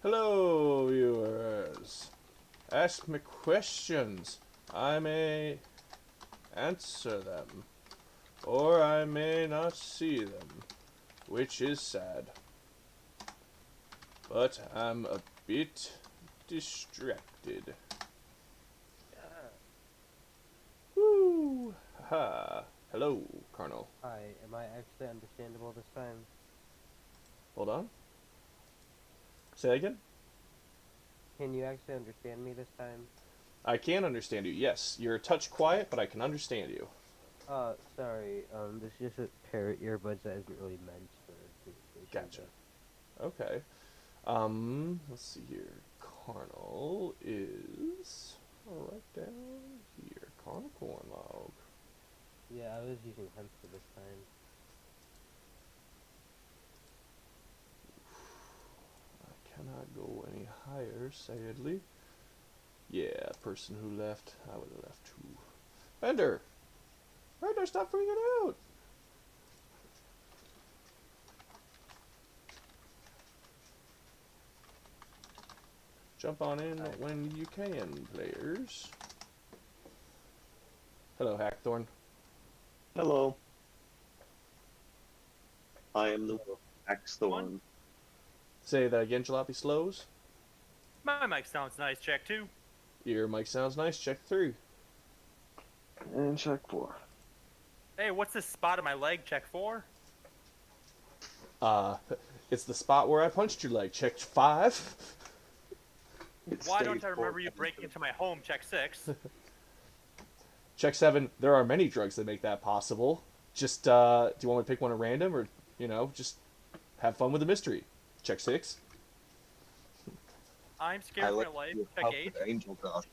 Hello, viewers. Ask me questions. I may answer them, or I may not see them, which is sad. But I'm a bit distracted. Woo! Ha! Hello, Colonel. Hi, am I actually understandable this time? Hold on. Say that again? Can you actually understand me this time? I can understand you, yes. You're a touch quiet, but I can understand you. Sorry, this is just a pair of earbuds that isn't really meant for communication. Gotcha. Okay. Let's see here. Carnal is right down here. Carnal corn log. Yeah, I was using hemp for this time. I cannot go any higher, sadly. Yeah, person who left. I would have left too. Bender! Bender, stop freaking out! Jump on in when you can, players. Hello, Hackthorn. Hello. I am the Axthorn. Say that again, Jalopy Slows. My mic sounds nice, check 2. Your mic sounds nice, check 3. And check 4. Hey, what's this spot on my leg, check 4? It's the spot where I punched your leg, check 5. Why don't I remember you breaking into my home, check 6? Check 7, there are many drugs that make that possible. Just, do you want me to pick one at random, or, just have fun with the mystery? Check 6. I'm scared for my life, check 8. Angel dust.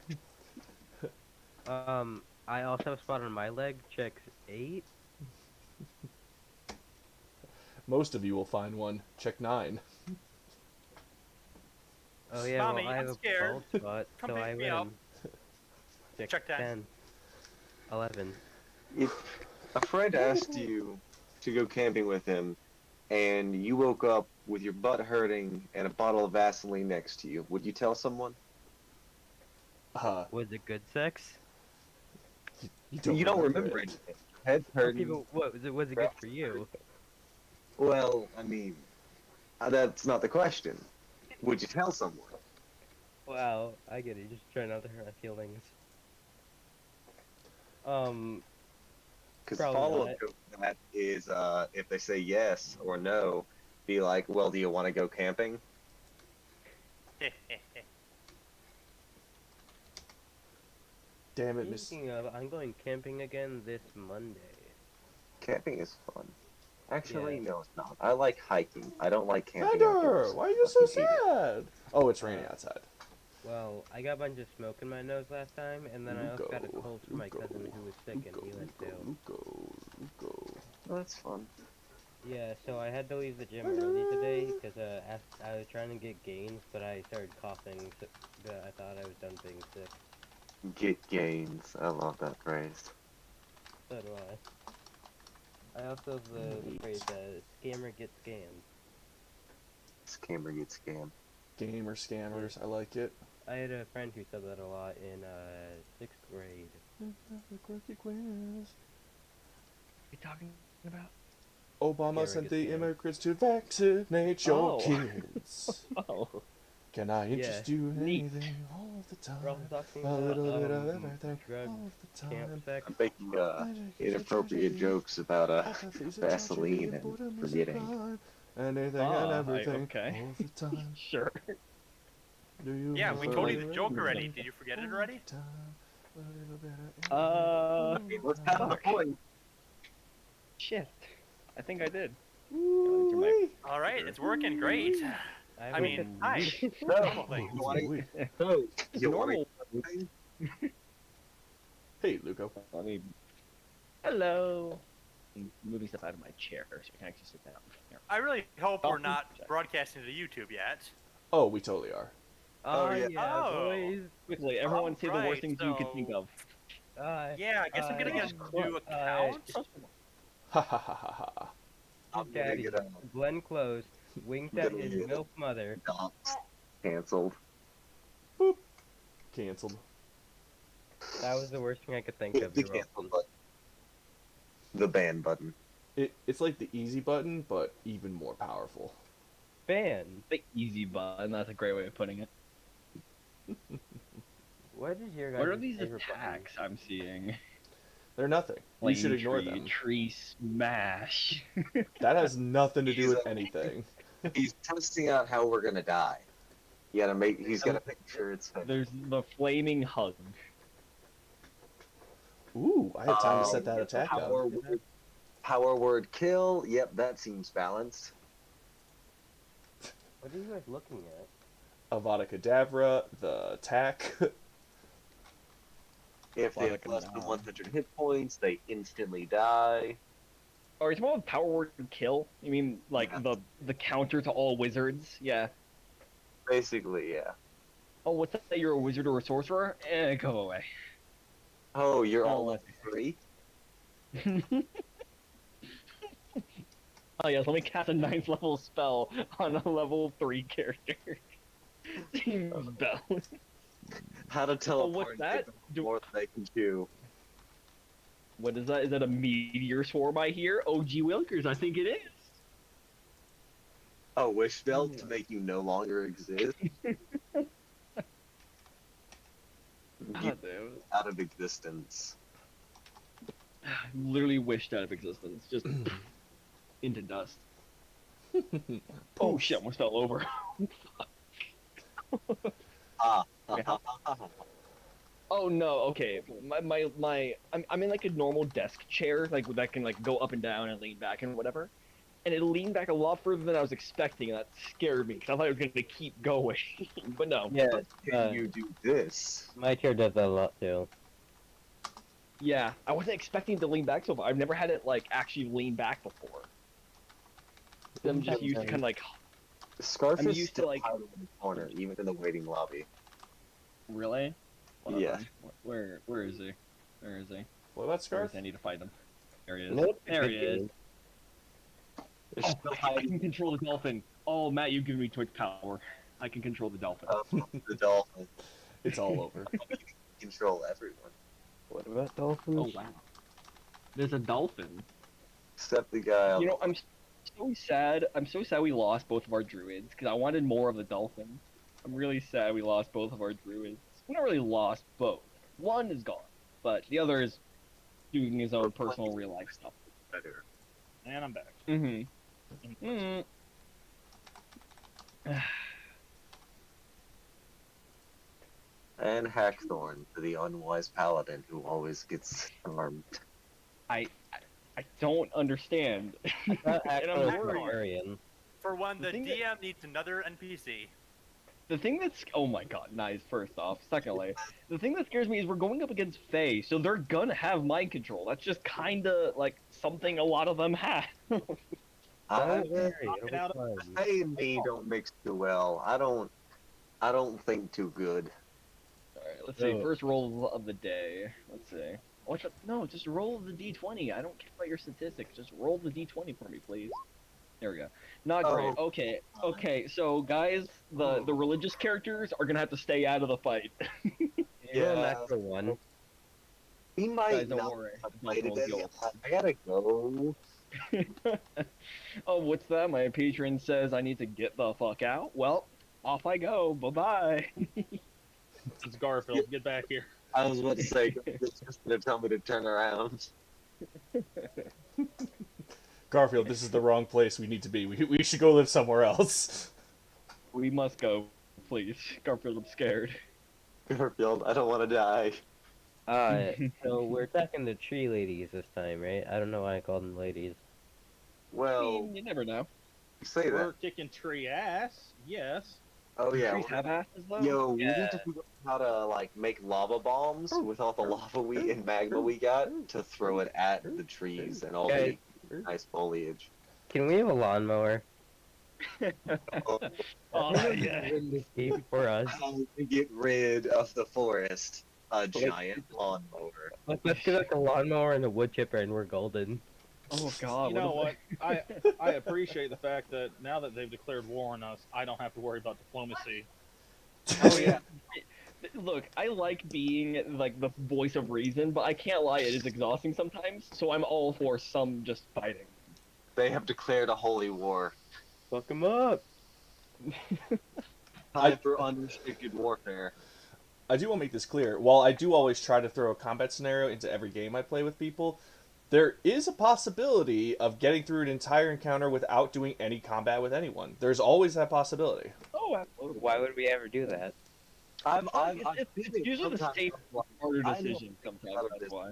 I also have a spot on my leg, check 8. Most of you will find one, check 9. Oh yeah, Tommy, well I I'm have scared. a bald spot, Come so pick I me up. win. Check 10. 11. If a friend asked you to go camping with him, and you woke up with your butt hurting and a bottle of Vaseline next to you, would you tell someone? Was it good sex? You don't remember anything. Head hurting. Okay, but was it good for you? Well, I mean, that's not the question. Would you tell someone? Wow, I get it. Just try not to hurt my feelings. Because Probably follow-up not. joke to that is, if they say yes or no, be like, well, do you want to go camping? Damn it, Miss. Speaking of, I'm going camping again this Monday. Camping is fun. Actually, Yeah. no, it's not. I like hiking. I don't like camping. Bender, outdoors. why are you so Fucking hate it. sad? Oh, it's raining outside. Well, I got a bunch of smoke in my nose last time, and then I also got a Lugo, cold from my cousin who was sick, and he went too. Lugo. Oh, that's fun. Yeah, so I had to leave the gym early today, because I was trying to get gains, but I started coughing, so I thought I was done being sick. Get gains. I love that phrase. So do I. I also have the phrase, scammer gets scammed. Scammer gets scammed. Gamer scammers, I like it. I had a friend who said that a lot in 6th grade. Quirky quiz. What are you talking about? Obama Scammer sent gets the scammed. immigrants to vaccinate your Oh. kids. Oh. Can I interest you in neat. anything all the time? We're also talking A little bit of about everything drug all the camp time. sex. I'm making inappropriate jokes about Vaseline and forgetting. Anything and everything okay. all the time. Sure. Do you Yeah, we prefer told you the it joke all already. Did you forget it already? the time? A little bit of everything What's all that the the time. point? Shit. I think I did. Ooh-wee. Alright, it's working great. I mean, hi. No. Like, Ooh-wee. No. You want Normal. Hey, Luco. I mean, Hello. I'm moving stuff out of my chair so I can actually sit down. There. I really hope Oh, we're not check. broadcasting to YouTube yet. Oh, we totally are. Oh, yeah. Yeah, Oh. boys. Quickly, everyone say the worst Alright, things you can think so- of. Yeah, I guess I'm gonna get a new account. Ha ha ha ha ha. I'm gonna Daddy, get a Glenn Close, winked at gonna his get a- milf mother. docs canceled. Cancelled. That was the worst thing I could think Hit of. the You're cancel welcome. button. The ban button. It's like the easy button, but even more powerful. Ban. The easy button. That's a great way of putting it. What is your guys' What are these favorite attacks I'm seeing? They're nothing. You should Flame ignore tree, them. Tree smash. That has nothing to do He's with a- anything. He's testing out how we're gonna die. He's gotta make sure it's fair. There's the flaming hug. Ooh, I had time to set that Um, attack power up. word, power word kill. Yep, that seems balanced. What are you guys looking at? Avada Kedavra, the attack. If they have Like a less than knob. 100 hit points, they instantly die. Or are you talking about power word kill? You mean like Yeah. the counter to all wizards? Yeah. Basically, yeah. Oh, what's that? You're a wizard or a sorcerer? Go away. Oh, you're all Oh. level 3? Oh yes, let me cast a 9th level spell on a level 3 character. Seems balanced. How to teleport what's that? more than they can chew. What is that? Is that a meteor swarm I hear? Oh, gee wilkers, I think it is. Oh, wish spell to make you no longer exist? You God damn. out of existence. Literally wished out of existence. Just into dust. Oh shit, almost fell over. Ah. Yeah. Oh no, okay. I'm in like a normal desk chair, like that can like go up and down and lean back and whatever. And it leaned back a lot further than I was expecting, and that scared me because I thought it was gonna keep going, but no. Yeah, Can you do this? my chair does that a lot too. Yeah, I wasn't expecting it to lean back so far. I've never had it like actually lean back before. I'm just used to kind of like, Scarf I'm is used to, still like- hiding in the corner, even in the waiting lobby. really? Hold Yeah. on. Where is he? Where is he? What about Where is Scarf? he? I need to find him. There he is. Nope, There he is. They're Oh, still I hiding can control the dolphin. Oh, Matt, you've given me Twitch power. I can control the dolphin. the dolphin. It's all over. Control everyone. What about dolphins? Oh wow. There's a dolphin. Except the guy on You know, I'm so sad. I'm so sad we lost both of our druids because I wanted more of the dolphin. I'm really sad we lost both of our druids. We not really lost both. One is gone, but the other is doing his own personal real life stuff. better. And I'm back. Mm-hmm. Mm. And Hackthorn, the unwise paladin who always gets armed. I don't understand. Not And actually I'm a worried. barbarian. For one, The the thing DM that- needs another NPC. The thing that's oh my god, nice. First off, secondly, the thing that scares me is we're going up against Fae, so they're gonna have mind control. That's just kind of like something a lot of them have. Don't worry, it'll be out fine. Faye and me don't mix too well. I don't think too good. All right, let's see. So- First roll of the day. Let's see. What the, no, just roll the d20. I don't care about your statistics. Just roll the d20 for me, please. There we go. Not great. Oh. Okay. Okay. So guys, the religious characters are gonna have to stay out of the fight. You're a Yeah. natural one. He Guys, might don't not worry. play Don't today. feel I gotta go. Oh, what's that? My patron says I need to get the fuck out. Well, off I go. Bye bye. It's Garfield. Get back here. I was about to say, it's just gonna tell me to turn around. Garfield, this is the wrong place we need to be. We should go live somewhere else. We must go, please. Garfield, I'm scared. Garfield, I don't want to die. So we're attacking the tree ladies this time, right? I don't know why I called them ladies. I Well, mean, you never know. you say We're that. kicking tree ass. Yes. Oh yeah. Trees have asses though. Yo, we need to figure out how to like make lava bombs with all the lava and magma we got to throw it at the trees and all the nice foliage. Can we have a lawnmower? Oh, Oh yeah. In this game for us. how to get rid of the forest? A giant lawnmower. Let's get like a lawnmower and a wood chipper, and we're golden. Oh god. You know what? I appreciate the fact that now that they've declared war on us, I don't have to worry about diplomacy. Oh yeah. Look, I like being like the voice of reason, but I can't lie, it is exhausting sometimes. So I'm all for some just fighting. They have declared a holy war. Fuck them up. Time for unrestricted warfare. I do want to make this clear. While I do always try to throw a combat scenario into every game I play with people, there is a possibility of getting through an entire encounter without doing any combat with anyone. There's always that possibility. Oh, absolutely. Why would we ever do that? It's usually the safe, harder decision sometimes. That's why.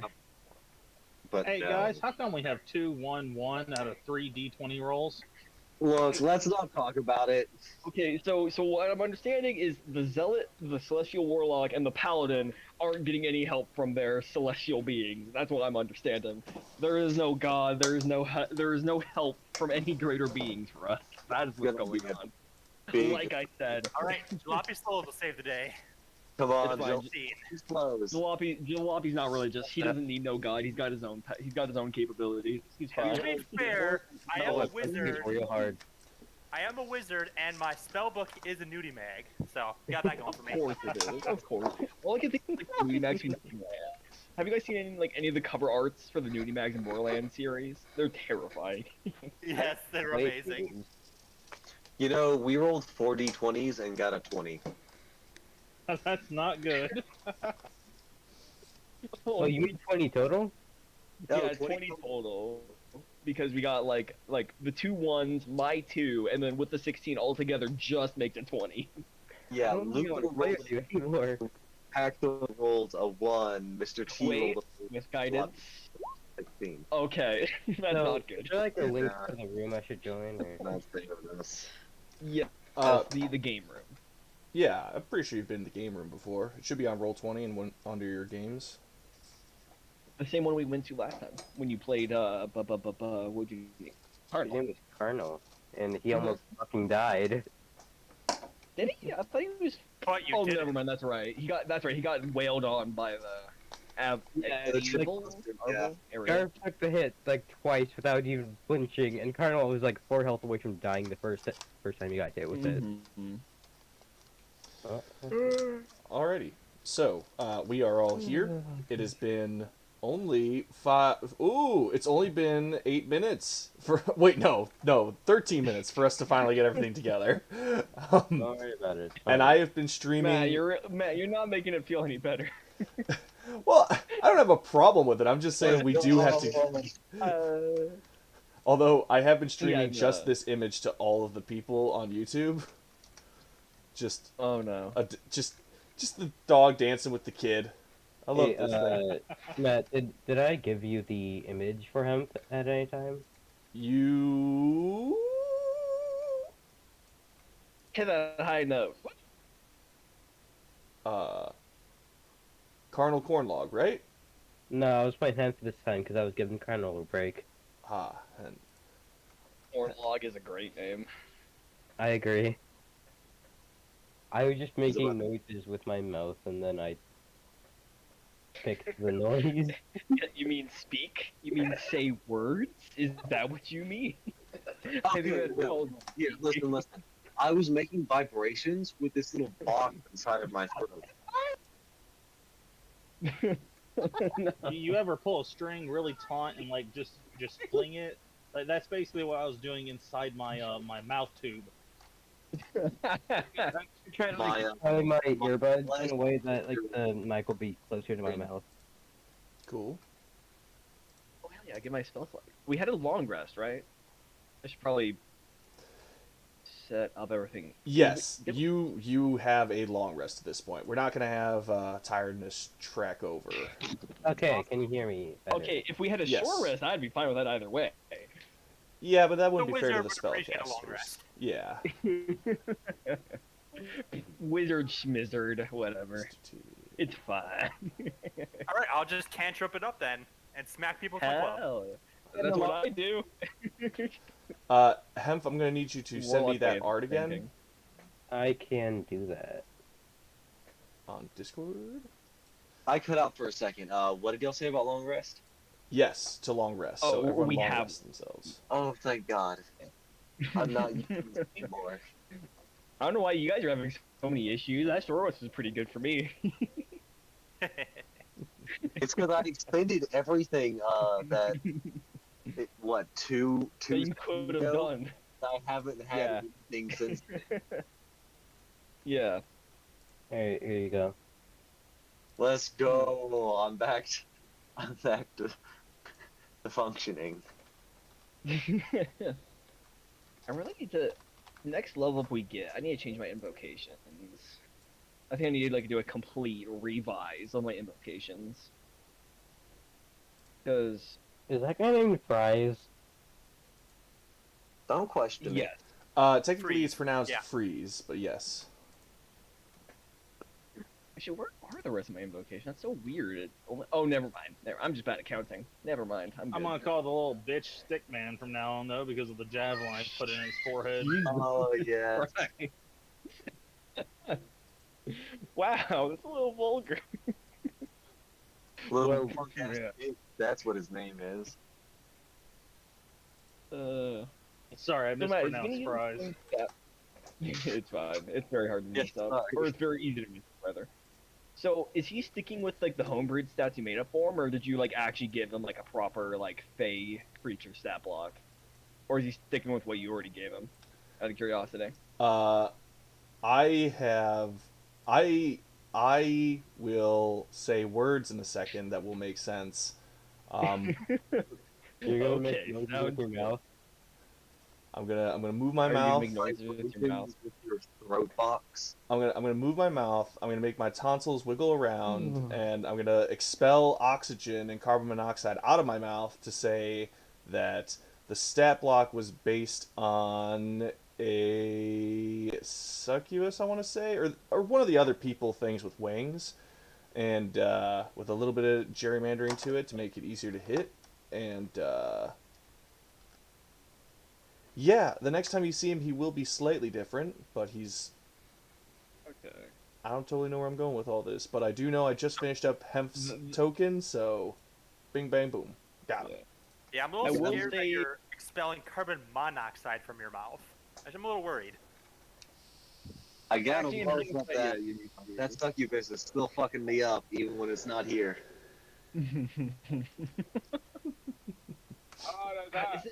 But Hey guys, how come we have 2-1-1 out of 3 D20 rolls? look, let's not talk about it. Okay, so what I'm understanding is the Zealot, the Celestial Warlock, and the Paladin aren't getting any help from their celestial beings. That's what I'm understanding. There is no god. There is no help from any greater beings for us. That is what's going on. Big Like I said, All right, Jalape's still able to save the day. Come on, It's fine. Jill. Scene. He's close. Jalopy's not religious. He doesn't need no god. He's got his own capabilities. He's fine. To be fair, I am a wizard. Real hard. I am a wizard, and my spell book is a nudie mag, so got that going for Of me. course it is. Of course. All I can think is like Nudie Mags. Have you guys seen any of the cover arts for the Nudie Mags and Borderlands series? They're terrifying. Yes, they're amazing. You know, we rolled 4 d20s and got a 20. That's not good. Oh, you mean 20 total? No, Yeah, 20 total. Because we got like the 2 1s, my 2, and then with the 16 all together just makes it 20. Yeah, I don't Luke want to play with you anymore. Hector rolled a 1, Mr. T Wait, rolled misguidance. a 16. Okay, that's So, not good. Is there like a link to the room I should join? Or... Not saying this. Yeah, Uh, the game room. yeah, I'm pretty sure you've been in the game room before. It should be on Roll20 and went under your games. The same one we went to last time when you played what'd you His Cardinal. name was Carnal, and he almost fucking died. Did he? I thought he was. But you Oh, did. never mind. That's right. That's right. He got wailed on by the the Evil? yeah. Area. Garf took the hit like twice without even flinching, and Carnal was like 4 health away from dying the first time he got hit with it. Mhm. Oh, Alrighty. So, we are all here. It has been only 5... Ooh, it's only been 8 minutes for... Wait, no, 13 minutes for us to finally get everything together. don't worry about it. And I have been streaming... Matt, you're not making it feel any better. Well, I don't have a problem with it. I'm just saying we do have to... Although, I have been streaming Yeah, just this image to all of the people on YouTube. Just... Oh no. Just the dog dancing with the kid. I love Hey, this thing. Matt, did I give you the image for him at any time? You... Hit that high note. Carnal Cornlog, right? No, I was playing him for this time because I was giving Carnal a break. And Orlog is a great name. I agree. I was just making noises with my mouth, and then I picked the noise. You mean speak? You mean say words? Is that what you mean? I think that's called Here, listen. I was making vibrations with this little box inside of my throat. No. You ever pull a string really taut and like just fling it? Like that's basically what I was doing inside my my mouth tube. Trying to My, like my earbuds in a way that like the mic will be closer to my mouth. cool. Oh hell yeah, I get my spell slot. We had a long rest, right? I should probably set up everything. Yes, Did- you have a long rest at this point. We're not gonna have tiredness track over. Okay, can you hear me better? Okay, if we had a Yes. short rest, I'd be fine with that either way. Yeah, but that wouldn't The be fair to the wizard would appreciate a long spellcasters. rest. Yeah. Wizard schmizzard, whatever. Institute. It's fine. All right, I'll just cantrip it up then and smack people with my club. Hell, that's what I do. Hemp, I'm gonna need you to send me Warlock that way of art again thinking. I can do that. on Discord. I cut out for a second. What did y'all say about long rest? Yes, to long rest. Oh, so everyone we long have- rest themselves. Oh, thank God. I'm not using this anymore. I don't know why you guys are having so many issues. Asteroids is pretty good for me. It's because I expended everything two that you could have ago. done. I haven't had Yeah. anything since. Yeah. Alright, here you go. Let's go. I'm back to functioning. I really need to. Next level up we get, I need to change my invocations. I think I need to like do a complete revise on my invocations. Because Is that guy named Fries? Don't question me. yes, Technically Freeze. it's pronounced Yeah. freeze, but yes. actually, where are the rest of my invocations? That's so weird. Oh, never mind. I'm just bad at counting. Never mind. I'm good. I'm gonna call the little bitch stick man from now on though because of the javelin I put in his forehead. Oh yeah. Right. Wow, that's a little vulgar. Little Well, punk ass yeah. bitch, that's what his name is. Sorry, I No matter, mispronounced fries. It's fine. It's very hard to Yes, mess up, fine. or it's very easy to mess up, rather. So, is he sticking with like the homebreed stats you made up for him, or did you like actually give him like a proper like Fey creature stat block, or is he sticking with what you already gave him? Out of curiosity. I will say words in a second that will make sense. You're gonna make Okay, noises sounds with your mouth? I'm gonna move my Are you gonna mouth. make noises with your mouth? With your throat box. I'm gonna move my mouth. I'm gonna make my tonsils wiggle around, Mm. and I'm gonna expel oxygen and carbon monoxide out of my mouth to say that the stat block was based on a succubus, I want to say, or one of the other people things with wings, and with a little bit of gerrymandering to it to make it easier to hit, and yeah, the next time you see him, he will be slightly different, but he's. Okay. I don't totally know where I'm going with all this, but I do know I just finished up Hemp's token, so bing bang boom. Got it. Yeah, I'm a I little will scared that say- you're expelling carbon monoxide from your mouth. I'm a little worried. I got Actually, him in both up that. That succubus is still fucking me up, even when it's not here.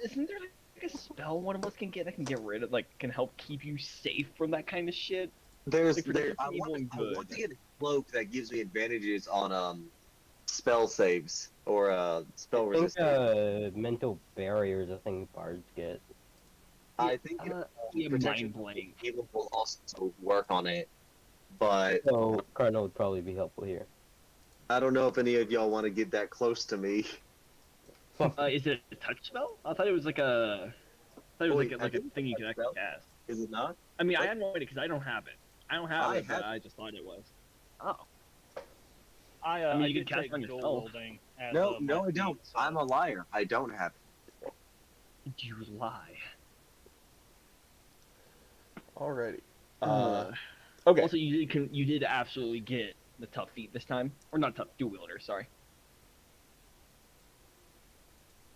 Isn't there like a spell one of us can get that can get rid of, like, can help keep you safe from that kind of shit? There's Like, for there. different evil and I want good. to get a cloak that gives me advantages on spell saves or spell I think resistance. mental barriers a thing bards get. I think Yeah, protection mind blank. Caleb will also work on it, but So Cardinal would probably be helpful here. I don't know if any of y'all want to get that close to me. Is it a touch spell? I thought it was like a. I thought it was Wait, like a I think thing you it's can a actually spell. cast. Is it not? I mean, I had no idea because I don't have it. I don't have I it, but have I just thought it was. Oh. I I mean, I you did can cast take on dual yourself. wielding as No, my I don't. feat, so- I'm a liar. I don't have it. You lie. Alrighty. Uh, Okay. Also, you did absolutely get the tough feat this time, or not tough, dual wielder. Sorry.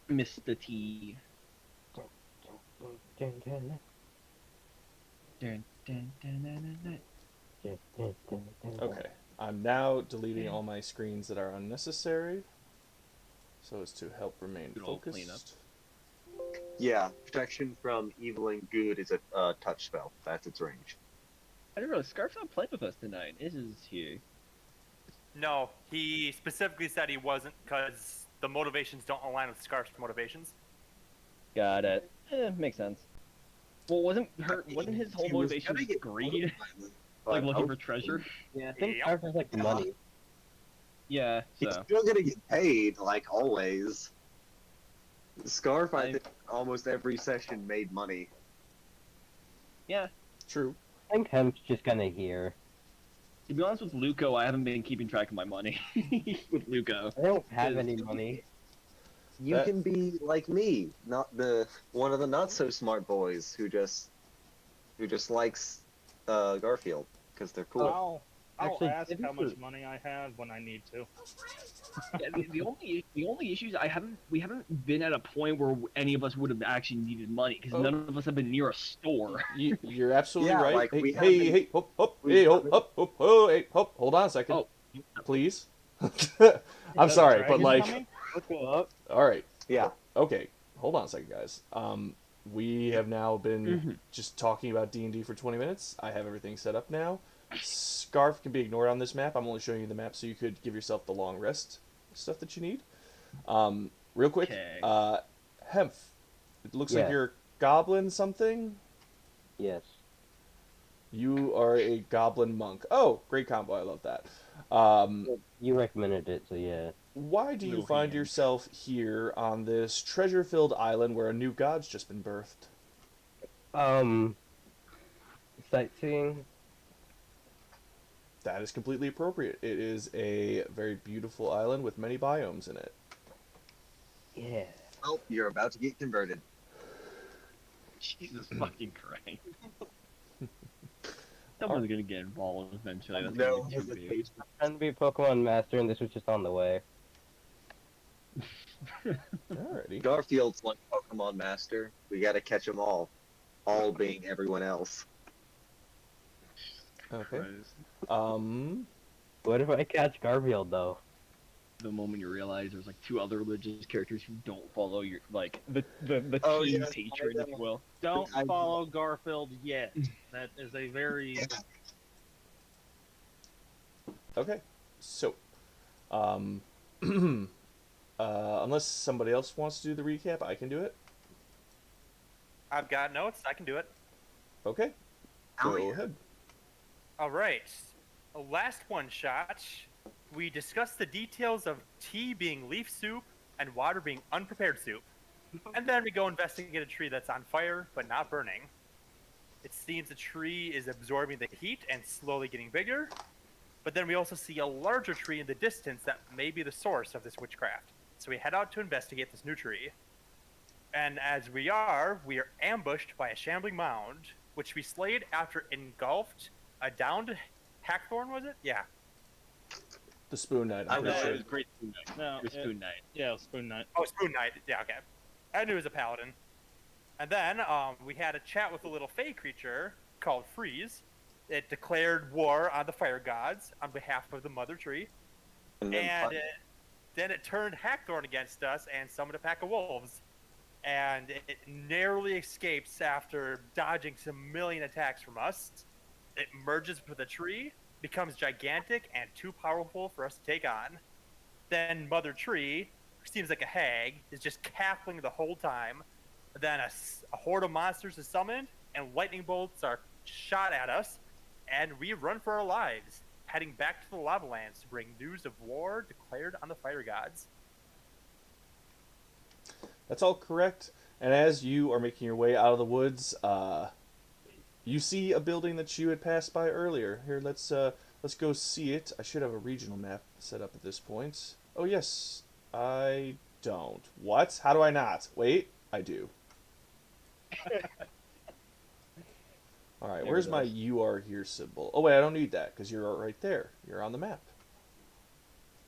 Missed the T. Dun, dun, Dun, dun, dun, dun, dun, dun, dun, dun, dun, dun. Okay. I'm now deleting all my screens that are unnecessary, so as to help remain Good old cleanup. focused. Yeah, protection from evil and good is a touch spell. That's its range. I didn't realize Scarf's not playing with us tonight. Is here? No, he specifically said he wasn't because the motivations don't align with Scarf's motivations. Got it. Makes sense. Well, wasn't his whole He was motivation gonna just get greed? motivated, Like but looking for treasure? Yeah, I think Yep. Scarf has like money. Yeah, He's so. still gonna get paid, like always. Scarf, I I- think, almost every session made money. Yeah. True. think Hemp's just kind of here. To be honest with Luco, I haven't been keeping track of my money with Luco. I don't have Is- any money. You That- can be like me, not the one of the not so smart boys who just likes Garfield because they're cool. I'll Actually, ask didn't how much you- money I have when I need to. Yeah, the only issue is we haven't been at a point where any of us would have actually needed money because Oh. none of us have been near a store. You're absolutely Yeah, right. like, Hey, we hey, haven't- hey, hop, hop, we hey, hop, haven't- hop, hop, oh, hey, hop, hold on a second, Oh. please. I'm Is that a sorry, but dragon like, coming? Let's go up. all right, Yeah. okay, hold on a second, guys. We have now been Mhm. just talking about D&D for 20 minutes. I have everything set up now. Scarf can be ignored on this map. I'm only showing you the map so you could give yourself the long rest stuff that you need. Real quick, Okay. Hemp, it looks like Yeah. you're a goblin something. Yes. You are a goblin monk. Oh, great combo. I love that. You recommended it, so yeah. Why do you Little find hands. yourself here on this treasure-filled island where a new god's just been birthed? Sightseeing. That is completely appropriate. It is a very beautiful island with many biomes in it. Yeah. Oh, you're about to get converted. Jesus fucking Christ. Someone's gonna get involved eventually. That's No gonna be too weird. hesitation. Trying to be a Pokemon Master, and this was just on the way. Alrighty. Garfield's like Pokemon Master. We gotta catch them all being everyone else. Okay. Christ. What if I catch Garfield, though? The moment you realize there's like two other religious characters who don't follow your like the Oh, team yeah, patron, I if you will. Don't I- follow Garfield yet. That is a very Okay. So, unless somebody else wants to do the recap, I can do it. I've got notes. I can do it. Okay. Oh, Go yeah. ahead. All right. Last one shot. We discussed the details of tea being leaf soup and water being unprepared soup. And then we go investigate a tree that's on fire but not burning. It seems the tree is absorbing the heat and slowly getting bigger. But then we also see a larger tree in the distance that may be the source of this witchcraft. So we head out to investigate this new tree. And as we are ambushed by a shambling mound, which we slayed after engulfed a downed Hackthorn, was it? Yeah. The Spoon Knight. I I'm know, pretty It sure. was great Spoon Knight. no. It was Spoon Knight. Yeah, Spoon Knight. Oh, Spoon Knight. Yeah, okay. I knew it was a paladin. And then we had a chat with a little fey creature called Freeze. It declared war on the fire gods on behalf of the mother tree. And then And then it turned Hackthorn against us and summoned a pack of wolves. And it narrowly escapes after dodging some million attacks from us. It merges with a tree, becomes gigantic and too powerful for us to take on. Then Mother Tree, who seems like a hag, is just cackling the whole time. Then a horde of monsters is summoned, and lightning bolts are shot at us, and we run for our lives, heading back to the lava lands to bring news of war declared on the fire gods. That's all correct. And as you are making your way out of the woods, you see a building that you had passed by earlier. Here, let's go see it. I should have a regional map set up at this point. Oh yes, I don't. What? How do I not? Wait, I do. All right, There where's it my is. "you are here" symbol? Oh wait, I don't need that because you're right there. You're on the map.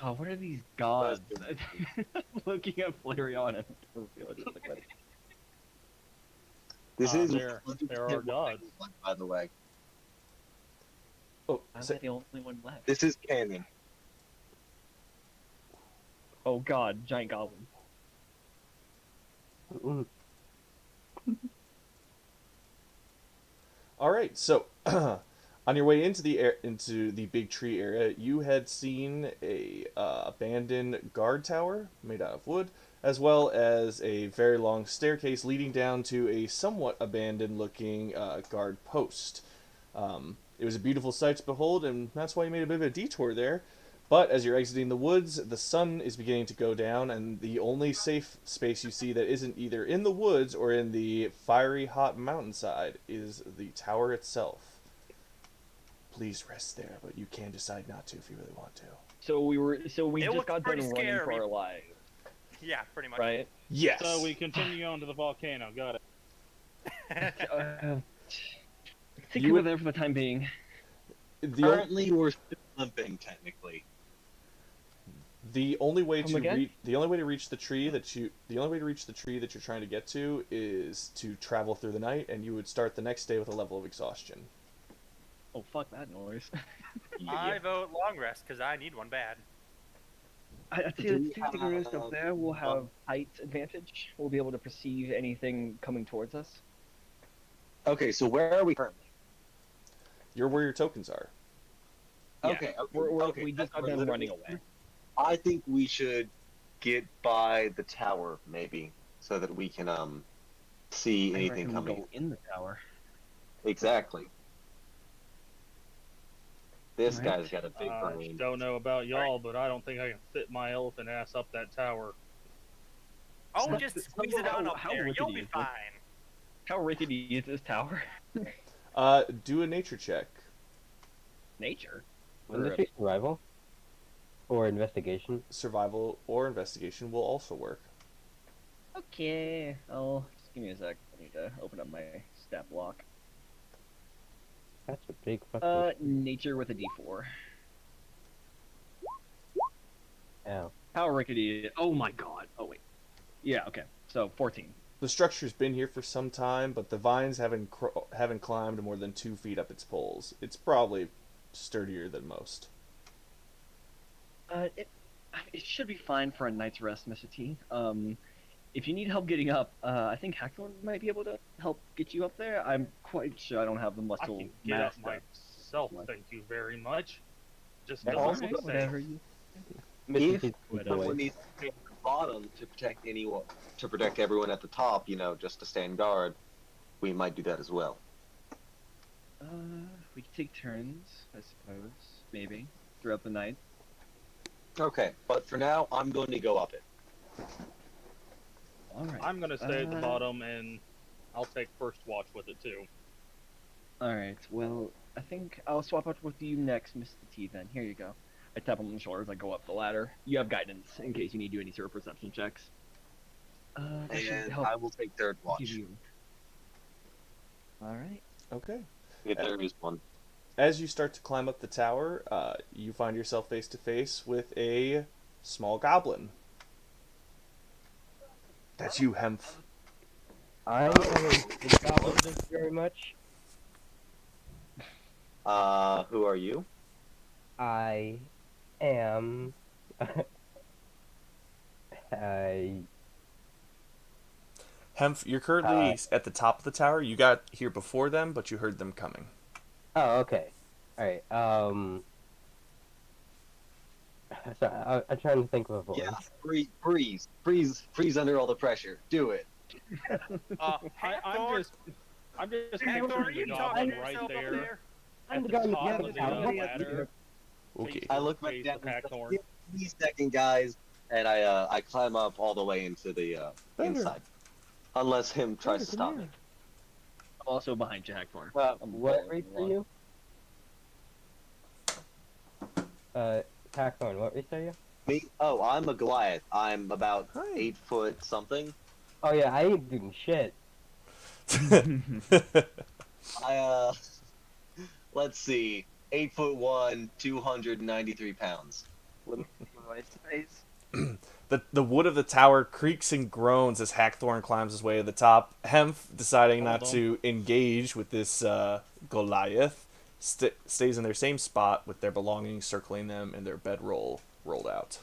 Oh, what are these gods? Looking at Flareon and this is there are gods. by the way. Oh, I'm say- the only one left. This is canon. Oh god, giant goblin. Ooh. All right, so on your way into the big tree area, you had seen a abandoned guard tower made out of wood, as well as a very long staircase leading down to a somewhat abandoned-looking guard post. It was a beautiful sight to behold, and that's why you made a bit of a detour there. But as you're exiting the woods, the sun is beginning to go down, and the only safe space you see that isn't either in the woods or in the fiery hot mountainside is the tower itself. please rest there, but you can decide not to if you really want to. So we It just looks got done pretty running for scary. our lives, Yeah, pretty much. right? Yes. So we continue on to the volcano. Got it. Think You we're would- there for the time being. The, o- Currently, we're still limping, technically. the only way Come to again? the only way to reach the tree that you're trying to get to is to travel through the night, and you would start the next day with a level of exhaustion. Oh fuck that noise. I vote long rest because I need one bad. I'd say Do let's we do the rest have, up there. We'll have height advantage. We'll be able to perceive anything coming towards us. Okay, so where are we currently? You're where your tokens are. Yeah, Okay, okay. we just got We're done literally- running away. I think we should get by the tower, maybe, so that we can see I anything reckon we'll coming. go in the tower. Exactly. This Right. guy's got a big I brain. don't know about y'all, but I don't think I can fit my elephant ass up that tower. Oh, So- just so squeeze it on up how there. You'll rickety be is it? fine. How rickety is this tower? Do a nature check. Nature. Wouldn't this be survival? Or investigation? Survival or investigation will also work. Okay. Oh, just give me a sec. I need to open up my stat block. That's a big fucking... Nature with a D4. Ow. How rickety? Oh my god. Oh wait. Yeah. Okay. So 14. The structure's been here for some time, but the vines haven't climbed more than 2 feet up its poles. It's probably sturdier than most. It should be fine for a night's rest, Mr. T. If you need help getting up, I think Hackthorn might be able to help get you up there. I'm quite sure I don't have the I muscle can get up mass. myself, thank you very much. Just That's doesn't Okay, make whatever sense. you. If Mr. T, someone needs to stay at the bottom to protect anyone, to protect everyone at the top, just to stand guard, we might do that as well. We could take turns, I suppose. Maybe throughout the night. Okay, but for now, I'm going to go up it. All right. I'm gonna stay at the bottom, and I'll take first watch with it too. All right. Well, I think I'll swap out with you next, Mr. T. Then here you go. I tap him on the shoulder as I go up the ladder. You have guidance in case you need to do any sort of perception checks. That should And help I will take third watch. give you. All right. Okay. If there is one. As you start to climb up the tower, you find yourself face to face with a small goblin. That's you, Hemph. I am a big goblin, thank you very much. Who are you? I am... I... Hemph, you're currently at the top of the tower. You got here before them, but you heard them coming. Oh, okay. Alright, sorry, I'm trying to think of a voice. Yeah, freeze under all the pressure. Do it. I'm just Hector, are picturing you the talking goblin to right yourself up there there? I'm at the the guy in the top front of of the the tower. ladder. Okay. I look back Face down. of Hackthorn. Give me a second, guys, and I climb up all the way into the Thunder. inside. Unless him tries to stop me. I'm also behind you, Hackthorn. I'm What following race are along. you? Hackthorn, what race are you? Me? Oh, I'm a Goliath. I'm about Hi. 8 foot something. Oh yeah, I ain't doing shit. Let's see, 8'1", 293 pounds. Let me see my space. The wood of the tower creaks and groans as Hackthorn climbs his way to the top. Hemph, deciding not to engage with this Goliath, stays in their same spot with their belongings circling them and their bedroll rolled out.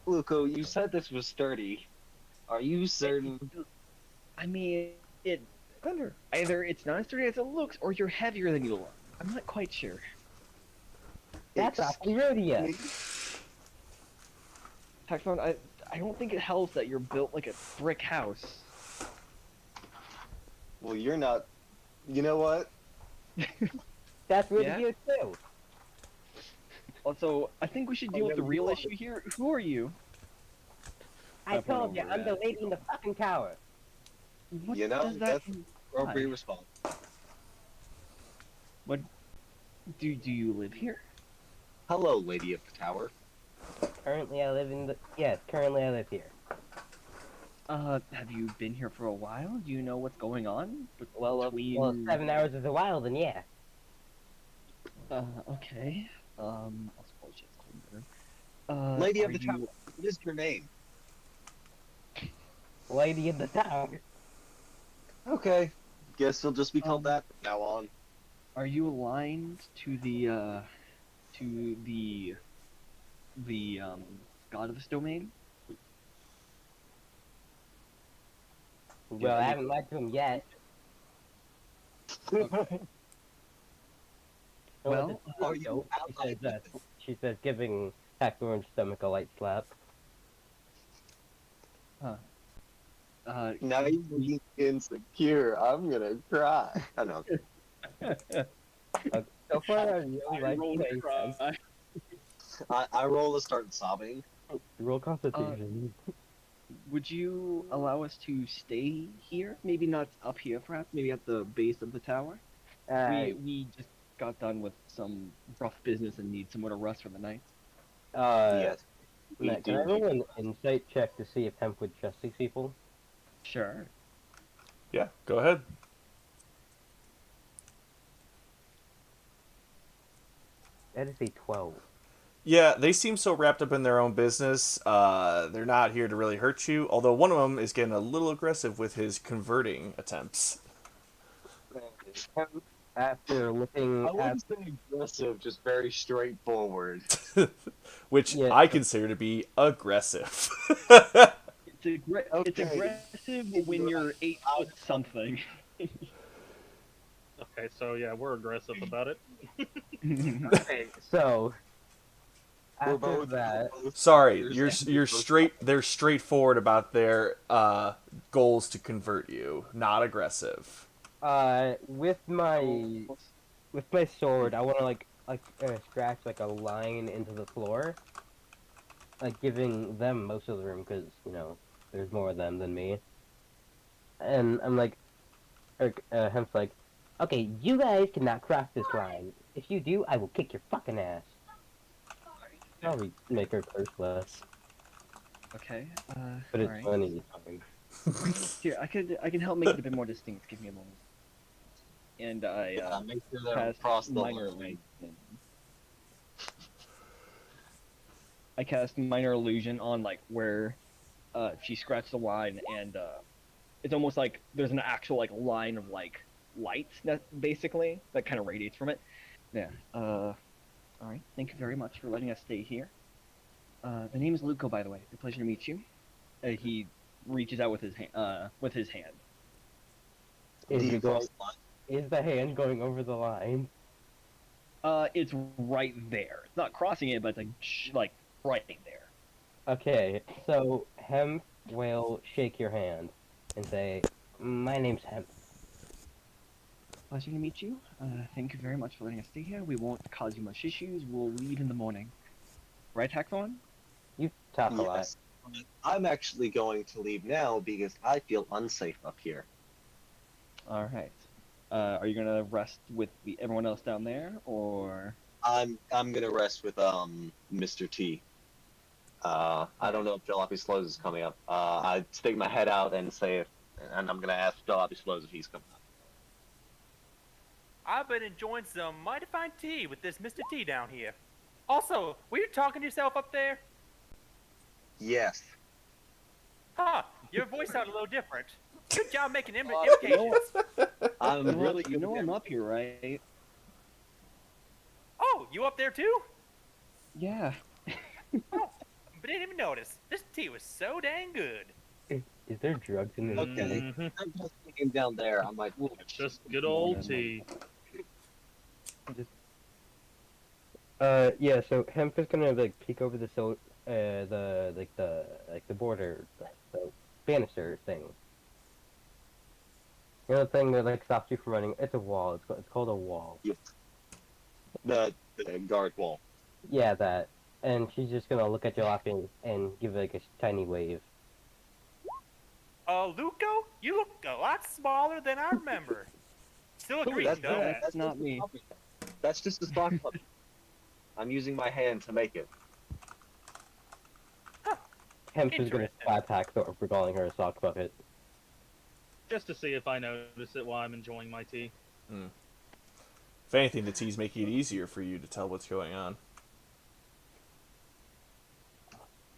Luco, you said this was sturdy. Are you certain? I mean, either it's not as sturdy as it looks, or you're heavier than you look. I'm not quite sure. That's actually rodeo. Hackthorn, I don't think it helps that you're built like a brick house. Well, you're not. You know what? That's Yeah? rodeo too. Also, I think we should deal with the real issue here. Who are you? I Up and told you, over I'm the that. lady in the fucking tower. What You know, does that that's appropriate response. What? Do you live here? Hello, lady of the tower. Currently, I live in the. Yes, currently I live here. Have you been here for a while? Do you know what's going on Well, between? 7 hours is a while, then yeah. Okay. I'll suppose it's Cinder. Lady are of the you tower, what is your name? Lady in the tower. Okay. Guess you'll just be called Um, that from now on. are you aligned to the god of this domain? Well, I haven't lied to him yet. Okay. No, Well, are you she says, she says giving Hackthorn's stomach a light slap. Now you're being insecure. I'm gonna cry. I know. So far, I really like rolled playing cry. them. I roll to start sobbing. Roll Constitution. Would you allow us to stay here? Maybe not up here, perhaps. Maybe at the base of the tower. We just got done with some rough business and need somewhere to rest for the night. Yes. Matt, can I roll an insight check to see if Hemp would trust these people? Sure. Yeah, go ahead. That is a 12. Yeah, they seem so wrapped up in their own business. They're not here to really hurt you. Although one of them is getting a little aggressive with his converting attempts. After looking I at wouldn't say aggressive, just very straightforward. Which Yeah. I consider to be aggressive. It's aggressive when you're 8 foot something. Okay, so yeah, we're aggressive about it. okay, so We're after both- that, Sorry, they're straightforward about their goals to convert you, not aggressive. with my sword, I want to like scratch like a line into the floor, like giving them most of the room because there's more of them than me. And I'm like, Hemp's like, okay, you guys cannot cross this line. If you do, I will kick your fucking ass. Probably make her curse less, Okay. but it's alright. funny. Here, I can help make it a bit more distinct. Give me a moment. And I make sure they don't cast cross the minor line. illusion. I cast minor illusion on like where she scratched the line, and it's almost like there's an actual like line of like light that basically that kind of radiates from it. Yeah. All right. Thank you very much for letting us stay here. The name is Luco, by the way. It's a pleasure to meet you. He reaches out with his hand. Is Do you it going? cross the line? Is the hand going over the line? It's right there. It's not crossing it, but it's like right there. Okay, so Hemp will shake your hand and say, "My name's Hemp." Pleasure to meet you. Thank you very much for letting us stay here. We won't cause you much issues. We'll leave in the morning. Right, Hackthorn? You talk a lot. Yes. I'm actually going to leave now because I feel unsafe up here. All right. Are you gonna rest with everyone else down there, or? I'm gonna rest with Mr. T. I don't know if Jalopy Slows is coming up. I stick my head out and and I'm gonna ask Jalopy Slows if he's coming up. I've been enjoying some mighty fine tea with this Mr. T down here. Also, were you talking to yourself up there? Yes. Huh, your voice sounded a little different. Good job making You know imitations. I'm really you know I'm up here, right? Oh, you up there too? Yeah. Oh, but didn't even notice. This tea was so dang good. Is there drugs in this? Okay. Mhm. I'm just thinking down there. I'm like, ooh, It's just good old tea. Yeah. So Hemp is gonna like peek over the the border, the banister thing. You know the thing that like stops you from running. It's a wall. It's called a wall. the guard wall. Yeah, that. And she's just gonna look at Jalopy and give like a tiny wave. Luco, you look a lot smaller than I remember. Still Who agrees, is though. that? That's not me. That's just a sock puppet. I'm using my hand to make it. Hemp is gonna Interesting. slap Hackthorn for calling her a sock puppet. Just to see if I notice it while I'm enjoying my tea. If anything, the tea's making it easier for you to tell what's going on.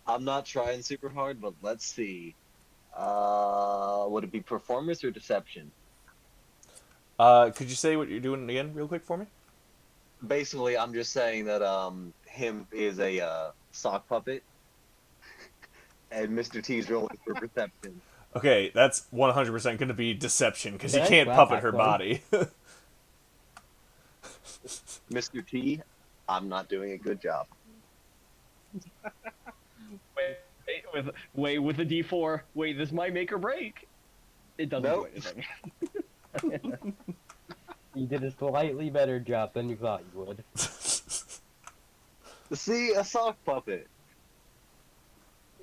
I'm not trying super hard, but let's see. Would it be performance or deception? Could you say what you're doing again, real quick, for me? Basically, I'm just saying that him is a sock puppet, and Mr. T's rolling for perception. Okay, that's 100% going to be deception, because you Can I can't slap puppet her Hackthorn? body. Mr. T, I'm not doing a good job. Wait, with a D4. Wait, this might make or break. It doesn't Nope. do anything. You did a slightly better job than you thought you would. See, a sock puppet.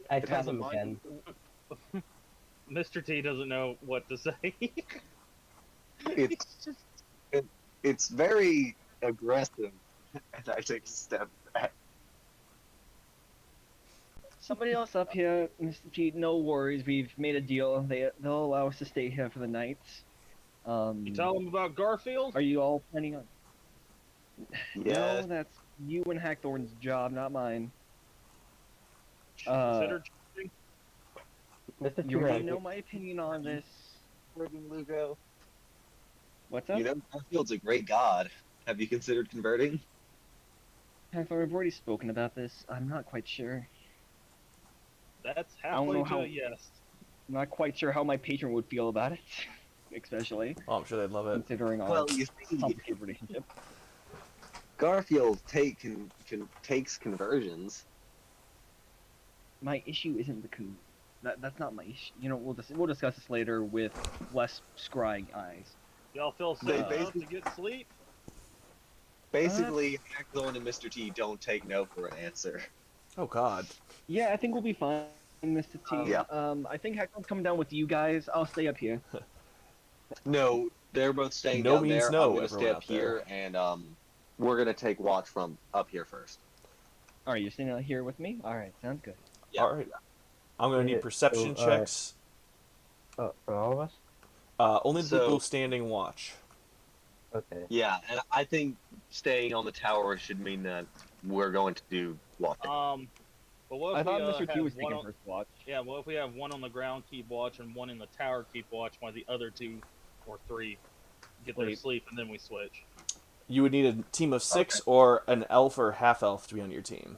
I It tap has a him mind. again. Mr. T doesn't know what to say. It's very aggressive, and I take a step back. Somebody else up here, Mr. T. No worries. We've made a deal. They'll allow us to stay here for the night. You tell him about Garfield? Are you all planning on? Yeah. No, that's you and Hackthorn's job, not mine. Consider changing? Mr. You already T, know my opinion on this. Lugo. What's up? You know, Garfield's a great god. Have you considered converting? Hackthorn, I've already spoken about this. I'm not quite sure. That's don't know halfway to how- a yes. I'm not quite sure how my patron would feel about it, especially Oh, I'm sure they'd love it. considering our Well, you see, complicated relationship. Garfield takes conversions. My issue isn't the coup. That's not my issue. You know, we'll discuss this later with less scrying eyes. Y'all feel They safe enough to basically- get sleep? Basically, Hackthorn and Mr. T don't take no for an answer. Oh, God. Yeah, I think we'll be fine, Mr. T. Yeah. I think Hackthorn's coming down with you guys. I'll stay up here. No, they're both staying No down means there. no, I'm gonna everyone stay up out there. here, and we're gonna take watch from up here first. All right, you're staying out here with me. All right, sounds good. Yeah. All right. I'm going to Yeah, need perception so, checks. Oh, for all of us? Only the So- people standing watch. Okay. Yeah, and I think staying on the tower should mean that we're going to do walking. But what if I thought we, Mr. T have was one taking on, first watch. Yeah, what if we have one on the ground keep watch and one in the tower keep watch while the other two or three get their Sleep. sleep and then we switch? You would need a team of 6 or an elf or half-elf to be on your team.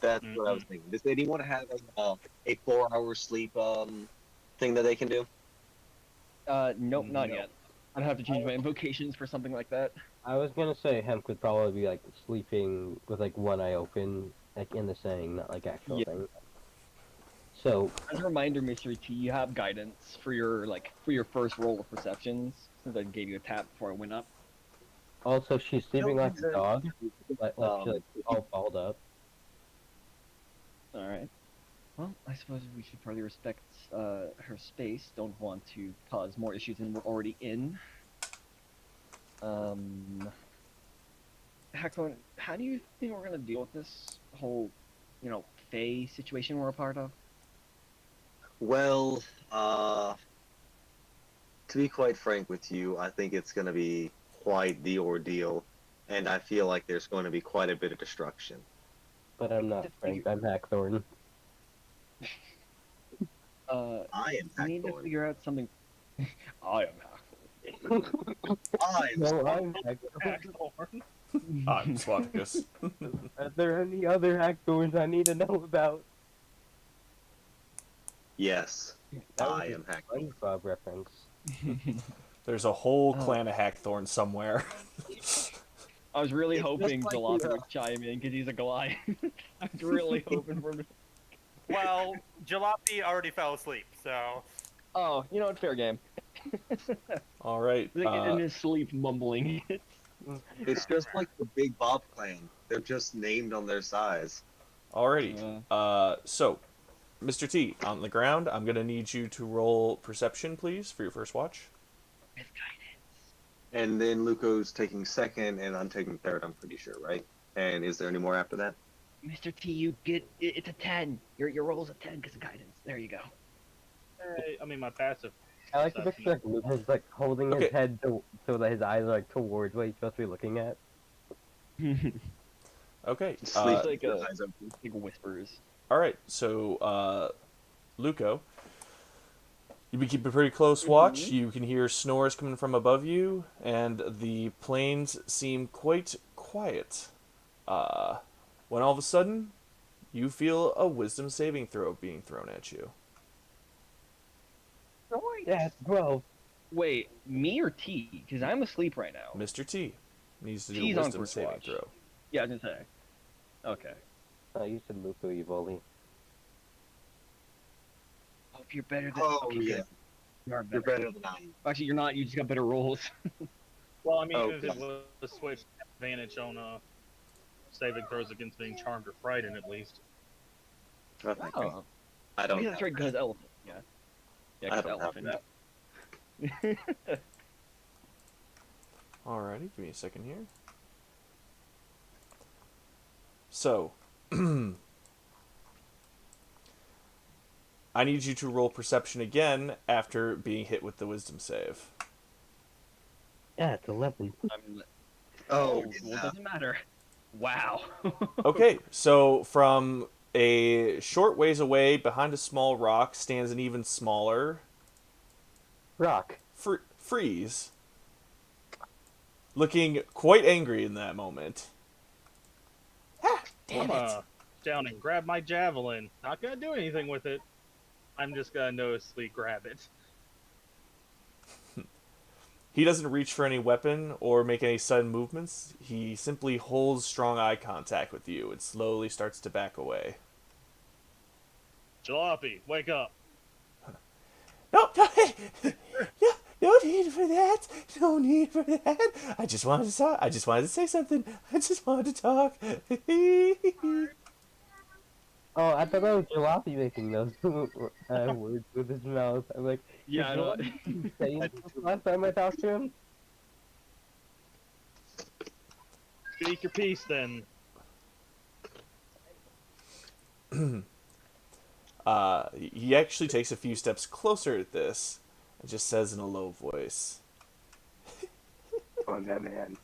That's what I was thinking. Does anyone have a 4-hour sleep thing that they can do? Nope, not No. yet. I'd have to change my invocations for something like that. I was gonna say Hemp could probably be like sleeping with like one eye open, like in the saying, not like actual Yeah. thing. So As a reminder, Mr. T, you have guidance for your first roll of perceptions, since I gave you a tap before I went up. also she's sleeping like a dog, like she's like if all balled up. All right. Well, I suppose we should probably respect her space. Don't want to cause more issues than we're already in. Hackthorn, how do you think we're gonna deal with this whole, Fae situation we're a part of? Well, to be quite frank with you, I think it's going to be quite the ordeal, and I feel like there's going to be quite a bit of destruction. But I'm not Frank, I'm Hackthorn. I am We need to Hackthorn. figure out something. I am Hackthorn. I am No, I'm Hackthorn. Hagthorn. I'm Swapkus. Are there any other Hackthorns I need to know about? Yes, That was I a am Hackthorn. SpongeBob reference. There's a whole clan of Hackthorns somewhere. I was really It's hoping just like Jalopy the, would chime in because he's a Goliath. I was really hoping for him. Well, Jalopy already fell asleep, so Oh, you know what? Fair game. All right. Like in his sleep, mumbling it. It's just like the Big Bob clan. They're just named on their size. Alrighty. So, Mr. T, on the ground, I'm going to need you to roll perception, please, for your first watch. With guidance. And then Luco's taking second, and I'm taking third. I'm pretty sure, right? And is there any more after that? Mr. T, you get it's a 10. Your roll's a 10 because of guidance. There you go. Hey, I mean, my passive I like to perception. picture like Lucas like holding Okay. his head so that his eyes are like towards what he's supposed to be looking at. Okay. Sleep It's like with a eyes open. like whispers. All right. So, Luco, you've been keeping pretty close watch. You can hear snores coming from above you, and the plains seem quite quiet. When all of a sudden, you feel a wisdom saving throw being thrown at you. Yeah, it's 12. Wait, me or T? Because I'm asleep right now. Mr. T needs to do T's a on wisdom first saving watch. throw. Yeah, I was gonna say. Okay. Oh, you said Luco, you bully. Hope you're better than. Oh okay, yeah, good. You are you're better. better than I am. Actually, you're not. You just got better rolls. Well, I mean, Oh, it was a switch advantage on saving throws against being charmed or frightened, at least. Oh, thank you. Oh, I don't. yeah, that's have right. that. Because elephant. Yeah. Yeah, I because don't have elephant. that. Alrighty, give me a second here. So, I need you to roll perception again after being hit with the wisdom save. Yeah, it's 11. Oh, Well, yeah. it doesn't matter. Wow. Okay, so from a short ways away, behind a small rock, stands an even smaller Rock. freeze, looking quite angry in that moment. Ah, damn I'm it! down and grab my javelin. Not gonna do anything with it. I'm just gonna noticeably grab it. He doesn't reach for any weapon or make any sudden movements. He simply holds strong eye contact with you and slowly starts to back away. Jalopy, wake up. No, no, no, no need for that. No need for that. I just wanted to talk. I just wanted to say something. I just wanted to talk. Oh, I thought that was Jalopy making those words with his mouth. I'm like, Yeah, I did know. Jalopy say this last time I talked to him? Speak your piece, then. He actually takes a few steps closer at this and just says in a low voice, Oh, that man.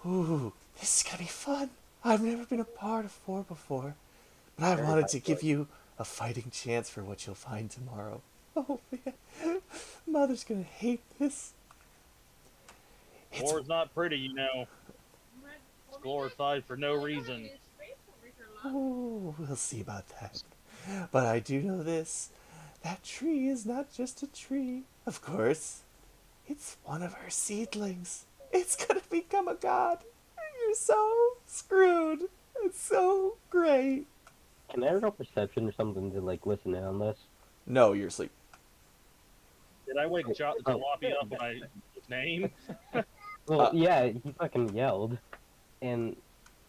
"Ooh, this is gonna be fun. I've never been a part of 4 before, but I wanted to give you a fighting chance for what you'll find tomorrow. Oh man, Mother's gonna hate this. It's War's not pretty, you know. It's glorified for no reason. Oh, we'll see about that. But I do know this. That tree is not just a tree, of course. It's one of our seedlings. It's gonna become a god. You're so screwed. It's so great. Can I roll perception or something to like listen in on this? No, you're asleep. Did I wake Jalopy up by his name? Well, yeah, he fucking yelled, and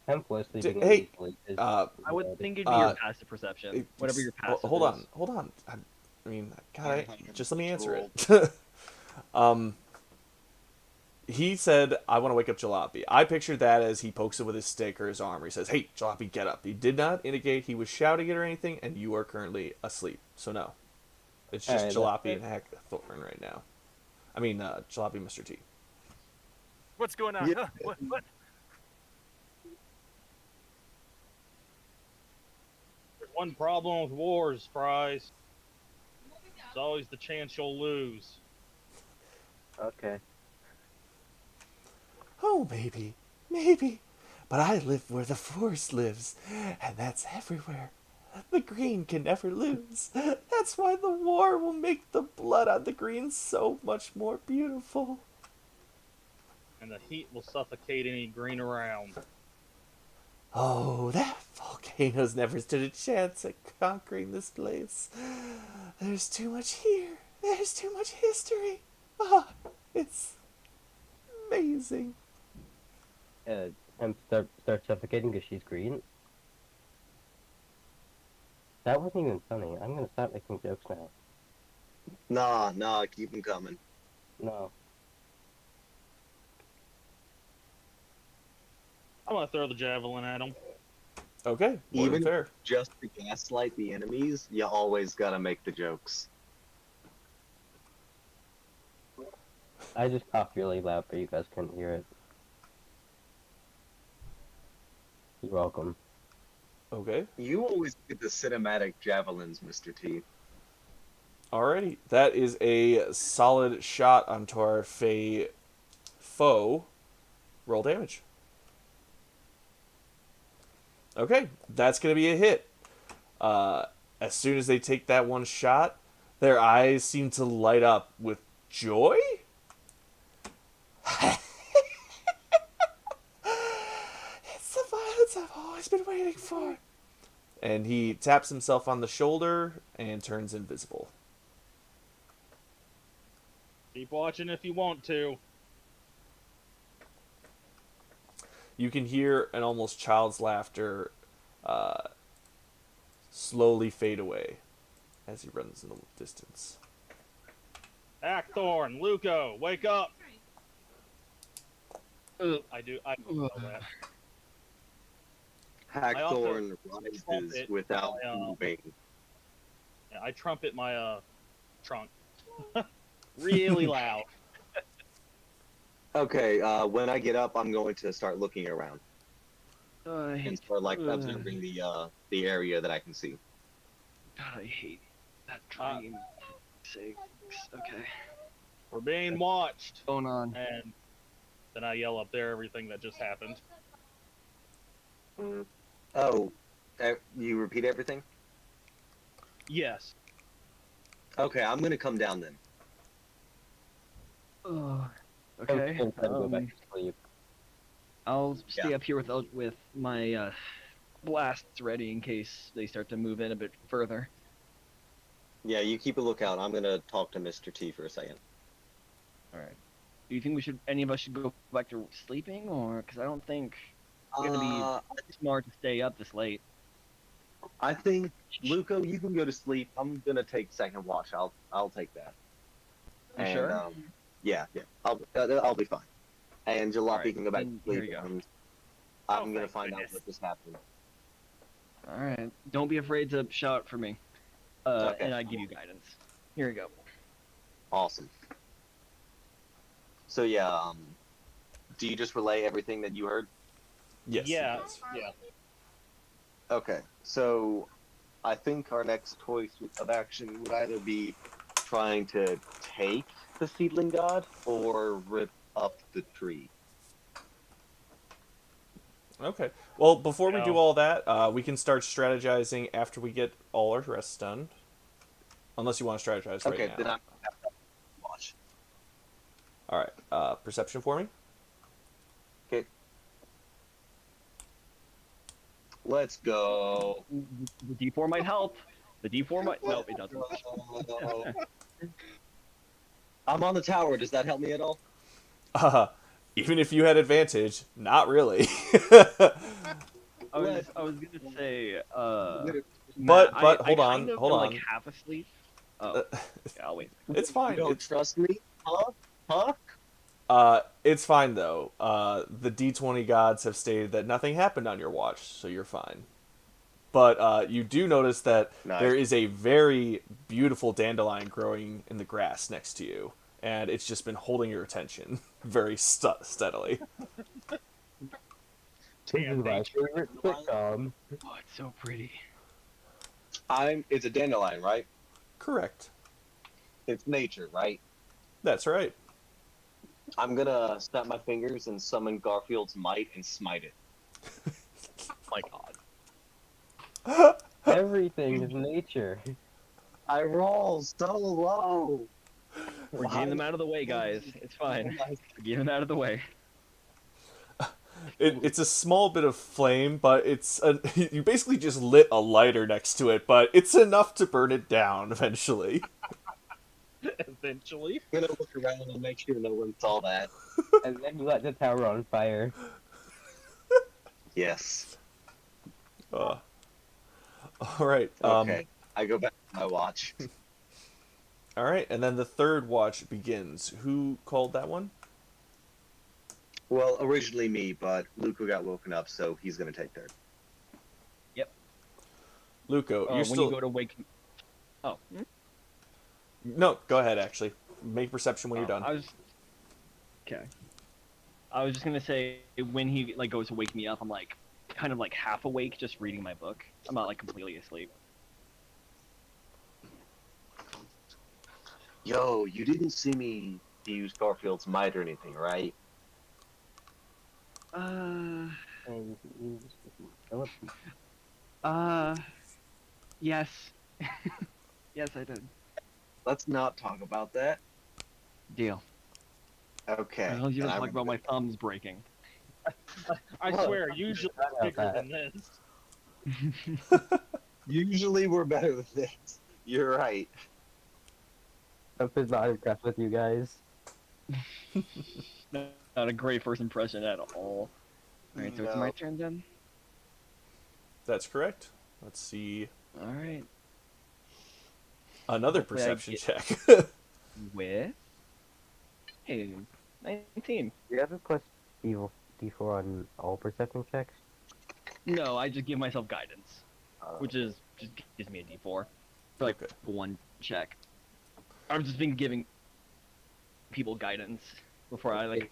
Templar sleeping hey, easily is I would bad. think it'd be your passive perception. Whatever your passive Hold is. on, hold on. I mean, God, Yeah, just let me answer roll. it. He said, I want to wake up Jalopy. I pictured that as he pokes it with his stick or his arm. He says, hey, Jalopy, get up. He did not indicate he was shouting it or anything, and you are currently asleep. So no. It's just Alright, Jalopy and Hackthorn right now. I mean, Jalopy and Mr. T. What's going on? Yeah. Huh? What? There's one problem with wars, Fries. It's always the chance you'll lose. Okay. Oh, maybe. Maybe. But I live where the forest lives, and that's everywhere. The green can never lose. That's why the war will make the blood on the green so much more beautiful. And the heat will suffocate any green around. Oh, that volcano's never stood a chance at conquering this place. There's too much here. There's too much history. Ah, it's amazing. Temp start suffocating because she's green. That wasn't even funny. I'm gonna stop making jokes now. Nah, keep them coming. No. I'm gonna throw the javelin at him. Okay, more than Even fair. just to gaslight the enemies, you always gotta make the jokes. I just coughed really loud, but you guys couldn't hear it. You're welcome. Okay. You always get the cinematic javelins, Mr. T. Alrighty. That is a solid shot onto our Fey foe. Roll damage. Okay, that's going to be a hit. As soon as they take that one shot, their eyes seem to light up with joy? It's the violence I've always been waiting for. And he taps himself on the shoulder and turns invisible. Keep watching if you want to. You can hear an almost child's laughter slowly fade away as he runs in the distance. Ackthorn, Luco, wake up! Ugh. I know that. Hackthorn trumpet rises without my, moving. Yeah, I trumpet my trunk. Really loud. Okay, when I get up, I'm going to start looking around I and hate, start like observing the area that I can see. God, I hate that train. Sakes. Okay. We're being watched. What's going on? And then I yell up there everything that just happened. Oh, you repeat everything? Yes. Okay, I'm gonna come down then. Oh, I'm okay. gonna go back to sleep. I'll stay Yeah. up here with my blasts ready in case they start to move in a bit further. Yeah, you keep a lookout. I'm gonna talk to Mr. T for a second. All right. Do you think any of us should go back to sleeping, or because I don't think we're gonna be smart to stay up this late. I think Luco, you can go to sleep. I'm gonna take second watch. I'll take that. You And, sure? yeah. I'll be fine. And Jalopy Alright, can go back then to here sleep. you go. And Oh, I'm gonna thank find out goodness. what just happened. All right. Don't be afraid to shout for me. Okay. And I give you guidance. Here you go. Awesome. So yeah, do you just relay everything that you heard? Yes. Yeah. Yeah. Okay, so I think our next choice of action would either be trying to take the seedling god or rip up the tree. Okay. Well, before we do No. all that, we can start strategizing after we get all our rests done. Unless you want to strategize right Okay, now. then I'm watch. All right. Perception for me. Okay. Let's go. The D4 might help. The D4 might. No, it doesn't. I'm on the tower. Does that help me at all? Even if you had advantage, not really. I was gonna say. But Matt, hold I on, kind of hold am, on. like half asleep. Oh, yeah, I'll wait. It's You fine. don't trust me? Huh? It's fine though. The D20 gods have stated that nothing happened on your watch, so you're fine. But you do notice that Nice. there is a very beautiful dandelion growing in the grass next to you, and it's just been holding your attention very steadily. This is my favorite sitcom. Oh, it's so pretty. It's a dandelion, right? Correct. It's nature, right? That's right. I'm gonna snap my fingers and summon Garfield's might and smite it. My God. Everything is nature. I roll so low. We're getting them out of the way, guys. It's fine. We're getting them out of the way. It's a small bit of flame, but you basically just lit a lighter next to it, but it's enough to burn it down eventually. Eventually. I'm gonna look around and make sure no one saw that. And then you light the tower on fire. Yes. All right. Okay. I go back to my watch. All right, and then the third watch begins. Who called that one? Well, originally me, but Luca got woken up, so he's gonna take third. Luco, you're When you still go to wake. Oh. no. Go ahead. Actually, make perception when you're done. I was. Okay. I was just gonna say when he like goes to wake me up, I'm like kind of like half awake, just reading my book. I'm not like completely asleep. Yo, you didn't see me use Garfield's might or anything, right? Uh. And you Philip, Yes. Yes, I did. Let's not talk about that. Deal. Okay. I don't even and I talk about my remember- thumbs breaking. I Well, swear, usually about bigger that. than this. Usually we're better with this. You're right. Philip is not impressed with you guys. Not a great first impression at all. Alright, so it's my No. turn then? That's correct. Let's see Alright. another Hopefully I perception get- check. With? Hey, 19. Do you have a plus D4 on all perception checks? No, I just give myself guidance, Uh, which is just gives me a D4 for like Okay. one check. I've just been giving people guidance before I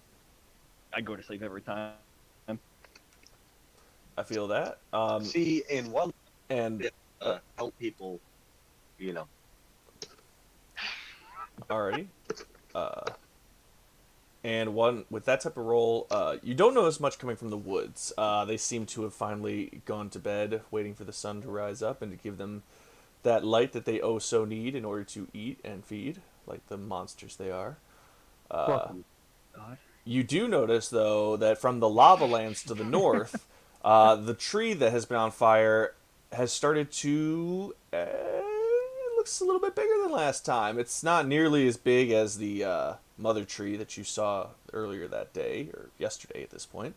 go to sleep every time. I feel that. See, in one And help people, you know. alrighty. And one with that type of roll, you don't notice much coming from the woods. They seem to have finally gone to bed, waiting for the sun to rise up and to give them that light that they oh so need in order to eat and feed, like the monsters they are. welcome. God. You do notice, though, that from the lava lands to the north, the tree that has been on fire has started to. It looks a little bit bigger than last time. It's not nearly as big as the mother tree that you saw earlier that day, or yesterday at this point.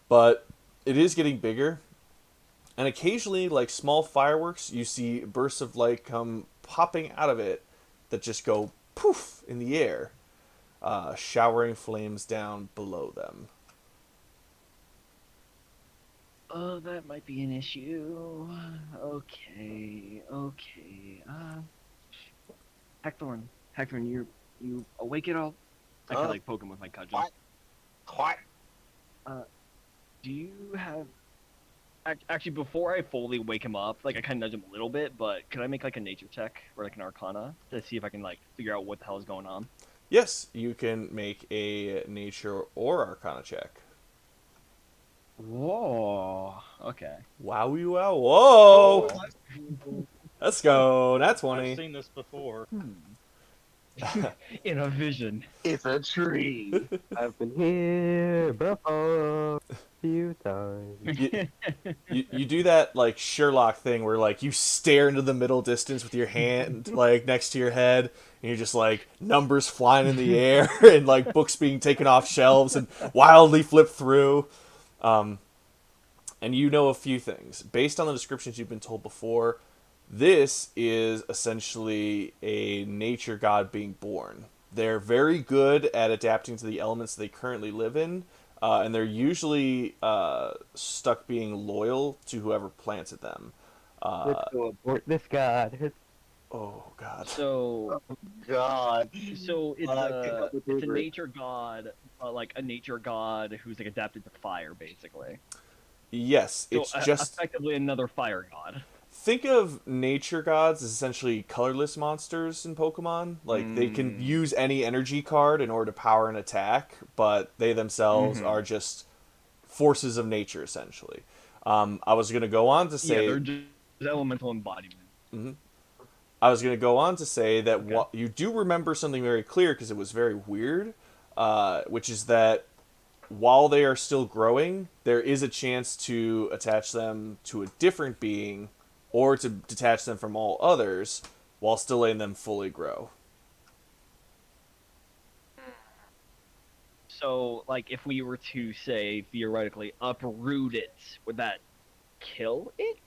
But it is getting bigger. And occasionally, like small fireworks, you see bursts of light come popping out of it that just go poof in the air, showering flames down below them. Oh, that might be an issue. Okay, okay. Hectorn, you awake at all? I kind of like poke him with my cudgel. What? What? Do you have? Actually, before I fully wake him up, like I kind of nudge him a little bit, but could I make like a nature check or like an Arcana to see if I can like figure out what the hell is going on? Yes, you can make a nature or arcana check. Whoa. Okay. Wowie wow. Whoa! Let's go. That's I've 20. seen this before. In a vision. It's a tree. I've been here before a few times. You do that like Sherlock thing where like you stare into the middle distance with your hand like next to your head and you're just like numbers flying in the air and like books being taken off shelves and wildly flipped through. And you know a few things based on the descriptions you've been told before. This is essentially a nature god being born. They're very good at adapting to the elements they currently live in, and they're usually stuck being loyal to whoever planted them. Let's go abort this god. Oh God! So, God. so it's Uh, it's a nature god, like a nature god who's like adapted to fire, basically. Yes, So it's just effectively another fire god. think of nature gods as essentially colorless monsters in Pokemon. Like they can use any energy card in order to power an attack, but they themselves are just forces of nature essentially. I was gonna go on to say Yeah, they're just elemental embodiment. I was gonna go on to say that you do remember something very clear because it was very weird, which is that while they are still growing, there is a chance to attach them to a different being or to detach them from all others while still letting them fully grow. So, like, if we were to say theoretically uproot it, would that kill it?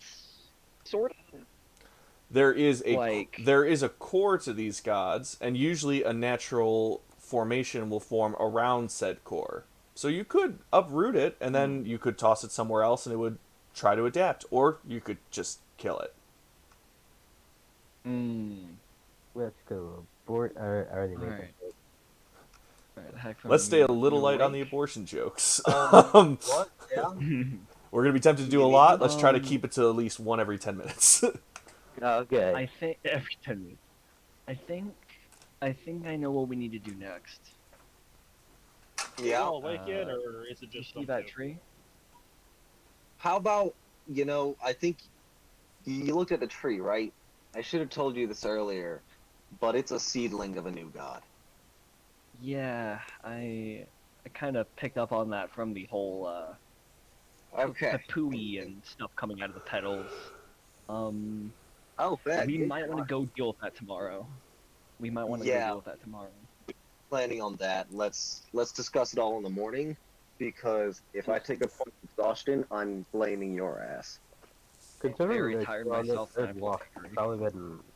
Sort of. There is Like- a core to these gods, and usually a natural formation will form around said core. So you could uproot it, and then you could toss it somewhere else, and it would try to adapt, or you could just kill it. Let's go. Abort. I already made Alright. that. Alright, heck, Let's stay a you- little you light on the awake? abortion jokes. What? Yeah. We're gonna be tempted to do a lot. Let's try to keep it to at least one every 10 minutes. Okay. I think every 10 minutes. I think I know what we need to do next. Yeah. All awake yet, or is it You just see that tree? How about, I think you looked at the tree, right? I should have told you this earlier, but it's a seedling of a new god. Yeah, I kind of picked up on that from the whole Okay. pooey and stuff coming out of the petals. Oh, bad. We might want to go deal with that tomorrow. We might want to go Yeah. deal with that tomorrow. Planning on that. Let's discuss it all in the morning, because if I take a point of exhaustion, I'm blaming your ass. Considering very we're tired still on this myself, and third I'm walk, hungry.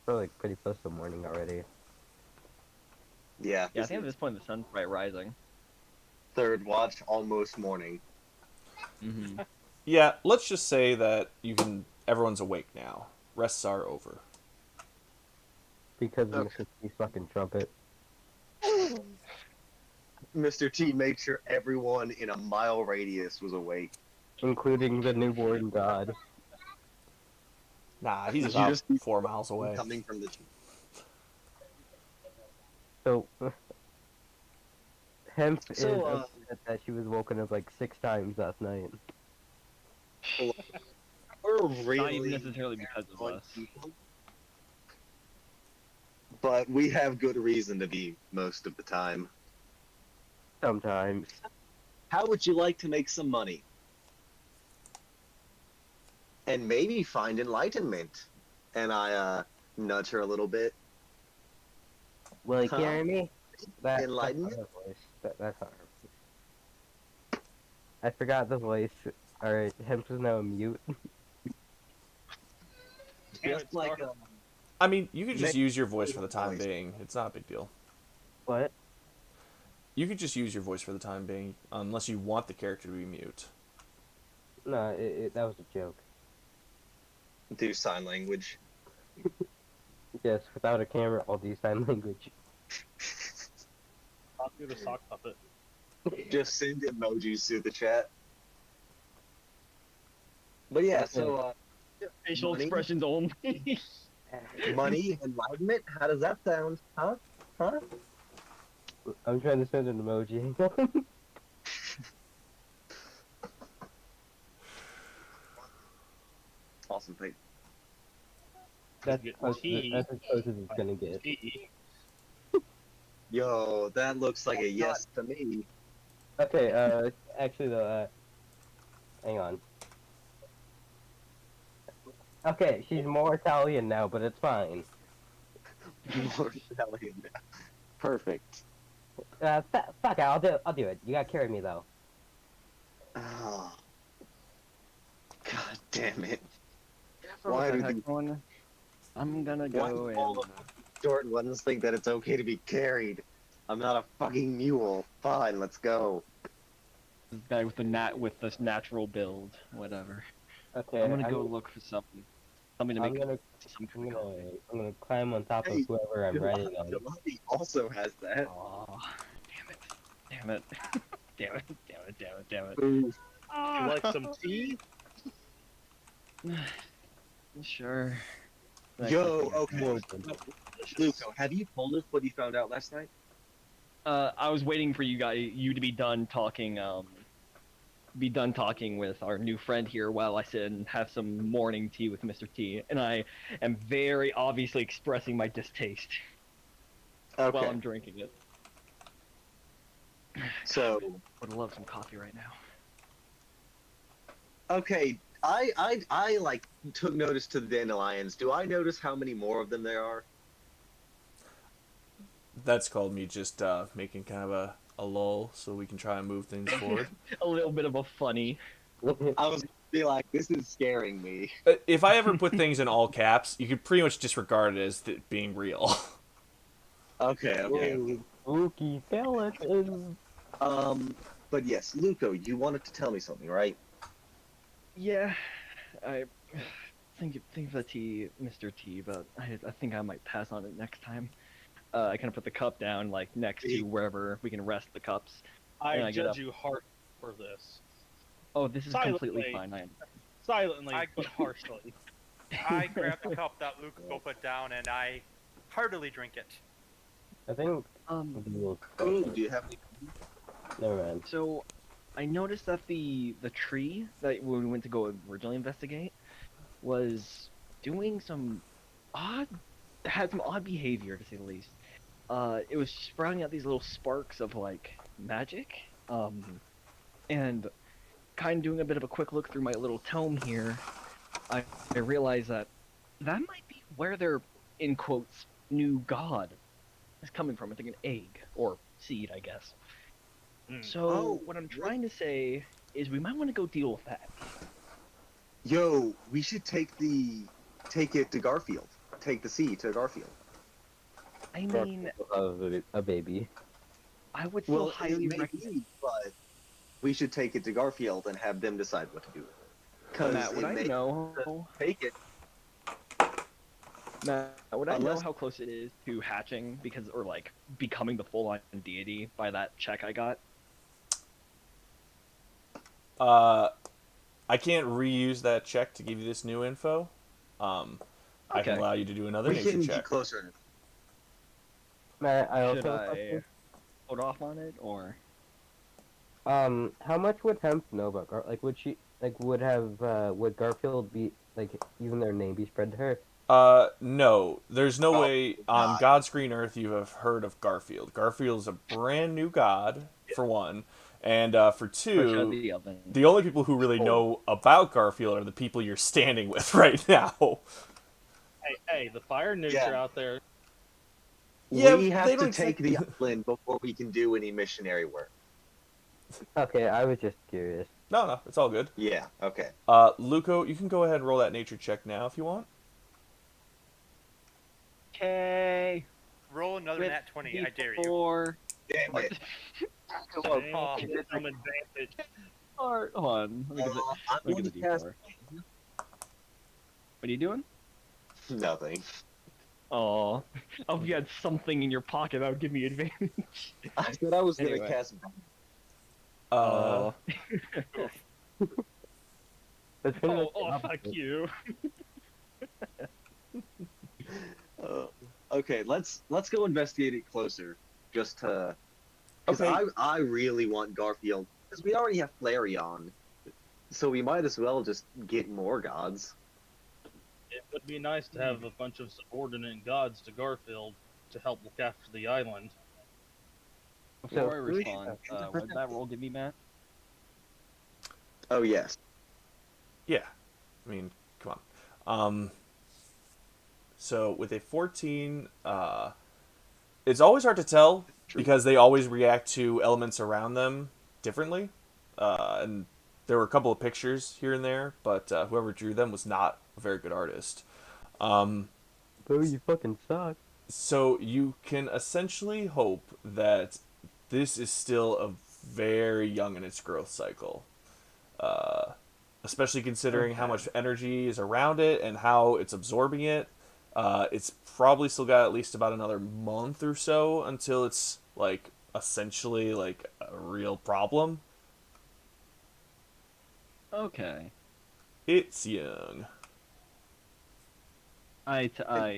probably pretty close to morning already. Yeah. Yeah, I This think at is this point the sun's right rising. third watch, almost morning. Mm-hmm. Yeah, let's just say that everyone's awake now. Rests are over. Because of Okay. Mr. T's fucking trumpet. Mr. T made sure everyone in a mile radius was awake. Including the newborn god. Nah, he's Did you about just- 4 miles away. Coming from the So, Hemp is So, upset that she was woken up like 6 times last night. We're Not really even necessarily because of good us. people, but we have good reason to be most of the time. Sometimes. How would you like to make some money? And maybe find enlightenment? And I nudge her a little bit. Will you Huh? carry me? That's Enlightenment? not her voice. That's not her voice. I forgot the voice. Alright, Hemp is now mute. Damn Just it, like Star. I mean, you could just Make- use your voice for the time voice. being. It's not a big deal. What? You could just use your voice for the time being, unless you want the character to be mute. No, that was a joke. do sign language. Yes, without a camera, I'll do sign language. Talk through the sock puppet. Just send emojis to the chat. But yeah, so Facial Money? expressions only. money, enlightenment. How does that sound? Huh? Huh? I'm trying to send an emoji. Awesome thing. That's Get close tea. that's as close as it's gonna get. Tea. Yo, that looks like a yes to me. Okay, actually though, hang on. Okay, she's more Italian now, but it's fine. More Italian now. Perfect. Fuck it, I'll do it. You gotta carry me though. Oh. God damn it. For Why what the do heck, these one? I'm gonna Why go do all and of short ones think that it's okay to be carried? I'm not a fucking mule. Fine, let's go. this guy with this natural build, whatever. Okay, I'm gonna go look for something to I'm make gonna, some I'm coffee. gonna climb on top of Hey, whoever I'm riding on. Jalopy also has that. Oh, damn it! Damn it! Damn it! Damn it! Damn it! Ooh. You like some tea? Sure. Yo, okay. More Luco, have you told us what you found out last night? I was waiting for you to be done talking. Be done talking with our new friend here while I sit and have some morning tea with Mr. T, and I am very obviously expressing my distaste while Okay, I'm drinking it. so Would love some coffee right now. okay, I like took notice to the dandelions. Do I notice how many more of them there are? That's called me just making kind of a lull so we can try and move things forward. A little bit of a funny. I was be like, this is scaring me. If I ever put things in all caps, you could pretty much disregard it as being real. Okay, okay. Spooky skeleton. But yes, Luco, you wanted to tell me something, right? Yeah, I think of the tea, Mr. T, but I think I might pass on it next time. I kind of put the cup down like next to wherever we can rest the cups, and I I get judge up. you harsh for this. Oh, this is completely Silently, fine. silently, I- but harshly. I grab the cup that Luke put down and I heartily drink it. I think um. we'll Ooh, do you have any? never mind. So, I noticed that the tree that when we went to go originally investigate was doing some odd, had some odd behavior to say the least. It was sprouting out these little sparks of like magic. And kind of doing a bit of a quick look through my little tome here, I realized that that might be where their in quotes new god is coming from. I think an egg or seed, I guess. Hmm. So Oh, what I'm trying to say is we might want to go deal with that. Yo, we should take it to Garfield. Take the seed to Garfield. I mean, Of a baby. I would still Well, it highly may recommend. be, but we should take it to Garfield and have them decide what to do with it. Because Matt, would I know? take it Matt, would I know unless how close it is to hatching because, or like becoming the full-on deity by that check I got? I can't reuse that check to give you this new info. I can Okay. allow you to do another we nature can check. get closer. Matt, I also Should have a I question. hold off on it or? How much would Hemp know about like would she would Garfield be like even their name be spread to her? No, there's no Oh, way on God. God's green earth you have heard of Garfield. Garfield's a brand new god, for one, and for Fresh out of two, the oven. the only people who really know about Garfield are the people you're standing with right now. Hey, the fire nukes Yeah. are out there. Yeah, We they have to don't take the island before we can do any missionary work. Okay, I was just curious. No, it's all good. Yeah, okay. Luco, you can go ahead and roll that nature check now if you want. Okay. Roll another With nat 20, I dare you. Or Damn it. Oh, Oh. Give it some advantage. hold on. Let me get I'm the going to D4. cast What are you doing? nothing. Oh, if you had something in your pocket that would give me advantage. I said I was going to Anyway. cast. Oh. That's pretty much Oh, the fuck opposite. you. Okay, let's go investigate it closer, just to. Because Okay. I really want Garfield, because we already have Flareon, so we might as well just get more gods. It would be nice to have a bunch of subordinate gods to Garfield to help look after the island. Before I really- respond, what did that roll give me, Matt? Oh yes. Yeah, I mean, come on. So with a 14, it's always hard to tell because they always react to elements around them differently. And there were a couple of pictures here and there, but whoever drew them was not a very good artist. Boo, you fucking suck. So you can essentially hope that this is still a very young in its growth cycle. Especially considering how much energy is around it and how it's absorbing it. It's probably still got at least about another month or so until it's like essentially like a real problem. Okay. It's young. I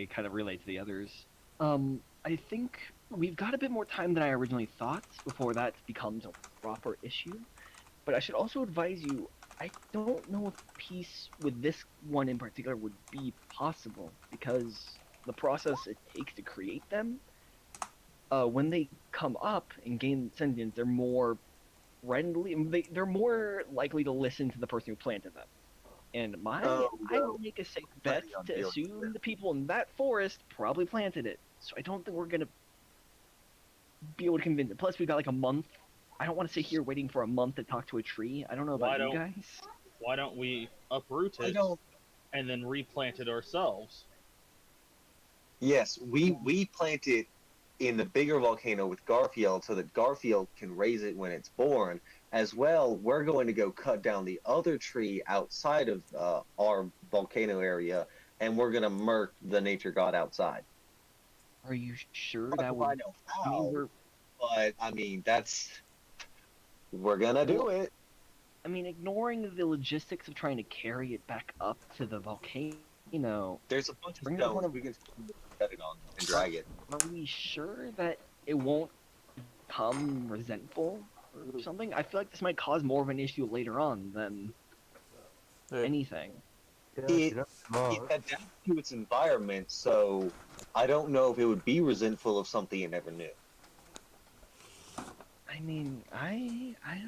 kind of relate to the others. I think we've got a bit more time than I originally thought before that becomes a proper issue. But I should also advise you, I don't know if peace with this one in particular would be possible because the process it takes to create them, when they come up and gain sentience, they're more they're more likely to listen to the person who planted them. And I would make a safe bet planning on to dealing with assume it. the people in that forest probably planted it. So I don't think we're gonna be able to convince it. Plus, we've got like a month. I don't want to sit here waiting for a month to talk to a tree. I don't know about you guys. Why don't we uproot I it don't. and then replant it ourselves? Yes, we planted in the bigger volcano with Garfield so that Garfield can raise it when it's born. As well, we're going to go cut down the other tree outside of our volcano area, and we're going to murk the nature god outside. Are you sure Not that if I would? know I mean, how, but I mean, we're going to do it. ignoring the logistics of trying to carry it back up to the volcano. There's a bunch of Bring up one stones of. we can cut it on and drag it. Are we sure that it won't become resentful or something? I feel like this might cause more of an issue later on than anything. It adapts to its environment, so I don't know if it would be resentful of something it never knew. I mean, I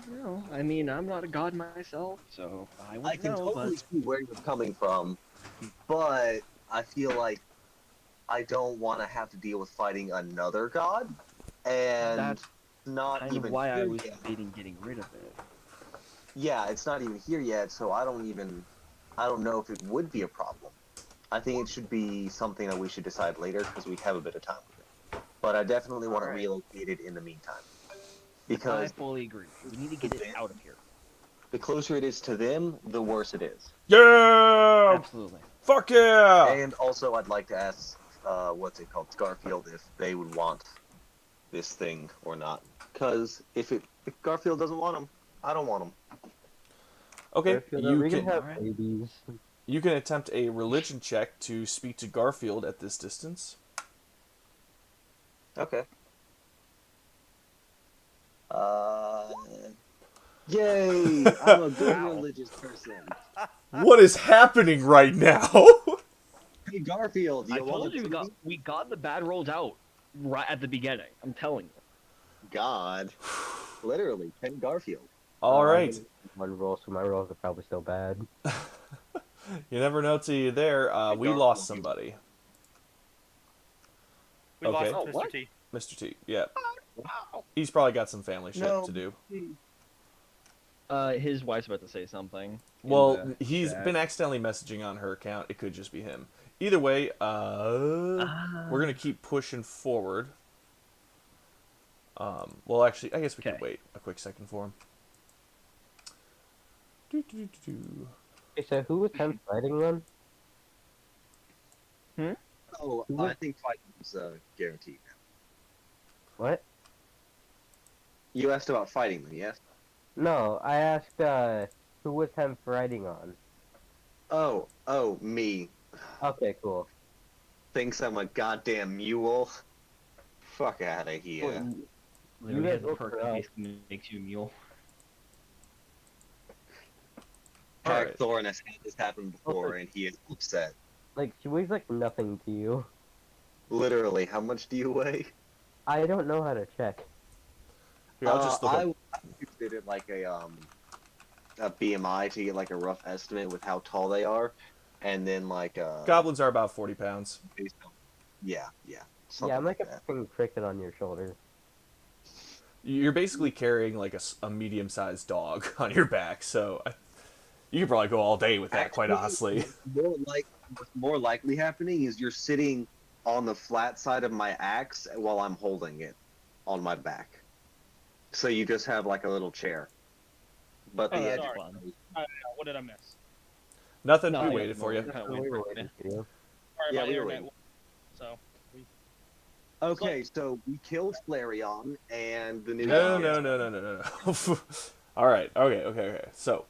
don't know. I mean, I'm not a god myself, so I I wouldn't can know. totally But see where you're coming from, but I feel like I don't want to have to deal with fighting another god, and that's not kind of even why I here was yet. debating getting rid of it. Yeah, it's not even here yet, so I don't know if it would be a problem. I think it should be something that we should decide later because we have a bit of time with it. But I definitely want to Alright. relocate it in the meantime. I Because fully agree. We need to get it out of here. the closer it is to them, the worse it is. Yeah! Absolutely. Fuck yeah! And also, I'd like to ask, what's it called, Garfield, if they would want this thing or not. Because if Garfield doesn't want them, I don't want them. Okay, we can have Alright. babies. you can attempt a religion check to speak to Garfield at this distance. Okay. Yay! I'm a good religious person. What is happening right now? Hey, Garfield, do I you want told to you we got the bad rolls out right at the beginning. I'm telling you. God. Literally, Ken Garfield. All right. One roll, so my rolls are probably still bad. You never know till you're there. We Garfield. lost somebody. We Okay. lost Mr. what? T. Mr. T. Yeah. Wow. He's probably got some family shit No. to do. His wife's about to say something. in Well, the he's chat. been accidentally messaging on her account. It could just be him. Either way, we're gonna keep pushing forward. Well, actually, I guess we could Okay. wait a quick second for him. Do. Okay, so who was him fighting then? Oh, I think fighting is guaranteed. What? You asked about fighting them, yes? No, I asked who was him fighting on. Oh, me. Okay, cool. Thinks I'm a goddamn mule. Fuck out of here. Literally guys has a look perk her that up. basically makes you a mule. Alright. Heck, Thorin has had this happen before, and he is upset. Like, she weighs like nothing to you. Literally, how much do you weigh? I don't know how to check. Here, I'll just look up. I did it like a BMI to get like a rough estimate with how tall they are, and then like Goblins are about 40 pounds. yeah, Yeah, something I'm like a that. fucking cricket on your shoulder. You're basically carrying like a medium-sized dog on your back, so you could probably go all day with that, quite honestly. What's more likely happening is you're sitting on the flat side of my axe while I'm holding it on my back. So you just have like a little chair. But the Oh, edge. sorry. What did I miss? Nothing, No, we yeah, waited for you. Kinda That's waiting we were for waiting it. for you. Sorry, Yeah, my we were internet. waiting. So Okay, so we killed Flareon and the new No. All right. Okay. So,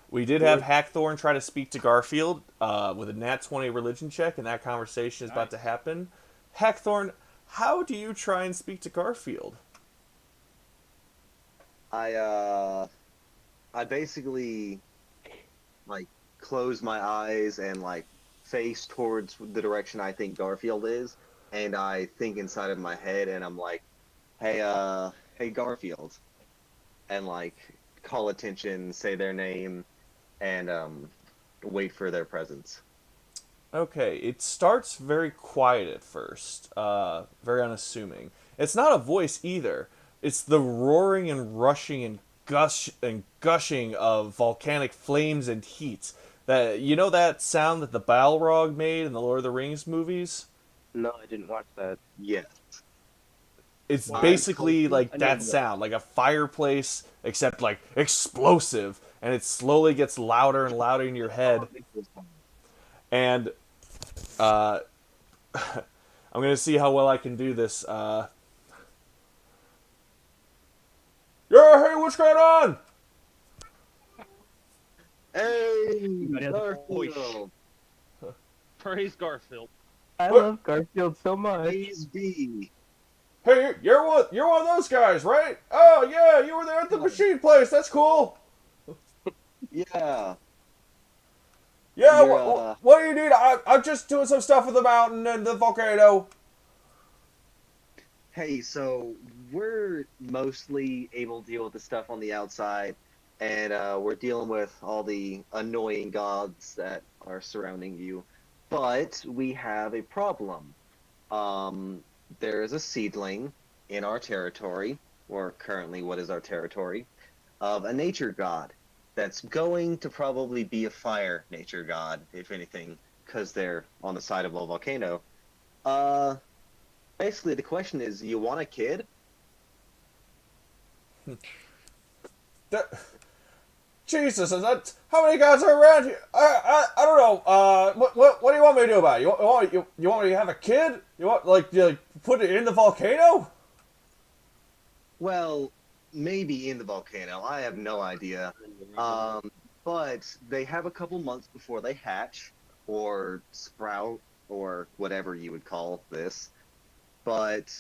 we did have Hackthorn try to speak to Garfield with a nat 20 religion check, and that conversation is about to Nice. happen. Hackthorn, how do you try and speak to Garfield? I basically like close my eyes and like face towards the direction I think Garfield is, and I think inside of my head, and I'm like, hey Garfield, and like call attention, say their name, and wait for their presence. Okay, it starts very quiet at first, very unassuming. It's not a voice either. It's the roaring and rushing and gushing of volcanic flames and heat. That sound that the Balrog made in the Lord of the Rings movies? No, I didn't watch that. Yes. It's I'm basically totally- like that sound, like a fireplace, except like explosive, and it slowly gets louder and louder in your head. And I'm gonna see how well I can do this. Yeah, hey, what's going on? Hey, Everybody has a voice. Garfield. Praise Garfield. I What? love Garfield so much. Please be. Hey, you're one of those guys, right? Oh yeah, you were there at the machine place. That's cool. Yeah. Yeah, You're, what do you need? I'm just doing some stuff with the mountain and the volcano. Hey, so we're mostly able to deal with the stuff on the outside, and we're dealing with all the annoying gods that are surrounding you. But we have a problem. There is a seedling in our territory, or currently what is our territory, of a nature god that's going to probably be a fire nature god, if anything, because they're on the side of a volcano. Basically, the question is, you want a kid? Jesus, is that how many guys are around here? I don't know. What do you want me to do about it? You want me to have a kid? You want you put it in the volcano? Well, maybe in the volcano. I have no idea. But they have a couple months before they hatch, or sprout, or whatever you would call this. But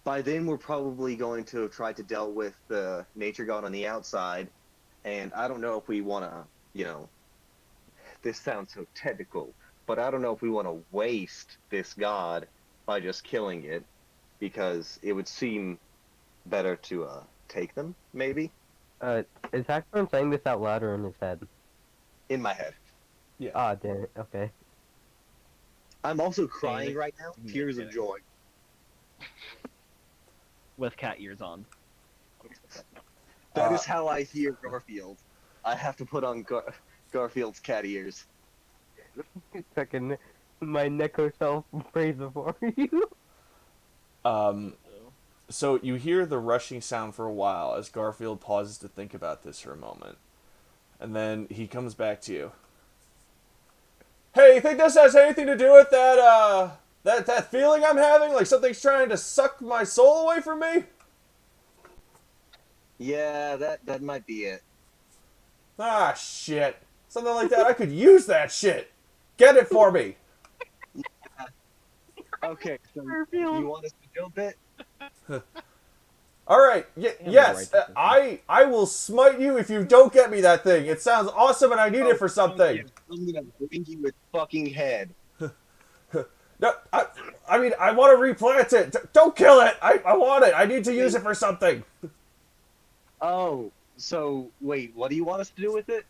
by then, we're probably going to have tried to deal with the nature god on the outside, and I don't know if we want to, this sounds so technical, but I don't know if we want to waste this god by just killing it, because it would seem better to take them, maybe, Is Hackthorn saying this out loud or in his head? in my head. Yeah. Ah, damn it. Okay. I'm also crying right now, Yeah, tears yeah. of joy. With cat ears on. That is how I hear Garfield. I have to put on Garfield's cat ears. Fucking my Neko self praise for you. So you hear the rushing sound for a while as Garfield pauses to think about this for a moment, and then he comes back to you. Hey, you think this has anything to do with that feeling I'm having? Like something's trying to suck my soul away from me? Yeah, that might be it. Ah, shit. Something like that. I could use that shit. Get it for me. Okay, so you want us to build it? All right. Yeah, Yes. right. I will smite you if you don't get me that thing. It sounds awesome, and I need it for something. I'm gonna bring you its fucking head. No, I mean, I want to replant it. Don't kill it. I want it. I need to use it for something. Oh, so wait, what do you want us to do with it?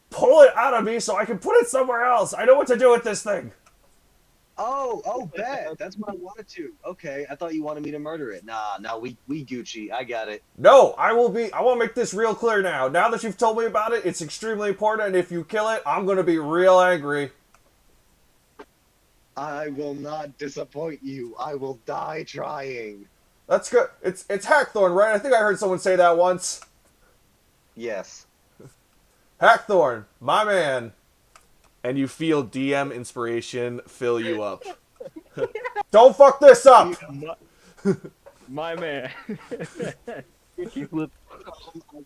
Pull it out of me so I can put it somewhere else. I know what to do with this thing. Oh, bet. That's what I wanted to. Okay, I thought you wanted me to murder it. Nah, we Gucci. I got it. No, I want to make this real clear now. Now that you've told me about it, it's extremely important, and if you kill it, I'm going to be real angry. I will not disappoint you. I will die trying. That's good. It's Hackthorn, right? I think I heard someone say that once. Yes. Hackthorn, my man. And you feel DM inspiration fill you up. Don't fuck this up! My man. I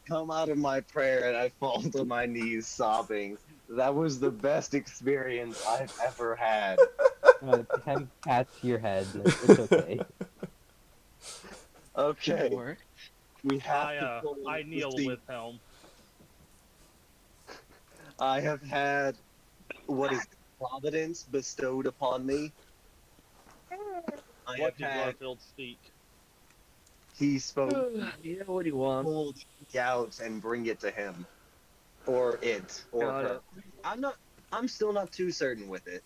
come out of my prayer and I fall to my knees sobbing. That was the best experience I've ever had. Temp pats your head. It's okay. Okay, Or- we have to I pull I the kneel seat. with Helm. I have had what is providence bestowed upon me. I What have did had Garfield speak? he spoke Yeah, what do you want? pulled me out and bring it to him, or it, or Got her. it. I'm still not too certain with it.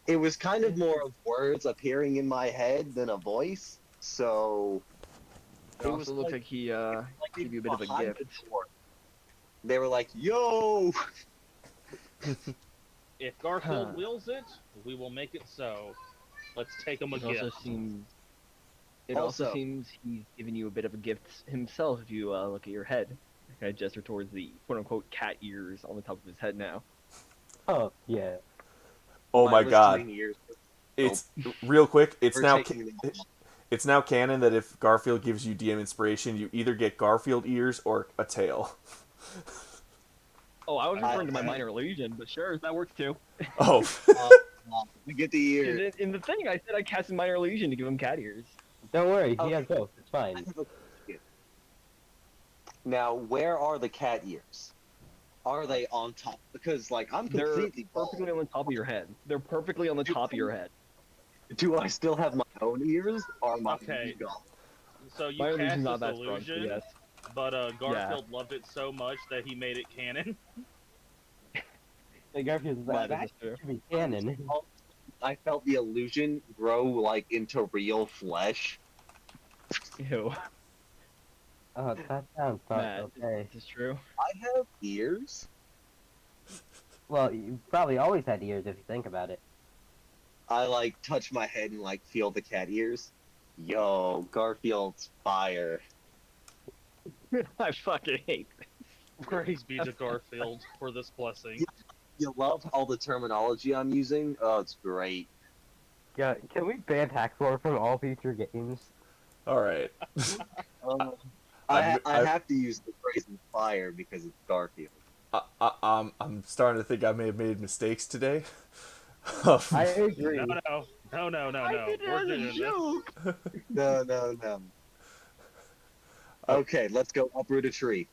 It was kind of more of words appearing in my head than a voice, so It it also was looks like he like gave you a bit of a behind gift. the door. They were like, "Yo!" If Garfield Huh. wills it, we will make it so. Let's take him a It also gift. seems It also Also- seems he's given you a bit of a gift himself if you look at your head. I gesture towards the quote-unquote cat ears on the top of his head now. Oh yeah. Oh my god. listening ears It's real quick. are taking them off. It's now canon that if Garfield gives you DM inspiration, you either get Garfield ears or a tail. Oh, I was referring to my I- minor illusion, but sure, that works too. Oh. We get the ear. In the thing, I said I cast a minor illusion to give him cat ears. Don't worry, he Okay. has both. It's I fine. have a question. Now, where are the cat ears? Are they on top? Because, like, I'm They're completely bald. perfectly on the top of your head. They're perfectly on the top of your head. Do I still have my own ears? Or am I Okay. gone? So you My cast illusion's this not that strong, so illusion, yes. but Garfield loved it so much that he made it canon. Hey, Garfield, That that is true. should be canon. I felt the illusion grow, like, into real flesh. Ew. Oh, that sounds not Matt, okay. this is true. I have ears? Well, you probably always had ears if you think about it. I, like, touch my head and, like, feel the cat ears. Yo, Garfield's fire. I fucking hate this. Praise be to Garfield for this blessing. You love all the terminology I'm using? Oh, it's great. Yeah, can we ban Hacksaw from all future games? All right. I I've- have to use the phrase fire because it's Garfield. I'm starting to think I may have made mistakes today. I agree. No. I did it We're as doing a this. joke. No. Okay, let's go uproot a tree.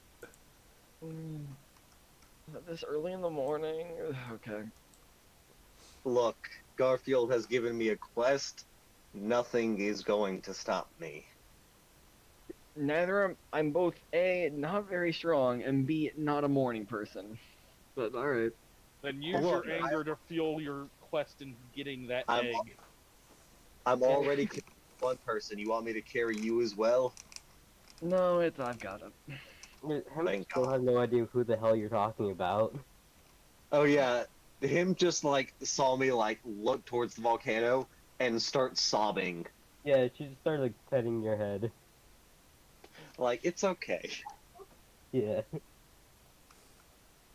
This early in the morning? Okay. Look, Garfield has given me a quest. Nothing is going to stop me. Neither I'm both A, not very strong, and B, not a morning person. But alright. Then use Look, your anger to fuel your quest in getting that I'm- egg. I'm already carrying one person. You want me to carry you as well? No, I've got it. Him Thank still God. have no idea who the hell you're talking about. Oh yeah, him just like saw me like look towards the volcano and start sobbing. Yeah, she just started like petting your head. Like, it's okay. Yeah.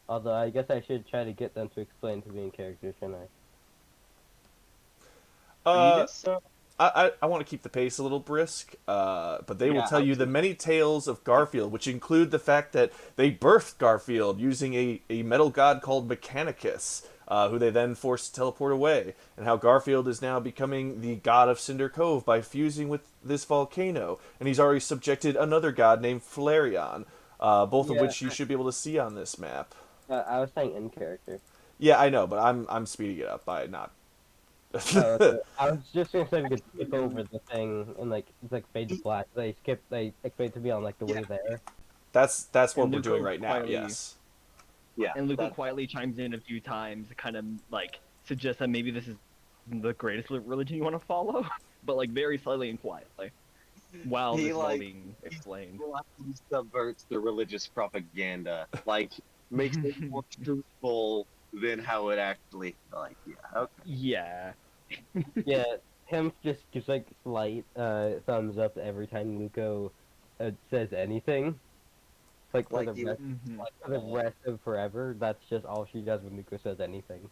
Although I guess I should try to get them to explain to me in character, shouldn't I? Yes. I want to keep the pace a little brisk, but they will Yeah, tell you the many tales of Garfield, which include the fact that they birthed Garfield using a metal god called Mechanicus, who they then forced to teleport away, and how Garfield is now becoming the god of Cinder Cove by fusing with this volcano, and he's already subjected another god named Flareon, both of Yeah, which you should be able to see on this map. I was saying in character. Yeah, I know, but I'm speeding it up by not. Oh, okay. I was just gonna say we could skip over the thing and like it's like fade to black. They explained to me on like the way there. That's what And we're Luco doing right now. quietly- Yes. Yeah. And Luca that- quietly chimes in a few times to kind of like suggest that maybe this is the greatest religion you want to follow, but like very slowly and quietly, while He, this is all like- being explained. He subverts the religious propaganda. Like, makes it more truthful than how it actually. Like, yeah. Okay. Yeah. Yeah, him just gives like slight thumbs up every time Luco says anything. Like for Like the you- rest, Mhm. like for the rest of forever, that's just all she does when Luco says anything.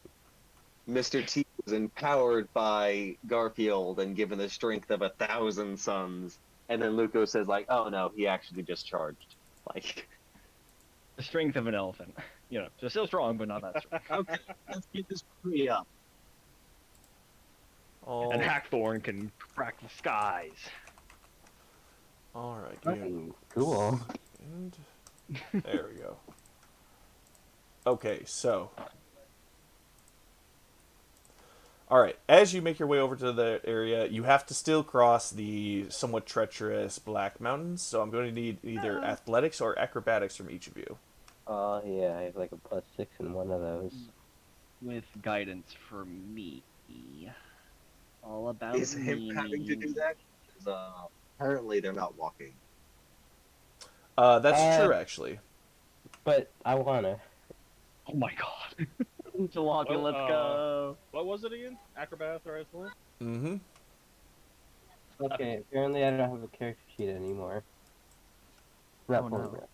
Mr. T was empowered by Garfield and given the strength of 1,000 suns. And then Luco says, like, oh no, he actually just charged. Like, The strength of an elephant. You know, so still strong, but not that strong. okay, let's get this tree up. All, And Hackthorn can crack the skies. all right. Give me Cool. And there we go. Okay, so. Alright, as you make your way over to the area, you have to still cross the somewhat treacherous Black Mountains, so I'm going to need either athletics or acrobatics from each of you. Yeah, I have like a +6 in one of those. With guidance for me. All about Is him having to do that? 'Cause, apparently they're not walking. That's true, actually. But I wanna. Oh my god. Jalopy, Well, let's go. What was it again? Acrobatics or athletics? Mm-hmm. Okay, apparently I don't have a character sheet anymore. Not Oh, pulling no. it.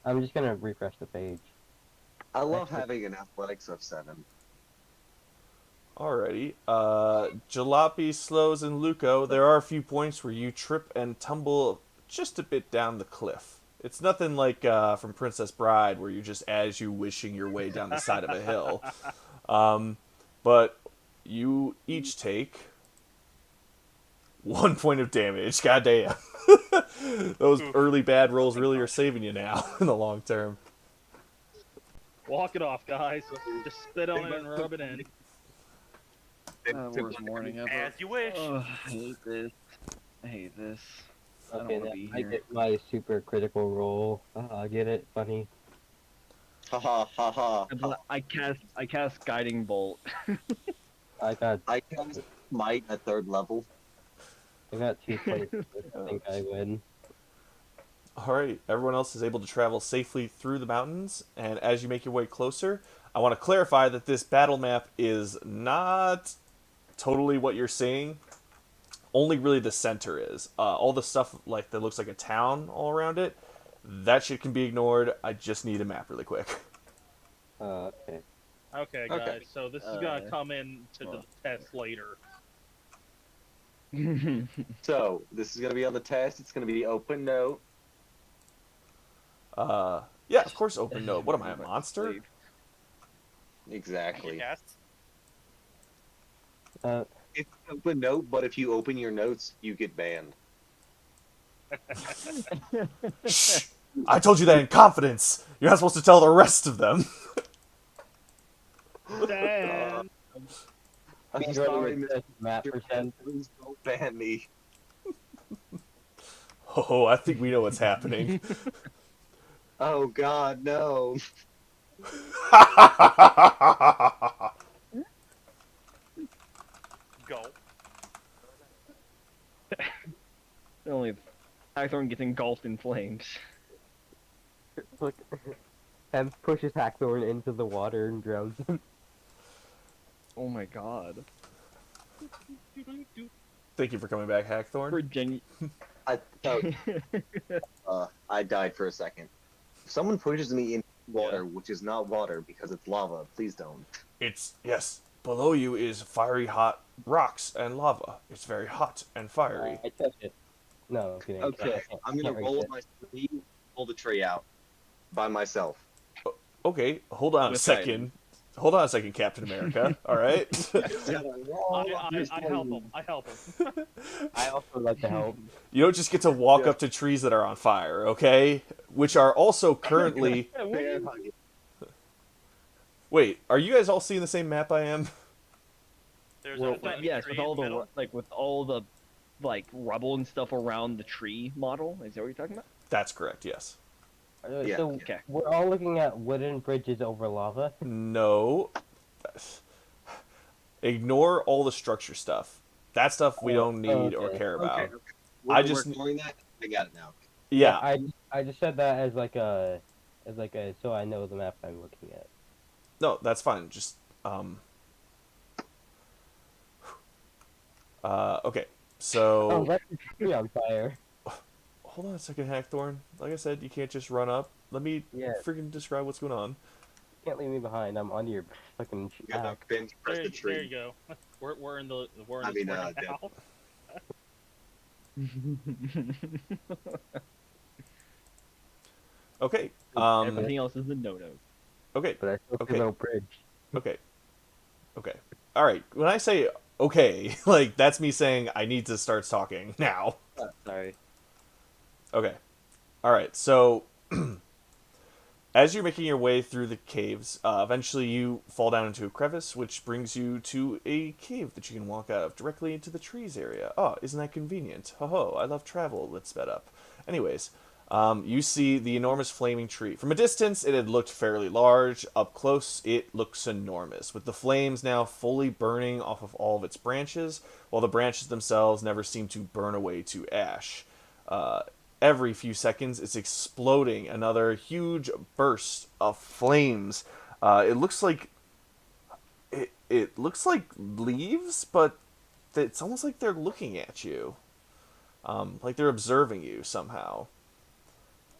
I'm just gonna refresh the page. I love Actually- having an athletics of 7. Alrighty. Jalopy, Slows, and Luco, there are a few points where you trip and tumble just a bit down the cliff. It's nothing like from Princess Bride, where you're just as you wishing your way down the side of a hill. But you each take 1 point of damage. Goddamn. Those Oof. early bad rolls really are saving you now in the long term. Walk it off, guys. Just spit on it and rub it in. Worst morning ever. As you wish. I hate this. I hate this. I don't Okay, want now to be I here. get my super critical roll. Get it? Funny. Ha ha ha ha. I cast guiding bolt. I got I cast Might at 3rd level. 2 points. I think I win. Alright, everyone else is able to travel safely through the mountains, and as you make your way closer, I want to clarify that this battle map is not totally what you're seeing. Only really the center is. All the stuff like that looks like a town all around it, that shit can be ignored. I just need a map really quick. Okay. Okay, guys. Okay. So this is gonna come in to the test later. So, this is going to be on the test. It's going to be open note. Yeah, of course, open note. What am I, a monster? Exactly. Yes. It's open note, but if you open your notes, you get banned. Shh! I told you that in confidence. You're not supposed to tell the rest of them. Dan. I'm Speedrunning sorry, with Mr. this map percent. Please don't ban me. Oh, I think we know what's happening. Oh God, no. Go. Only Hackthorn gets engulfed in flames. Look, Hem pushes Hackthorn into the water and drowns him. Oh my god. Thank you for coming back, Hackthorn. Virginia. I died for a second. If someone pushes me in water, which is not water because it's lava, please don't. It's, yes, below you is fiery hot rocks and lava. It's very hot and fiery. I touched it. No, I'm kidding. Okay, I'm gonna can't roll reach my tree, pull the tree out by myself. Okay, hold on a With second. Hold on a second, Captain America. All right. I help him. I help him. I also like to help. You don't just get to walk up to trees that are on fire, okay? Which are also currently. Wait, are you guys all seeing the same map I am? There's Well, a flaming yes, tree with all in the the middle. with all the rubble and stuff around the tree model. Is that what you're talking about? That's correct. Yes. Yeah, So okay. we're all looking at wooden bridges over lava. No. Ignore all the structure stuff. That stuff we don't need or okay. care about. Okay. I just- We're ignoring that. I got it now. Yeah. I just said that as like a so I know the map I'm looking at. No, that's fine. Just okay. So Oh, that's the tree on fire. hold on a second, Hackthorn. Like I said, you can't just run up. Let me Yeah. freaking describe what's going on. Can't leave me behind. I'm on your fucking You got back. the pin, press the There you tree. go. We're in the I mean, square Deb. now. Okay. Everything else is a no-no. Okay. But I still Okay. see no bridge. Okay. Okay. All right. When I say okay, like that's me saying I need to start talking now. Sorry. Okay. All right. So as you're making your way through the caves, eventually you fall down into a crevice, which brings you to a cave that you can walk out of directly into the trees area. Oh, isn't that convenient? Ho ho! I love travel. Let's sped up. Anyways, you see the enormous flaming tree. From a distance, it had looked fairly large. Up close, it looks enormous, with the flames now fully burning off of all of its branches, while the branches themselves never seem to burn away to ash. Every few seconds, it's exploding another huge burst of flames. It looks like leaves, but it's almost like they're looking at you, like they're observing you somehow.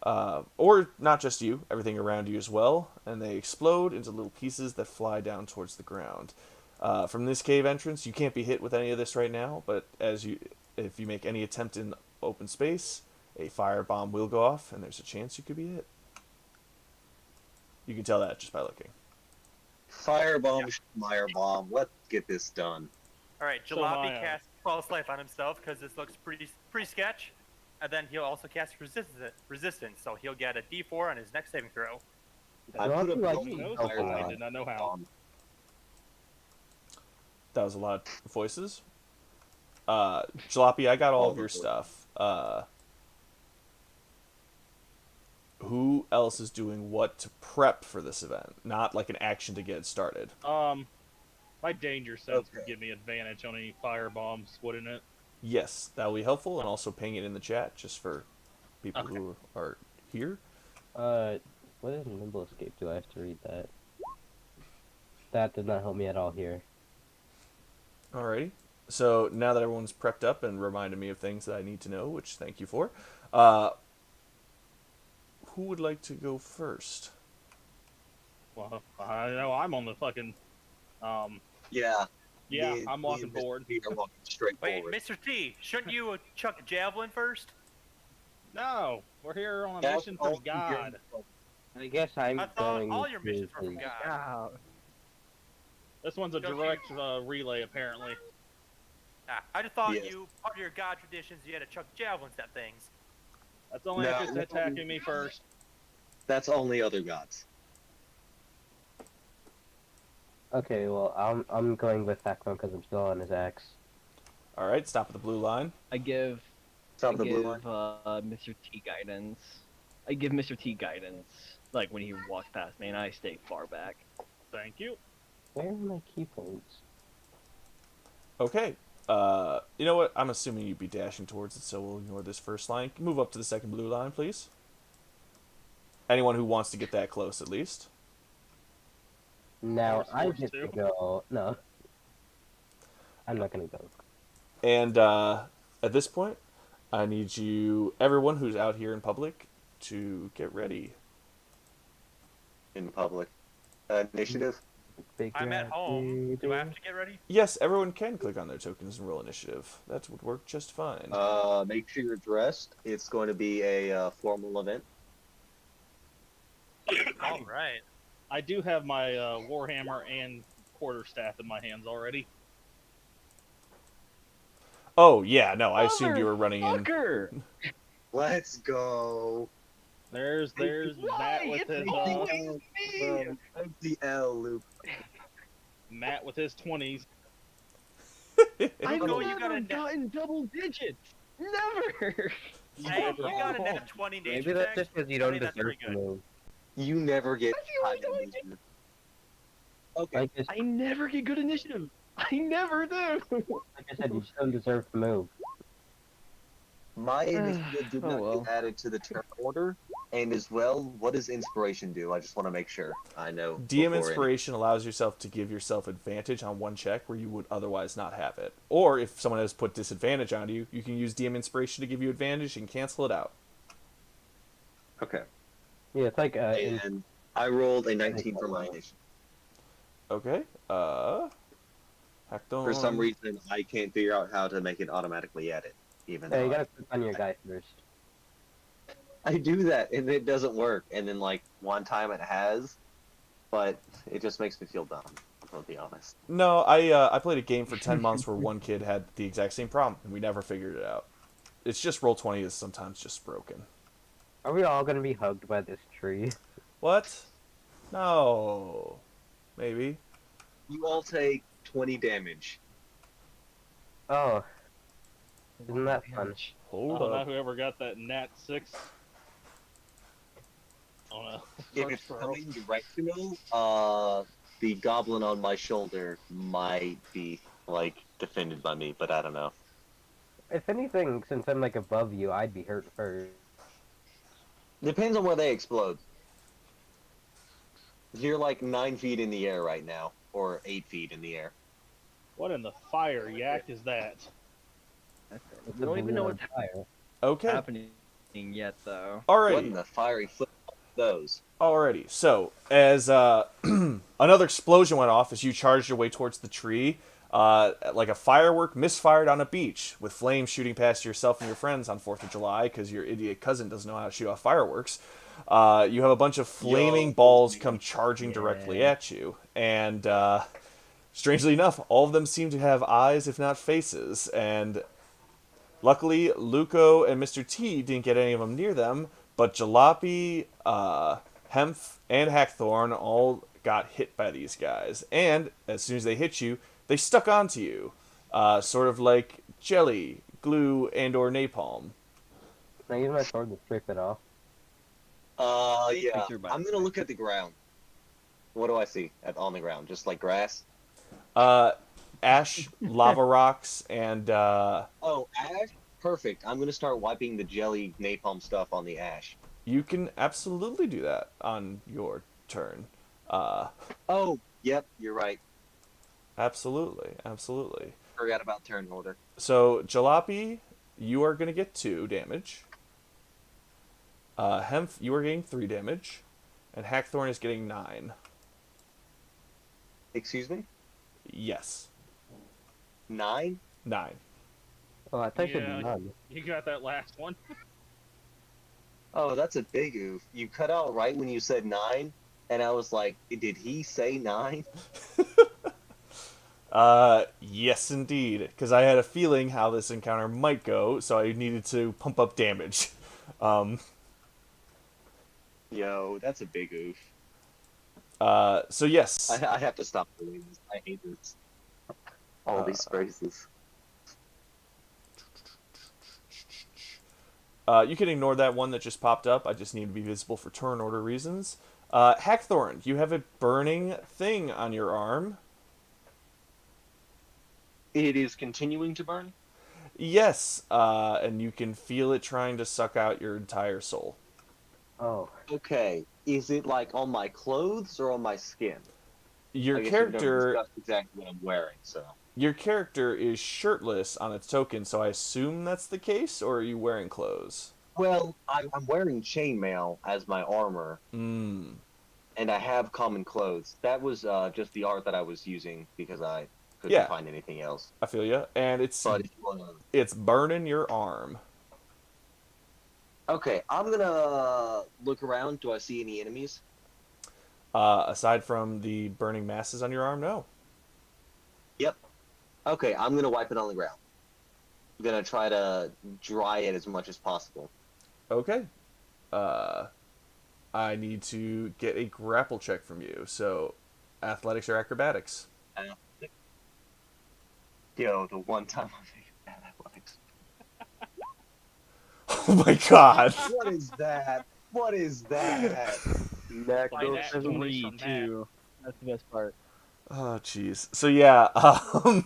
Or not just you, everything around you as well, and they explode into little pieces that fly down towards the ground. From this cave entrance, you can't be hit with any of this right now, but if you make any attempt in open space, a firebomb will go off, and there's a chance you could be hit. You can tell that just by looking. Firebomb, firebomb. Let's get this done. All right, So Jalopy my, casts False Life on himself because this looks pretty sketch, and then he'll also cast resistance, so he'll get a D4 on his next saving throw. I Well, put a like golden you. knows? firebomb I did not know how. on. That was a lot of voices. Jalopy, I got all of your stuff. Who else is doing what to prep for this event? Not like an action to get it started. My danger sense would Okay. give me advantage on any fire bombs, wouldn't it? Yes, that will be helpful, and also ping it in the chat just for people Okay. who are here. What is Nimble Escape? Do I have to read that? That did not help me at all here. Alrighty. So now that everyone's prepped up and reminded me of things that I need to know, which thank you for, who would like to go first? Well, I know I'm on the fucking. Yeah. Yeah, me- I'm me walking and Mr. forward. T are walking straight Wait, forward. Mr. T, shouldn't you chuck a javelin first? No, we're here on a That's mission from all you God. get. I guess I'm I thought going all your to missions were from his- God. This one's a Go direct relay, apparently. Nah, I just thought Yes. part of your God traditions, you had to chuck javelins at things. That's only No. if it's attacking me first. That's only other gods. Okay, well, I'm going with Thakron because I'm still on his axe. Alright, stop at the blue line. I give Stop I the blue give line. Mr. T guidance. I give Mr. T guidance, like when he walks past me, and I stay far back. Thank you. Where are my key points? Okay. You know what? I'm assuming you'd be dashing towards it, so we'll ignore this first line. Move up to the second blue line, please. Anyone who wants to get that close, at least. Now Force I get two? to go. No, I'm not gonna go. And at this point, I need everyone who's out here in public, to get ready. In public. Initiative? Big I'm at rat home. Do I baby. have to get ready? Yes, everyone can click on their tokens and roll initiative. That would work just fine. Make sure you're dressed. It's going to be a formal event. All right. I do have my warhammer and quarterstaff in my hands already. Oh, yeah, no, I assumed you were running in. Fucker! Let's go. There's Matt Why? with It's his always me! That's the L, Luke. Matt with his 20s. I've No, you never got a gotten double digits! Never! Hey, you got a net 20 nature Maybe that's check. just because you I don't mean, that's deserve pretty to good. move. You never get That's the high only time I initiative. Okay. Like, I never get good initiative! I never do! like I said, you just don't deserve to move. My initiative did Oh, not well. get added to the turn order. And as well, what does inspiration do? I just want to make sure I know. DM before Inspiration allows yourself to give yourself advantage on one check where you would otherwise not have it. Or if someone has put disadvantage on you, you can use DM Inspiration to give you advantage and cancel it out. Okay. Yeah, it's like And I rolled a 19 for my initiative. Okay. Hacked on. For some reason, I can't figure out how to make it automatically edit. Even yeah, you though gotta click on your guy first. I do that and it doesn't work. And then like one time it has, but it just makes me feel dumb. I'll be honest. No, I played a game for 10 months where one kid had the exact same problem, and we never figured it out. It's just Roll20 is sometimes just broken. Are we all gonna be hugged by this tree? What? No. Maybe. You all take 20 damage. Oh. Isn't that fun? I Hold don't know up. whoever got that nat 6. Oh no. If it's coming directional, the goblin on my shoulder might be like defended by me, but I don't know. If anything, since I'm like above you, I'd be hurt first. Depends on where they explode. You're like 9 feet in the air right now, or 8 feet in the air. What in the fire yak is that? We don't even know what's fire. Okay. happening yet, though. What in Alrighty. the fiery flip those? Alrighty. So, as another explosion went off as you charged your way towards the tree, like a firework misfired on a beach, with flames shooting past yourself and your friends on 4th of July because your idiot cousin doesn't know how to shoot off fireworks. You have a bunch of flaming balls come charging directly at you. And strangely enough, all of them seem to have eyes, if not faces. And luckily, Luco and Mr. T didn't get any of them near them, but Jalopy, Hemph, and Hackthorn all got hit by these guys. And as soon as they hit you, they stuck onto you, sort of like jelly, glue, and/or napalm. Can I use my sword to scrape it off? Yeah. I'm gonna look at the ground. What do I see on the ground? Just like grass? Ash, lava rocks, and Oh, ash? Perfect. I'm gonna start wiping the jelly napalm stuff on the ash. you can absolutely do that on your turn. Oh, yep, you're right. Absolutely, absolutely. Forgot about turn order. So, Jalopy, you are going to get 2 damage. Hemph, you are getting 3 damage. And Hackthorn is getting 9. Excuse me? Yes. 9? 9. Oh, I thought you Yeah. said none. You got that last one. Oh, that's a big oof. You cut out right when you said 9, and I was like, did he say 9? Yes indeed. Because I had a feeling how this encounter might go, so I needed to pump up damage. Yo, that's a big oof. So yes. I have to stop doing this. I hate this. All these phrases. You can ignore that one that just popped up. I just need to be visible for turn order reasons. Hackthorn, you have a burning thing on your arm. It is continuing to burn? Yes, and you can feel it trying to suck out your entire soul. Oh, Okay. Is it like on my clothes or on my skin? Your I guess we've never character, discussed exactly what I'm wearing, so. your character is shirtless on its token, so I assume that's the case, or are you wearing clothes? Well, I'm wearing chainmail as my armor, Mm. and I have common clothes. That was just the art that I was using because I couldn't Yeah. find anything else. I feel ya, and But if you wanna... it's burning your arm. Okay, I'm gonna look around. Do I see any enemies? Aside from the burning masses on your arm, no. Yep. Okay, I'm gonna wipe it on the ground. I'm gonna try to dry it as much as possible. Okay. I need to get a grapple check from you. So, athletics or acrobatics? Yo, the one time I make bad athletics. Oh my god. What is that? What is that? That Find goes that to totally me from that. too. That's the best part. Oh jeez. So yeah, I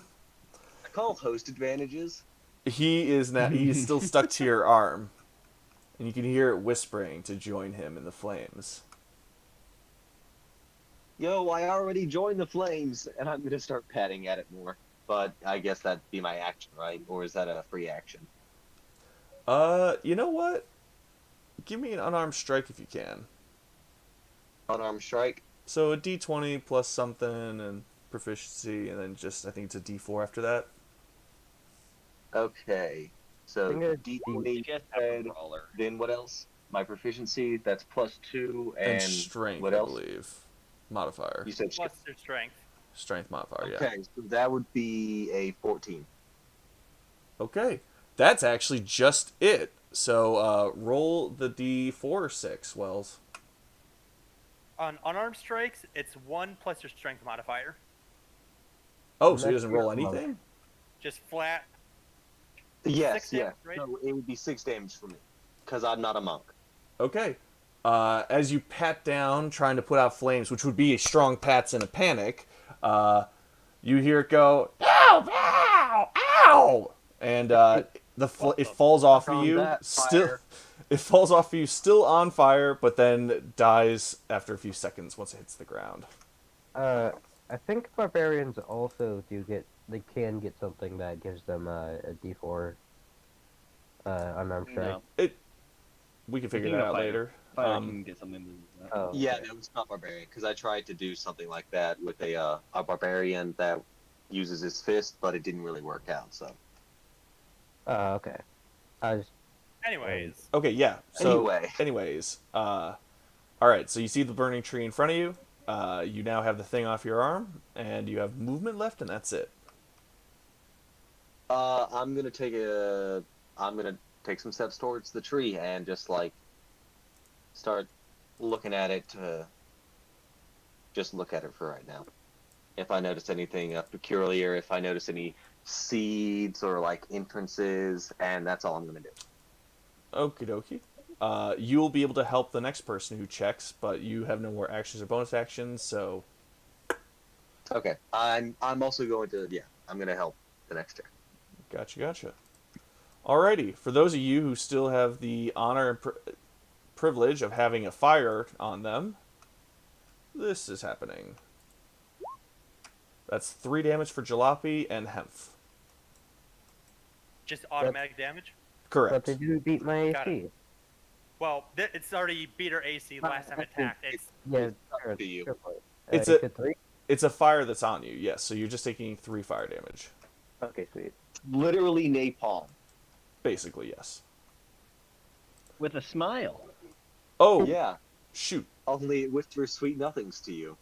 call host advantages. he's still stuck to your arm. And you can hear it whispering to join him in the flames. Yo, I already joined the flames, and I'm gonna start patting at it more. But I guess that'd be my action, right? Or is that a free action? You know what? Give me an unarmed strike if you can. Unarmed strike? So a d20 plus something and proficiency, and then just, I think it's a d4 after that. Okay. So I think it's D20 Just said, brawler. then what else? My proficiency, that's +2, And and strength, what I else? believe. Modifier. You said Plus your strength. Strength modifier, yeah. Okay, so that would be a 14. Okay. That's actually just it. So roll the d4 6, Wells. On unarmed strikes, it's 1 plus your strength modifier. Oh, so he Next doesn't roll year, anything? Just flat. Yes, 6 yeah. damage, right? So it would be 6 damage for me, because I'm not a monk. Okay. As you pat down, trying to put out flames, which would be strong pats in a panic, you hear it go, ow, ow, ow! And it falls off of on you, that, still. fire. It falls off of you, still on fire, but then dies after a few seconds once it hits the ground. I think barbarians also do get they can get something that gives them a D4 unarmed strike. No. We can You're figure thinking that of out fire. later. Fire can get something to do with that. Oh, Yeah, okay. that was not barbarian because I tried to do something like that with a barbarian that uses his fist, but it didn't really work out. So Oh, okay. I was Anyways, Okay, yeah. So, Anyway. anyways, all right. So you see the burning tree in front of you. You now have the thing off your arm, and you have movement left, and that's it. I'm gonna take some steps towards the tree and just like start looking at it. Just look at it for right now. If I notice anything peculiar, if I notice any seeds or like entrances, and that's all I'm gonna do. Okie dokie. You will be able to help the next person who checks, but you have no more actions or bonus actions, so Okay, I'm also going to I'm gonna help the next check. gotcha. Alrighty. For those of you who still have the honor and privilege of having a fire on them, this is happening. That's 3 damage for Jalopy and Hemph. just automatic damage. but Correct. they didn't beat my Got AC. Well, it's already beat our AC last time it attacked. It's Yeah, It's up sure, to you. sure for it. It's You a- said 3? It's a fire that's on you, yes. So you're just taking 3 fire damage. Okay, sweet. Literally napalm. Basically, yes. With a smile. Oh, Yeah, shoot. only it whispers sweet nothings to you.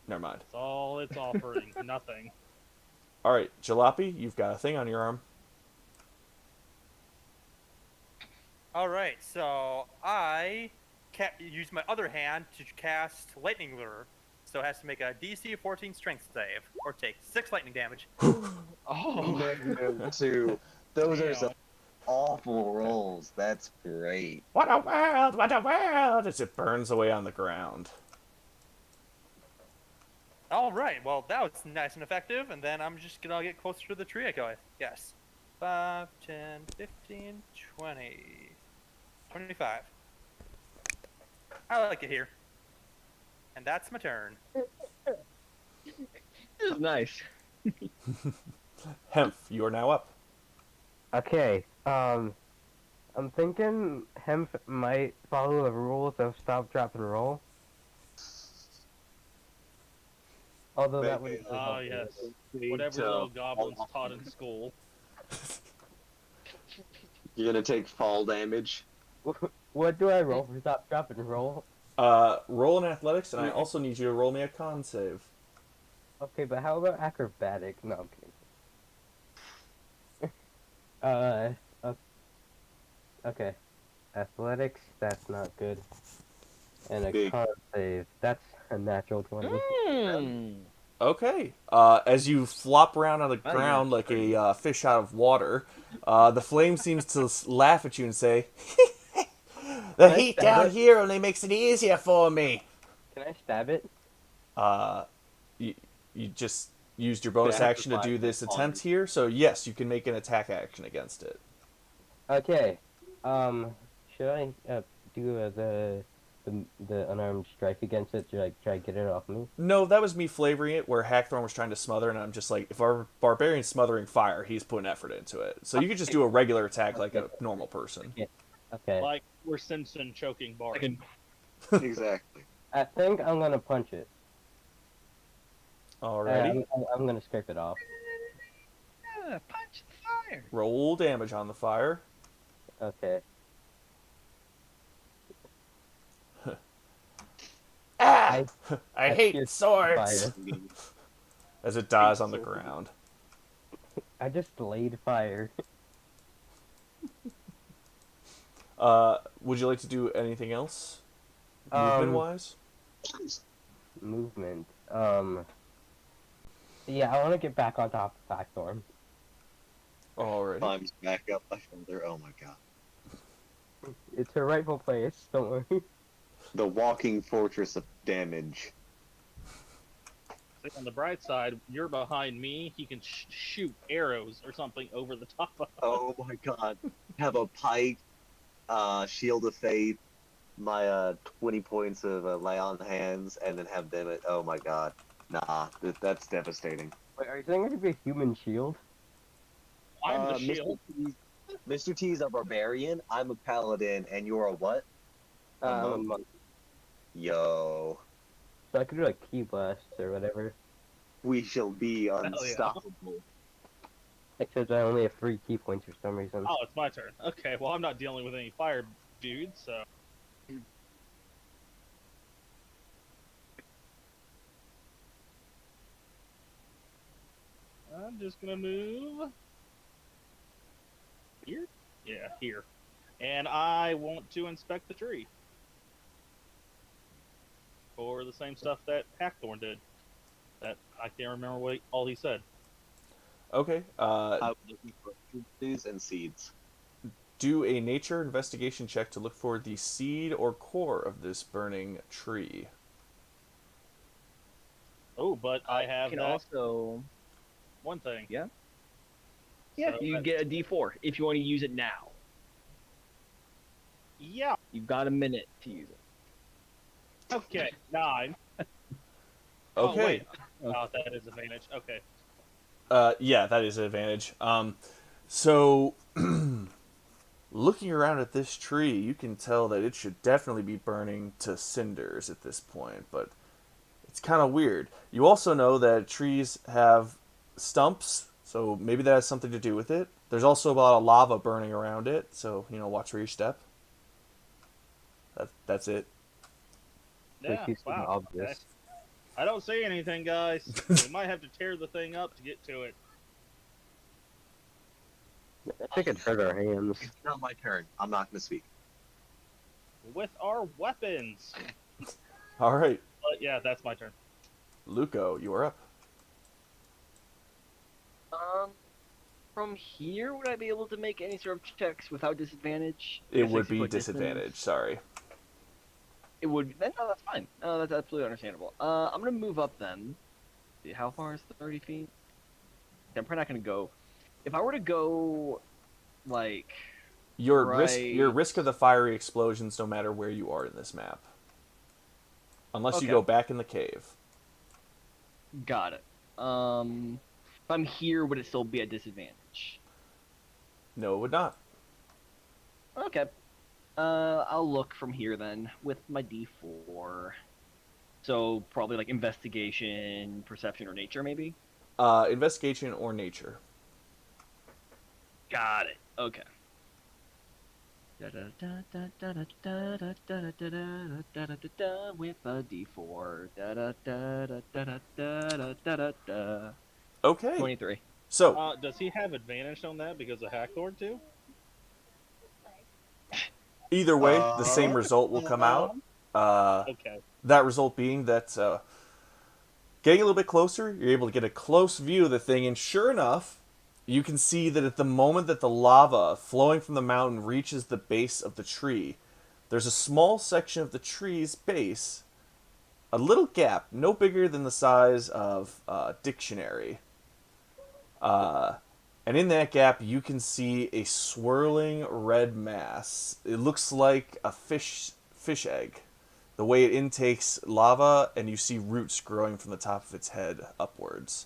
Never mind. That's all it's offering. Nothing. All right, Jalopy, you've got a thing on your arm. all right. So I use my other hand to cast lightning lure. So it has to make a DC 14 strength save or take 6 lightning damage. Oh. Two. Those are Damn. some awful rolls. That's great. What a world! What a world! As it burns away on the ground. All right. Well, that was nice and effective. And then I'm just gonna get closer to the tree. I guess. 5, 10, 15, 20, 25. I like it here. And that's my turn. This is nice. Hemph, you are now up. Okay, I'm thinking Hemp might follow the rules of stop, drop, and roll. Although that would. Oh, yes. Whatever the little goblins taught in school. You're gonna take fall damage. What do I roll for stop, drop, and roll? Roll in athletics, and I also need you to roll me a con save. Okay, but how about acrobatic? No, I'm kidding. Okay. Athletics, that's not good. And a Big. con save, that's a natural 20. Hmm. Okay. As you flop around on the Oh, ground yeah. like a fish out of water, the flame seems to laugh at you and say, "The Can I heat stab down it? here only makes it easier for me." Can I stab it? You just used your bonus Yeah, action to do this on attempt you. here, so yes, you can make an attack action against it. Okay. Should I do the unarmed strike against it to like try to get it off me? No, that was me flavoring it, where Hackthorn was trying to smother, and I'm just like, if our barbarian's smothering fire, he's putting effort into it. So you could just do a regular attack like a normal person. Okay. Like we're Simpson choking Bart. I can. Exactly. I think I'm gonna punch it. Alrighty. I'm gonna scrape it off. Punch the fire. Roll damage on the fire. Okay. Ah! I I hate just swords! fire. As it dies on the ground. I just laid fire. Would you like to do anything else? Um, Movement-wise? Movement. Yeah, I want to get back on top of Blackthorn. Alrighty. Climbs back up my shoulder. Oh my god. It's her rightful place. Don't worry. The walking fortress of damage. See, on the bright side, you're behind me. He can shoot arrows or something over the top of. Oh my god. Have a pike, shield of faith, my 20 points of lay on hands, and then have them at. Oh my god. Nah, that's devastating. Wait, are you saying I could be a human shield? I'm the Mr. shield. T, Mr. T is a barbarian. I'm a paladin, and you're a what? A I'm a monk. monk. Yo, So I could do like key blasts or whatever. we shall be yeah. unstoppable. Except I only have 3 key points for some reason. Oh, it's my turn. Okay, well I'm not dealing with any fire dudes, so I'm just gonna move here. Yeah, here, and I want to inspect the tree for the same stuff that Hackthorn did. That I can't remember what all he said. Okay. I was looking for fruits and seeds. Do a nature investigation check to look for the seed or core of this burning tree. Oh, but I You have can that also, one thing. yeah, So you that- get a D4 if you want to use it now. Yeah. You've got a minute to use it. Okay. 9. Okay. Oh wait. Oh, that is advantage. Okay. Yeah, that is an advantage. So looking around at this tree, you can tell that it should definitely be burning to cinders at this point, but it's kind of weird. You also know that trees have stumps, so maybe that has something to do with it. There's also a lot of lava burning around it, so watch where you step. That's it. Yeah. Which is Wow. obvious. Okay. I don't see anything, guys. We might have to tear the thing up to get to it. I think it hurt our hands. It's not my turn. I'm not going to speak. With our weapons. All right, But yeah, that's my turn. Luco, you are up. From here, would I be able to make any sort of checks without disadvantage? It Like would 60 be foot distance? disadvantage. Sorry. It would. Then no, that's fine. That's absolutely understandable. I'm gonna move up then. See, how far is 30 feet? I'm probably not gonna go. If I were to go, like, Your Right. risk of the fiery explosions, no matter where you are in this map, unless you Okay. go back in the cave. got it. If I'm here, would it still be at disadvantage? No, it would not. Okay. I'll look from here then with my D4. So probably like investigation, perception, or nature, maybe. Investigation or nature. Got it. Okay. With a D4. Okay. 23. So Does he have advantage on that because of Hackthorn too? either way, the same result will come out. Okay. That result being that getting a little bit closer, you're able to get a close view of the thing, and sure enough, you can see that at the moment that the lava flowing from the mountain reaches the base of the tree, there's a small section of the tree's base, a little gap, no bigger than the size of a dictionary. And in that gap, you can see a swirling red mass. It looks like a fish egg. The way it intakes lava, and you see roots growing from the top of its head upwards.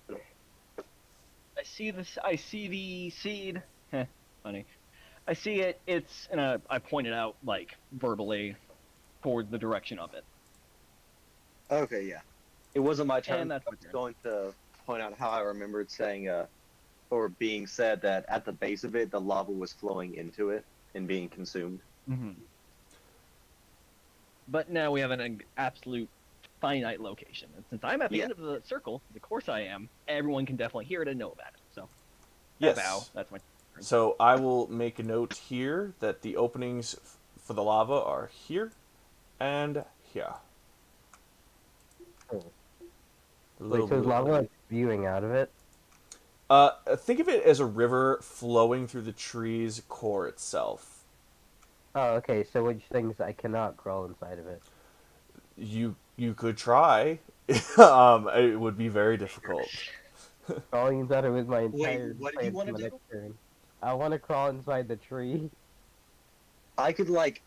I see this. I see the seed. Heh, funny. I see it. It's and I pointed out like verbally toward the direction of it. Okay, yeah. It wasn't my turn. And that's I my was turn. going to point out how I remembered saying, or being said that at the base of it, the lava was flowing into it and being consumed. Mm-hmm. But now we have an absolute finite location, and since I'm at the Yeah. end of the circle, of course I am. Everyone can definitely hear it and know about it. So, Yes. bow. That's my. So I will make a note here that the openings for the lava are here and here. Oh. A Wait, little so is blue. lava like spewing out of it? Think of it as a river flowing through the tree's core itself. Oh, okay. So what you're saying is I cannot crawl inside of it. You could try. It would be very difficult. Crawling inside of it is my entire what do you plan wanna for my do? next turn. I want to crawl inside the tree. I could like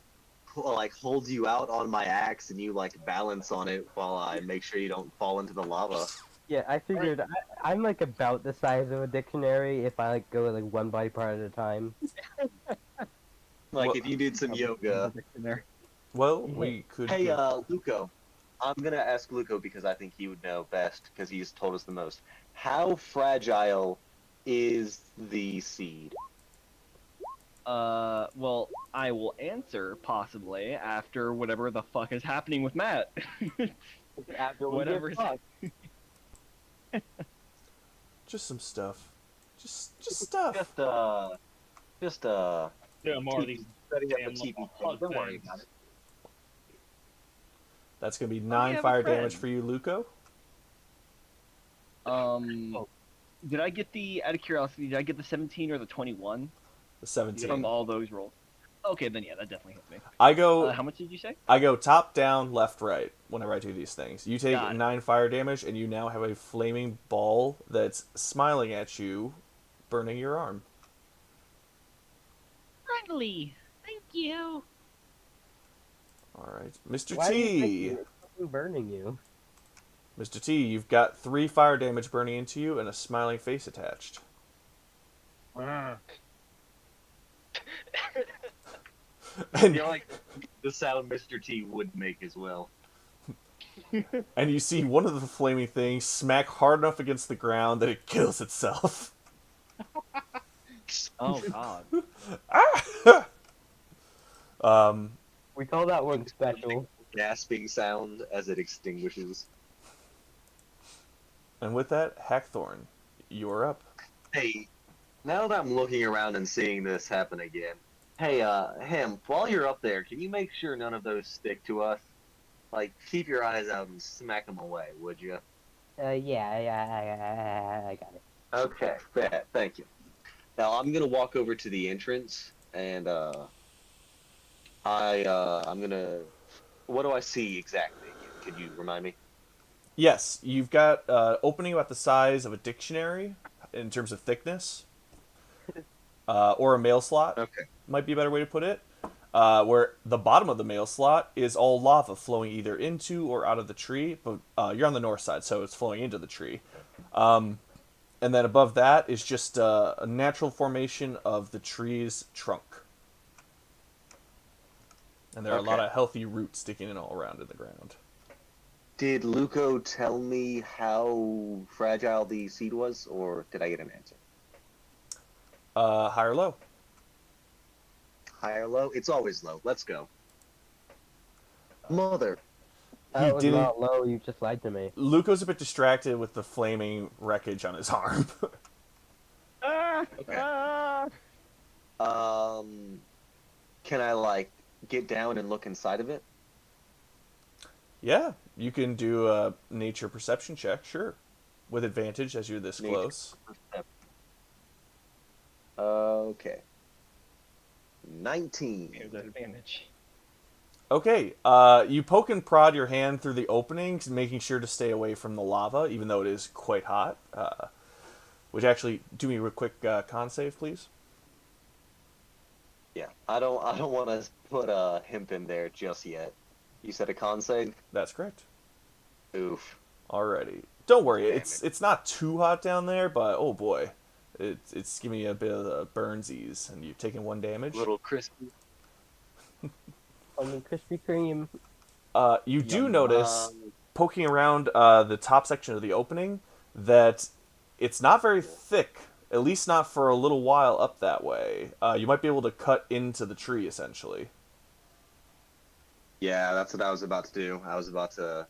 hold you out on my axe and you like balance on it while I make sure you don't fall into the lava. Yeah, I figured I'm like about the size of a dictionary if I like go like one body part at a time. Like Well, if you did some yoga. well, we could Hey, go. Luco. I'm gonna ask Luco because I think he would know best because he's told us the most. How fragile is the seed? Well, I will answer possibly after whatever the fuck is happening with Matt. After we get Whatever's fucked. Just some stuff. Just stuff. Just Yeah, more of TV, these setting up a damn TV thing. hug Don't worry things. about it. That's gonna be Oh, 9 you have a fire damage friend. for you, Luco. Did I get the out of curiosity? Did I get the 17 or the 21 The from 17. all those rolls? Okay, then yeah, that definitely hits me. I go How much did you say? I go top down, left right whenever I do these things. You take Got it. 9 fire damage, and you now have a flaming ball that's smiling at you, burning your arm. Friendly. Thank you. All right, Mr. Why do you think T. it's fucking burning you? Mr. T, you've got 3 fire damage burning into you and a smiling face attached. And, You know, like the sound Mr. T would make as well. and you see one of the flaming things smack hard enough against the ground that it kills itself. Oh god. We call that one special. Gasping sound as it extinguishes. And with that, Hackthorn, you're up. Hey, now that I'm looking around and seeing this happen again, hey, Hemp, while you're up there, can you make sure none of those stick to us? Like, keep your eyes out and smack them away, would you? Yeah, I got it. Okay, thank you. Now I'm gonna walk over to the entrance, and I'm gonna. What do I see exactly? Could you remind me? Yes, you've got opening about the size of a dictionary in terms of thickness, or a mail slot Okay. might be a better way to put it. Where the bottom of the mail slot is all lava flowing either into or out of the tree, but you're on the north side, so it's flowing into the tree. And then above that is just a natural formation of the tree's trunk. And there are a lot Okay. of healthy roots sticking in all around in the ground. Did Luco tell me how fragile the seed was, or did I get an answer? High or low? High or low? It's always low. Let's go. Mother. That was didn't- not low, you just lied to me. Luco's a bit distracted with the flaming wreckage on his arm. Okay. Can I like get down and look inside of it? Yeah, you can do a nature perception check, sure. With advantage as you're this Nature. close. Okay. 19. Here's that advantage. Okay, you poke and prod your hand through the openings, making sure to stay away from the lava, even though it is quite hot. Would you actually do me a real quick con save, please? Yeah. I don't want to put a hemp in there just yet. You said a con save? That's correct. Oof. Alrighty. Don't worry, Damn it's not too hot down there, but oh boy. It's giving you a bit of the burnsies, and you've taken 1 damage. Little crispy. I mean, Krispy Kreme. You do Yum. notice, poking around the top section of the opening, that it's not very thick, at least not for a little while up that way. You might be able to cut into the tree, essentially. Yeah, that's what I was about to do. I was about to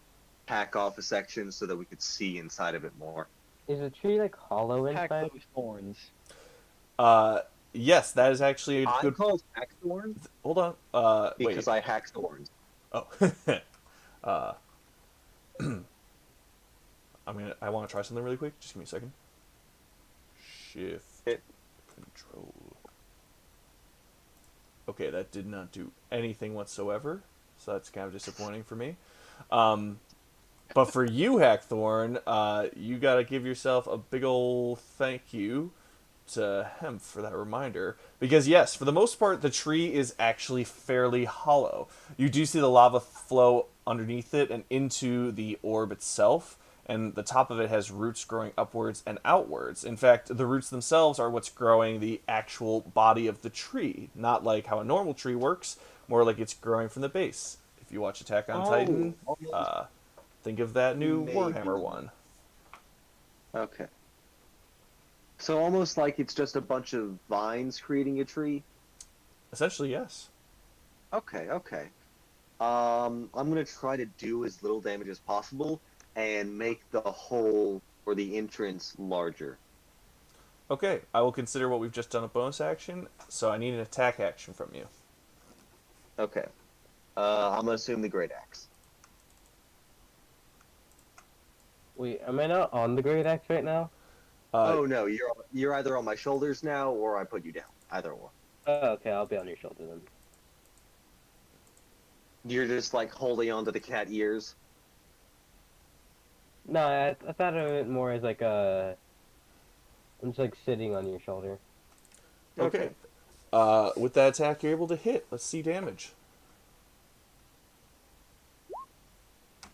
hack off a section so that we could see inside of it more. Is the tree like hollow Hack inside? those thorns. Yes, that is actually a I'm good... called hack thorns Hold on. because Wait. I hack thorns. Oh. I want to try something really quick. Just give me a second. Shift. Hit. Control. Okay, that did not do anything whatsoever. So that's kind of disappointing for me. But for you, Hackthorn, you gotta give yourself a big ol' thank you to Hemp for that reminder. Because yes, for the most part, the tree is actually fairly hollow. You do see the lava flow underneath it and into the orb itself, and the top of it has roots growing upwards and outwards. In fact, the roots themselves are what's growing the actual body of the tree, not like how a normal tree works, more like it's growing from the base. If you watch Attack on Titan, think of that new Maybe. Warhammer one. Okay. So almost like it's just a bunch of vines creating a tree. Essentially, yes. Okay, okay. I'm gonna try to do as little damage as possible and make the hole or the entrance larger. Okay, I will consider what we've just done a bonus action, so I need an attack action from you. Okay. I'm gonna assume the Great Axe. Wait, am I not on the Great Axe right now? Oh no, you're either on my shoulders now or I put you down. Either or. Oh, okay, I'll be on your shoulder then. You're just like holding onto the cat ears. No, I thought of it more as like a. I'm just like sitting on your shoulder. Okay. With that attack, you're able to hit. Let's see damage.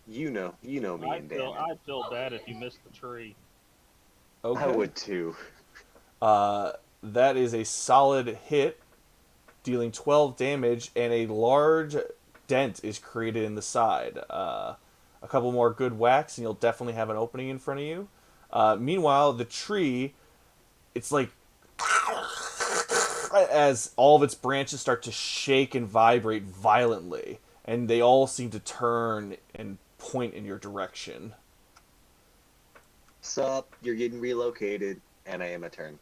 You know me and Dan. I'd feel bad if you missed the tree. Okay. I would too. That is a solid hit, dealing 12 damage, and a large dent is created in the side. A couple more good whacks, and you'll definitely have an opening in front of you. Meanwhile, the tree, it's like as all of its branches start to shake and vibrate violently, and they all seem to turn and point in your direction. Sup, you're getting relocated, and I am a turn.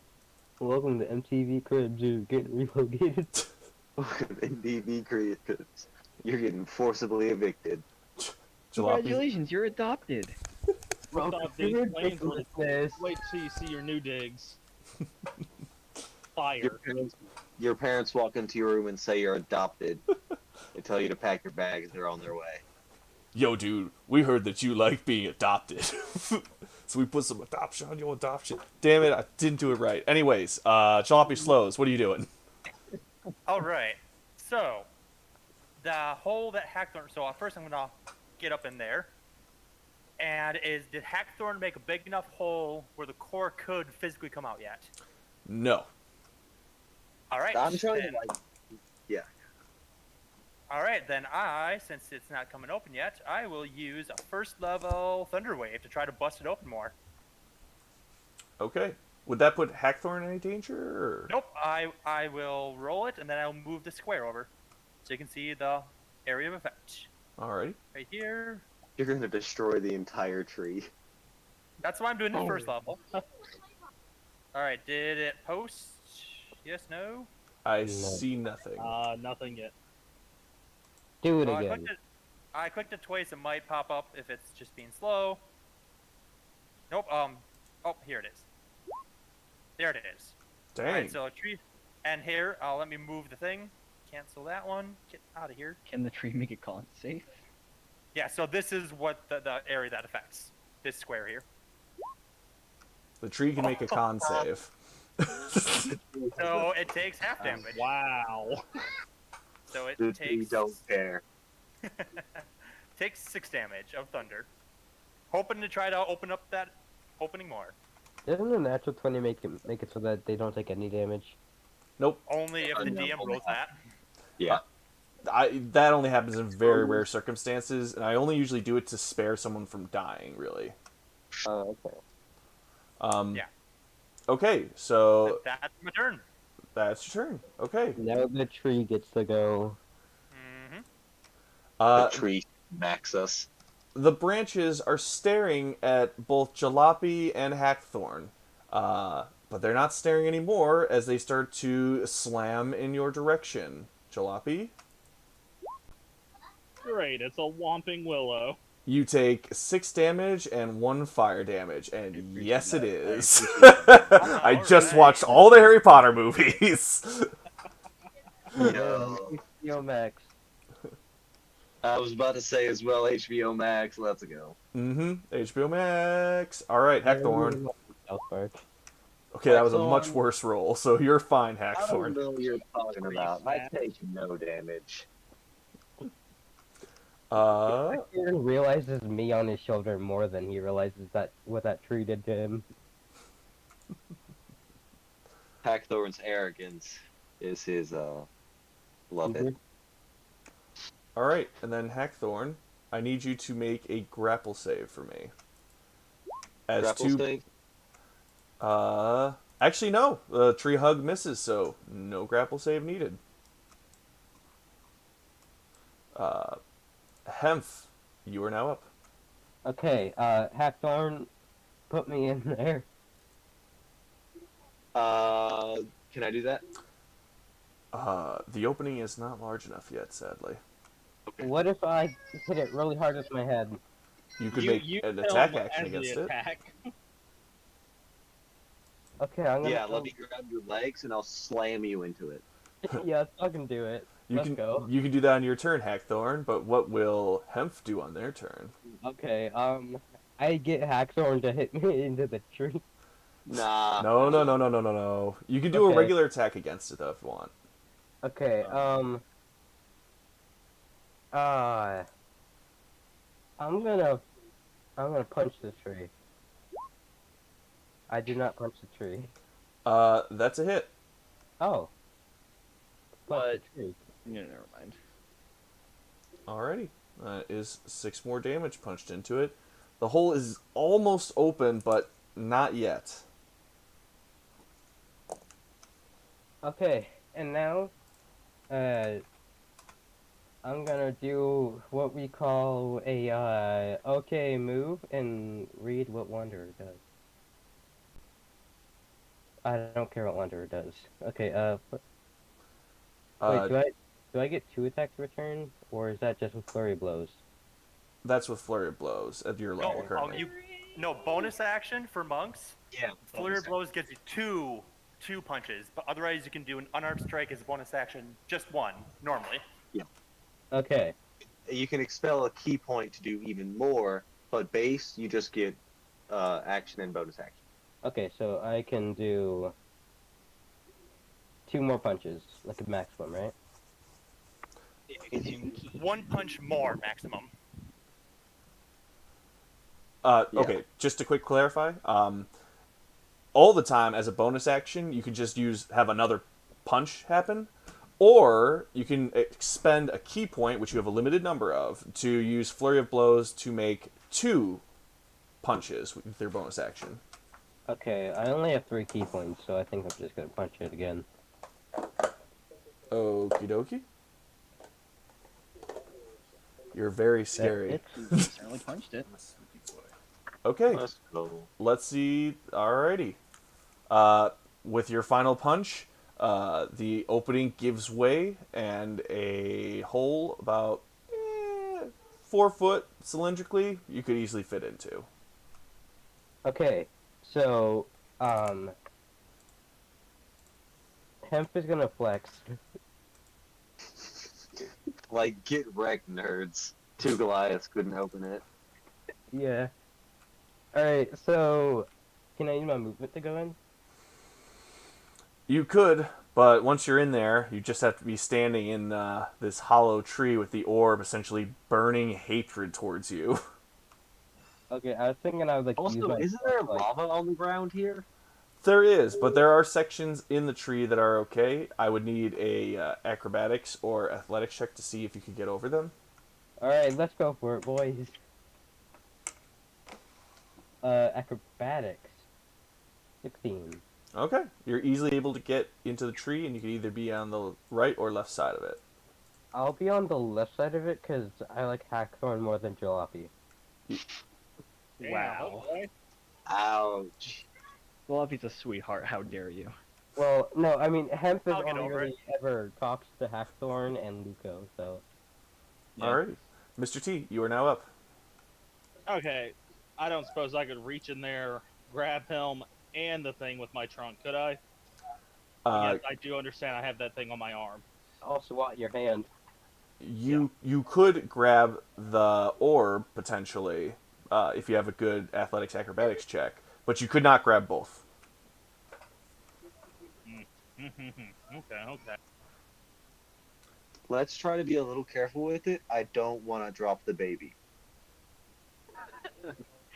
Welcome to MTV Cribs, you're getting relocated. DB creators. You're getting forcibly evicted. Jalopy. Congratulations, you're adopted. Stop these planes really quick. Wait till you see your new digs. Fire. Your parents walk into your room and say you're adopted. They tell you to pack your bags. They're on their way. Yo, dude, we heard that you like being adopted. So we put some adoption on your adoption. Damn it, I didn't do it right. Anyways, Jalopy Slows, what are you doing? All right. So, the hole that Hackthorn. So first, I'm gonna get up in there. And did Hackthorn make a big enough hole where the core could physically come out yet? No. All right. I'm trying then, to like, yeah. All right, then since it's not coming open yet, I will use a first level Thunder Wave to try to bust it open more. Okay. Would that put Hackthorn in any danger? Or? Nope. I will roll it and then I'll move the square over, so you can see the area of effect. Alrighty. Right here. You're gonna destroy the entire tree. That's why I'm doing the first level. All right. Did it post? Yes. No. I see nothing. Nothing yet. Do it Well, again. I clicked it twice. It might pop up if it's just being slow. Nope. Oh, here it is. There it is. Dang. All right, so a tree, and here, let me move the thing. Cancel that one. Get out of here. Can the tree make it con safe? Yeah. So this is what the area that affects. This square here. The tree can make a con save. So it takes half damage. Wow. So it The tree takes don't care. takes 6 damage of thunder. Hoping to try to open up that opening more. Doesn't the natural 20 make it so that they don't take any damage? Nope. Only if the DM rolls that. Yeah. That only happens in very rare circumstances, and I only usually do it to spare someone from dying, really. Oh, okay. Yeah. Okay, so That's my turn. that's your turn. Okay. Now the tree gets to go. Mm-hmm. The tree smacks us. The branches are staring at both Jalopy and Hackthorn, but they're not staring anymore as they start to slam in your direction. Jalopy, Great, it's a Whomping Willow. you take 6 damage and 1 fire damage, and yes, it is. I just Alright. watched all the Harry Potter movies. Yo. Yo, Max. I was about to say as well, HBO Max. Let's go. HBO Max. All right, Hackthorn. South Park. Okay, that was a much Hackthorn. worse roll, so you're fine, I don't Hackthorn. know what you're talking about. I take no damage. Aaron realizes me on his shoulder more than he realizes that what that tree did to him. Hackthorn's arrogance is his love it. All right, and then Hackthorn, I need you to make a grapple save for me. As Grapple two, save? actually no, the tree hug misses, so no grapple save needed. Hemph, you are now up. Okay, Hackthorn, put me in there. Can I do that? The opening is not large enough yet, sadly. Okay. What if I hit it really hard with my head? You could You make use an him attack action as the against it. attack. Okay, I'm gonna. Yeah, let me grab your legs and I'll slam you into it. Yeah, let's fucking do it. Let's go. You can do that on your turn, Hackthorn, but what will Hemph do on their turn? Okay, I get Hackthorn to hit me into the tree. Nah. No. You can do a Okay. regular attack against it though if you want. Okay, I'm gonna punch the tree. I do not punch the tree. That's a hit. Oh. Punch But the tree. yeah, never mind. Alrighty. Is 6 more damage punched into it. The hole is almost open, but not yet. Okay, and now, I'm gonna do what we call a, okay move and read what Wanderer does. I don't care what Wanderer does. Okay, wait, do I get 2 attacks return, or is that just with Flurry Blows? That's with Flurry of Blows at your level No, currently. no bonus action for monks. Yeah. Flurry of blows gives you two punches, but otherwise you can do an unarmed strike as a bonus action, just one normally. Okay, You can expel a key point to do even more, but base you just get action and bonus action. okay, so I can do 2 more punches, like a maximum, right? One punch more maximum. Okay, just to quick clarify, all the time as a bonus action, you can just have another punch happen, or you can expend a key point, which you have a limited number of, to use Flurry of Blows to make 2 punches with their bonus action. Okay, I only have 3 key points, so I think I'm just gonna punch it again. Okie dokie. You're very scary. You certainly punched it. Okay, Let's go. let's see. Alrighty. With your final punch, the opening gives way, and a hole about 4 foot cylindrically you could easily fit into. Okay, so, Hemp is gonna flex. Like, get wrecked, nerds. 2 Goliaths couldn't open it. Yeah. Alright, so, can I use my movement to go in? You could, but once you're in there, you just have to be standing in this hollow tree with the orb essentially burning hatred towards you. Okay, I was thinking I would, like, use Also, my... isn't there like, lava on the ground here? There is, but there are sections in the tree that are okay. I would need a acrobatics or athletics check to see if you could get over them. Alright, let's go for it, boys. Acrobatics. 16. Okay, you're easily able to get into the tree, and you can either be on the right or left side of it. I'll be on the left side of it, because I like Hackthorn more than Jalopy. Damn, Wow. okay. Ouch. Fluffy's a sweetheart. How dare you? Well, no, I mean, Hemp has I'll get only over really ever talked to Hackthorn and Luco, so... Yeah. Alright, Mr. T, you are now up. Okay, I don't suppose I could reach in there, grab him and the thing with my trunk, could I? Yes, I do understand I have that thing on my arm. I'll swat your hand. You could grab the orb potentially if you have a good athletics acrobatics check, but you could not grab both. Okay. let's try to be a little careful with it. I don't want to drop the baby.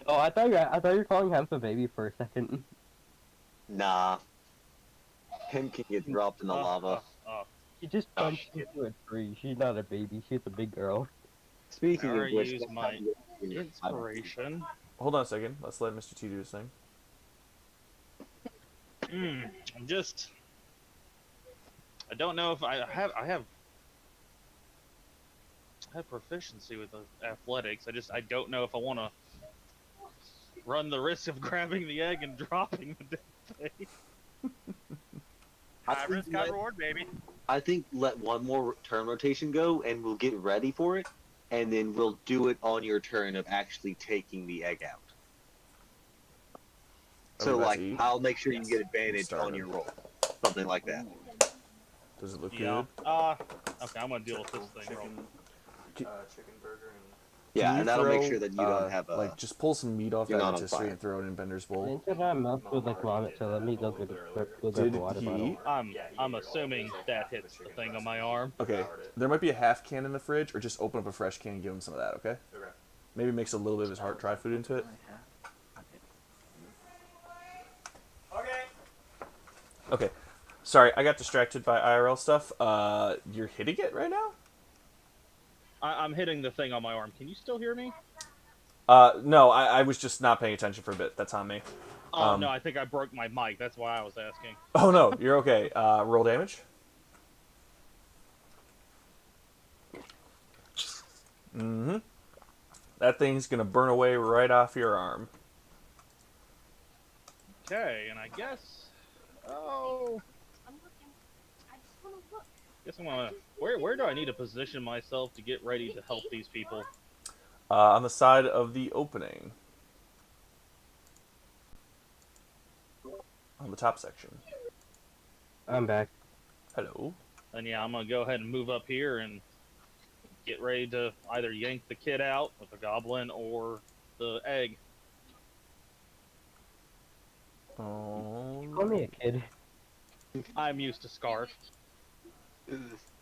Oh, I thought you were calling Hemp a baby for a second. Nah, him can get dropped in the lava. She just Oh, punched into a tree. She's not a baby. She's a big girl. I Speaking of already which, used next my time you go to- inspiration. Hold on a second. Let's let Mr. T do his thing. I'm just. I don't know if I have proficiency with the athletics. I don't know if I want to run the risk of grabbing the egg and dropping the damn thing. I Risk, think high let- reward, baby. I think let one more turn rotation go, and we'll get ready for it, and then we'll do it on your turn of actually taking the egg out. Are So, we about like, to eat? I'll make sure Yes. you get advantage Starving. on your roll, something like that. Does it look Yeah. good? Okay, I'm gonna deal with this thing. Real. Chicken burger and... Yeah, Can and that'll make throw, sure that you don't have a. like, just pull some meat off you're that not on rotisserie fire. and throw it in Bender's bowl. Didn't I milk with like vomit? So let me go get go grab Did a water he bottle. eat? I'm assuming that hits the thing on my arm. Okay, there might be a half can in the fridge, or just open up a fresh can and give him some of that, okay? Maybe mix a little bit of his heart dry food into it. Okay. Sorry, I got distracted by IRL stuff. You're hitting it right now? I'm hitting the thing on my arm. Can you still hear me? No, I was just not paying attention for a bit. That's on me. Oh no, I think I broke my mic. That's why I was asking. Oh no, you're okay. Roll damage. Mm-hmm. That thing's gonna burn away right off your arm. Okay, and I guess. Oh. Guess I'm gonna. Where do I need to position myself to get ready to help these people? On the side of the opening. On the top section. I'm back. Hello. And yeah, I'm gonna go ahead and move up here and get ready to either yank the kid out with the goblin or the egg. Call Oh. me a kid. I'm used to Scarf.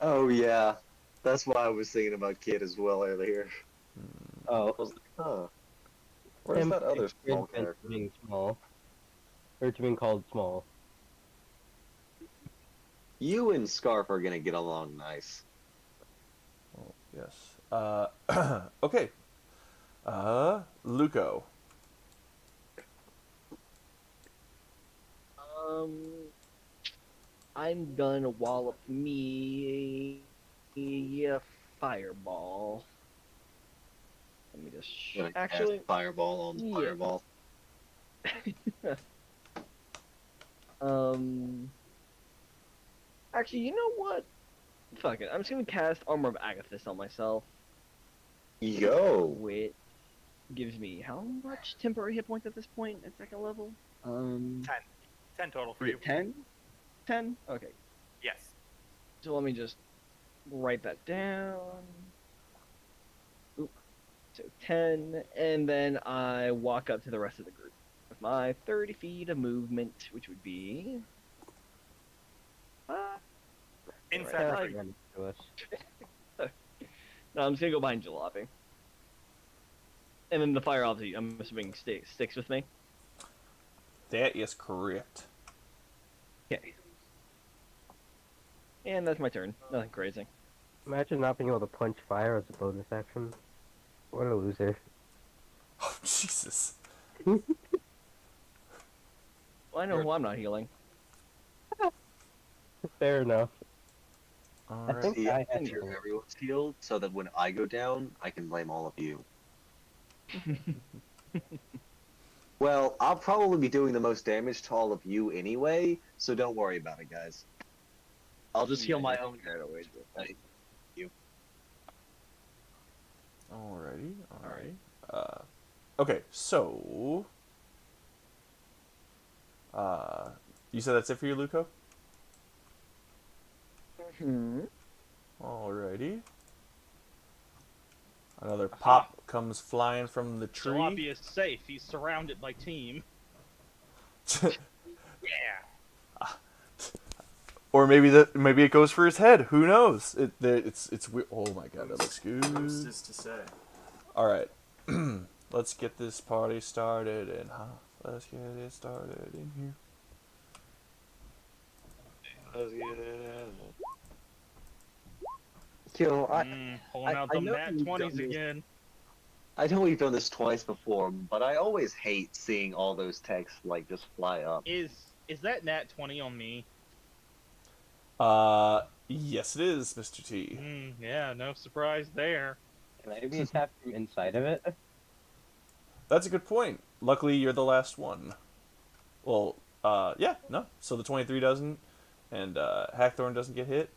Oh yeah, that's why I was thinking about Kid as well earlier. Oh, I was like, huh. Where's him that other being small big character? to being small, or to being called small. You and Scarf are gonna get along nice. Oh, yes. Okay. Luco. I'm gonna wallop me a fireball. Let me just Gonna cast actually. Fireball on Yeah. Fireball. Actually, you know what? Fuck it. I'm just gonna cast Armor of Agathis on myself, Yo! which gives me how much temporary hit points at this point at second level? 10 total for Is you. it 10? 10? Okay. Yes. So let me just write that down. Oop. So 10, and then I walk up to the rest of the group with my 30 feet of movement, which would be. Inside Alright, retreat. Run to us. No, I'm just gonna go behind Jalopy. And then the fire obviously, I'm assuming, sticks with me. That is correct. Okay. And that's my turn. Nothing crazy. Imagine not being able to punch fire as a bonus action. What a loser. Oh, Jesus. Well, I know who I'm not healing. Fair enough. All I right. think See, I I had make sure to. everyone's healed so that when I go down, I can blame all of you. Well, I'll probably be doing the most damage to all of you anyway, so don't worry about it, guys. I'll just heal my own. Alrighty. Okay, so... you said that's it for you, Luco? Hmm. Alrighty. Another pop comes flying from the tree. Jalopy is safe. He's surrounded by team. Yeah. Or maybe it goes for his head. Who knows? It's weird. Oh my god, that looks good. Who's this to say? All right, let's get this party started let's get it started in here. Let's get it. Yo, Pulling out I them know nat we've 20s done this. again. I know we've done this twice before, but I always hate seeing all those texts like just fly up. Is that nat 20 on me? Yes, it is, Mr. T. Yeah, no surprise there. Can I be attacked from inside of it? That's a good point. Luckily, you're the last one. Well, yeah, no. So the 23 doesn't, and Hackthorn doesn't get hit.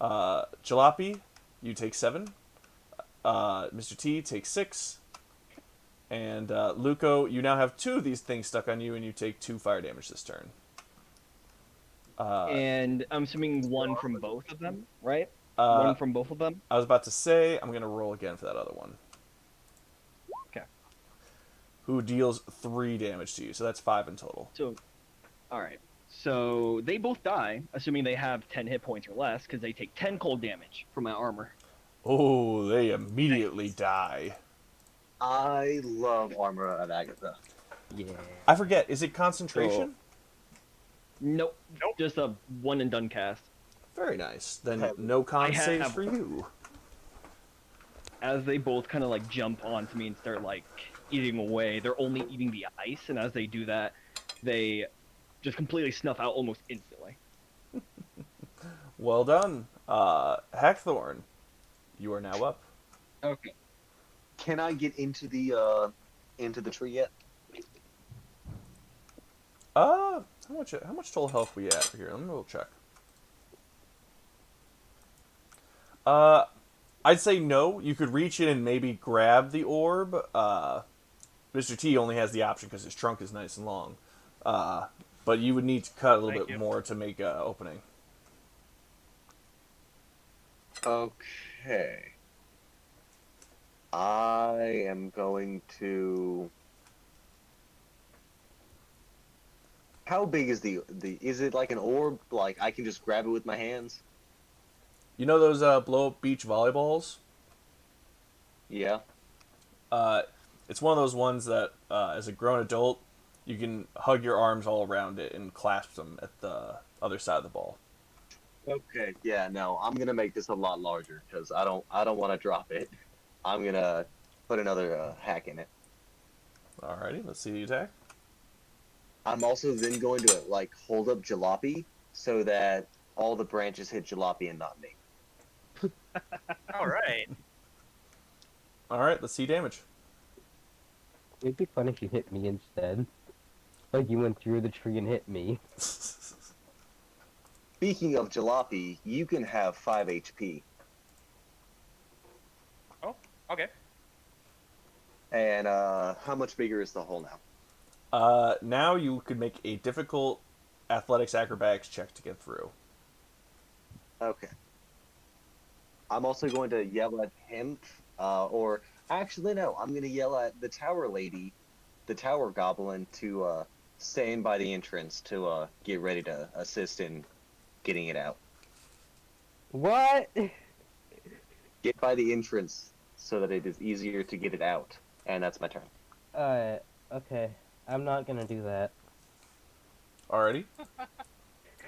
Jalopy, you take 7. Mr. T takes 6. And Luco, you now have 2 of these things stuck on you, and you take 2 fire damage this turn. And I'm assuming 1 from both of them, right? Uh, 1 from both of them? I was about to say, I'm going to roll again for that other one. Okay. Who deals 3 damage to you, so that's 5 in total. So, alright. So, they both die, assuming they have 10 hit points or less, because they take 10 cold damage from my armor. Oh, they immediately die. I love Armor of Agatha. Yeah. I forget, is it concentration? Nope. Nope. Just a one and done cast. Very nice. Then no con saves for you. As they both kind of like jump onto me and start like eating away, they're only eating the ice, and as they do that, they just completely snuff out almost instantly. Well done. Hackthorn, you are now up. Okay. Can I get into the tree yet? How much total health we at here? Let me go check. I'd say no. You could reach in and maybe grab the orb. Mr. T only has the option because his trunk is nice and long. But you would need to cut a little Thank bit you. more to make an opening. Okay. I am going to. How big is the? Is it like an orb? Like I can just grab it with my hands? You know those blow-up beach volleyballs? Yeah. It's one of those ones that, as a grown adult, you can hug your arms all around it and clasp them at the other side of the ball. Okay. Yeah. No, I'm gonna make this a lot larger because I don't want to drop it. I'm gonna put another hack in it. Alrighty, let's see the attack. I'm also then going to like hold up Jalopy so that all the branches hit Jalopy and not me. All right. Alright, let's see damage. It'd be fun if you hit me instead. Like you went through the tree and hit me. Speaking of Jalopy, you can have 5 HP. Oh, okay. And how much bigger is the hole now? Now you could make a difficult athletics acrobatics check to get through. Okay. I'm also going to yell at him, or actually no, I'm going to yell at the tower lady, the tower goblin, to stand by the entrance to get ready to assist in getting it out. What? Get by the entrance so that it is easier to get it out. And that's my turn. Okay. I'm not gonna do that. Alrighty.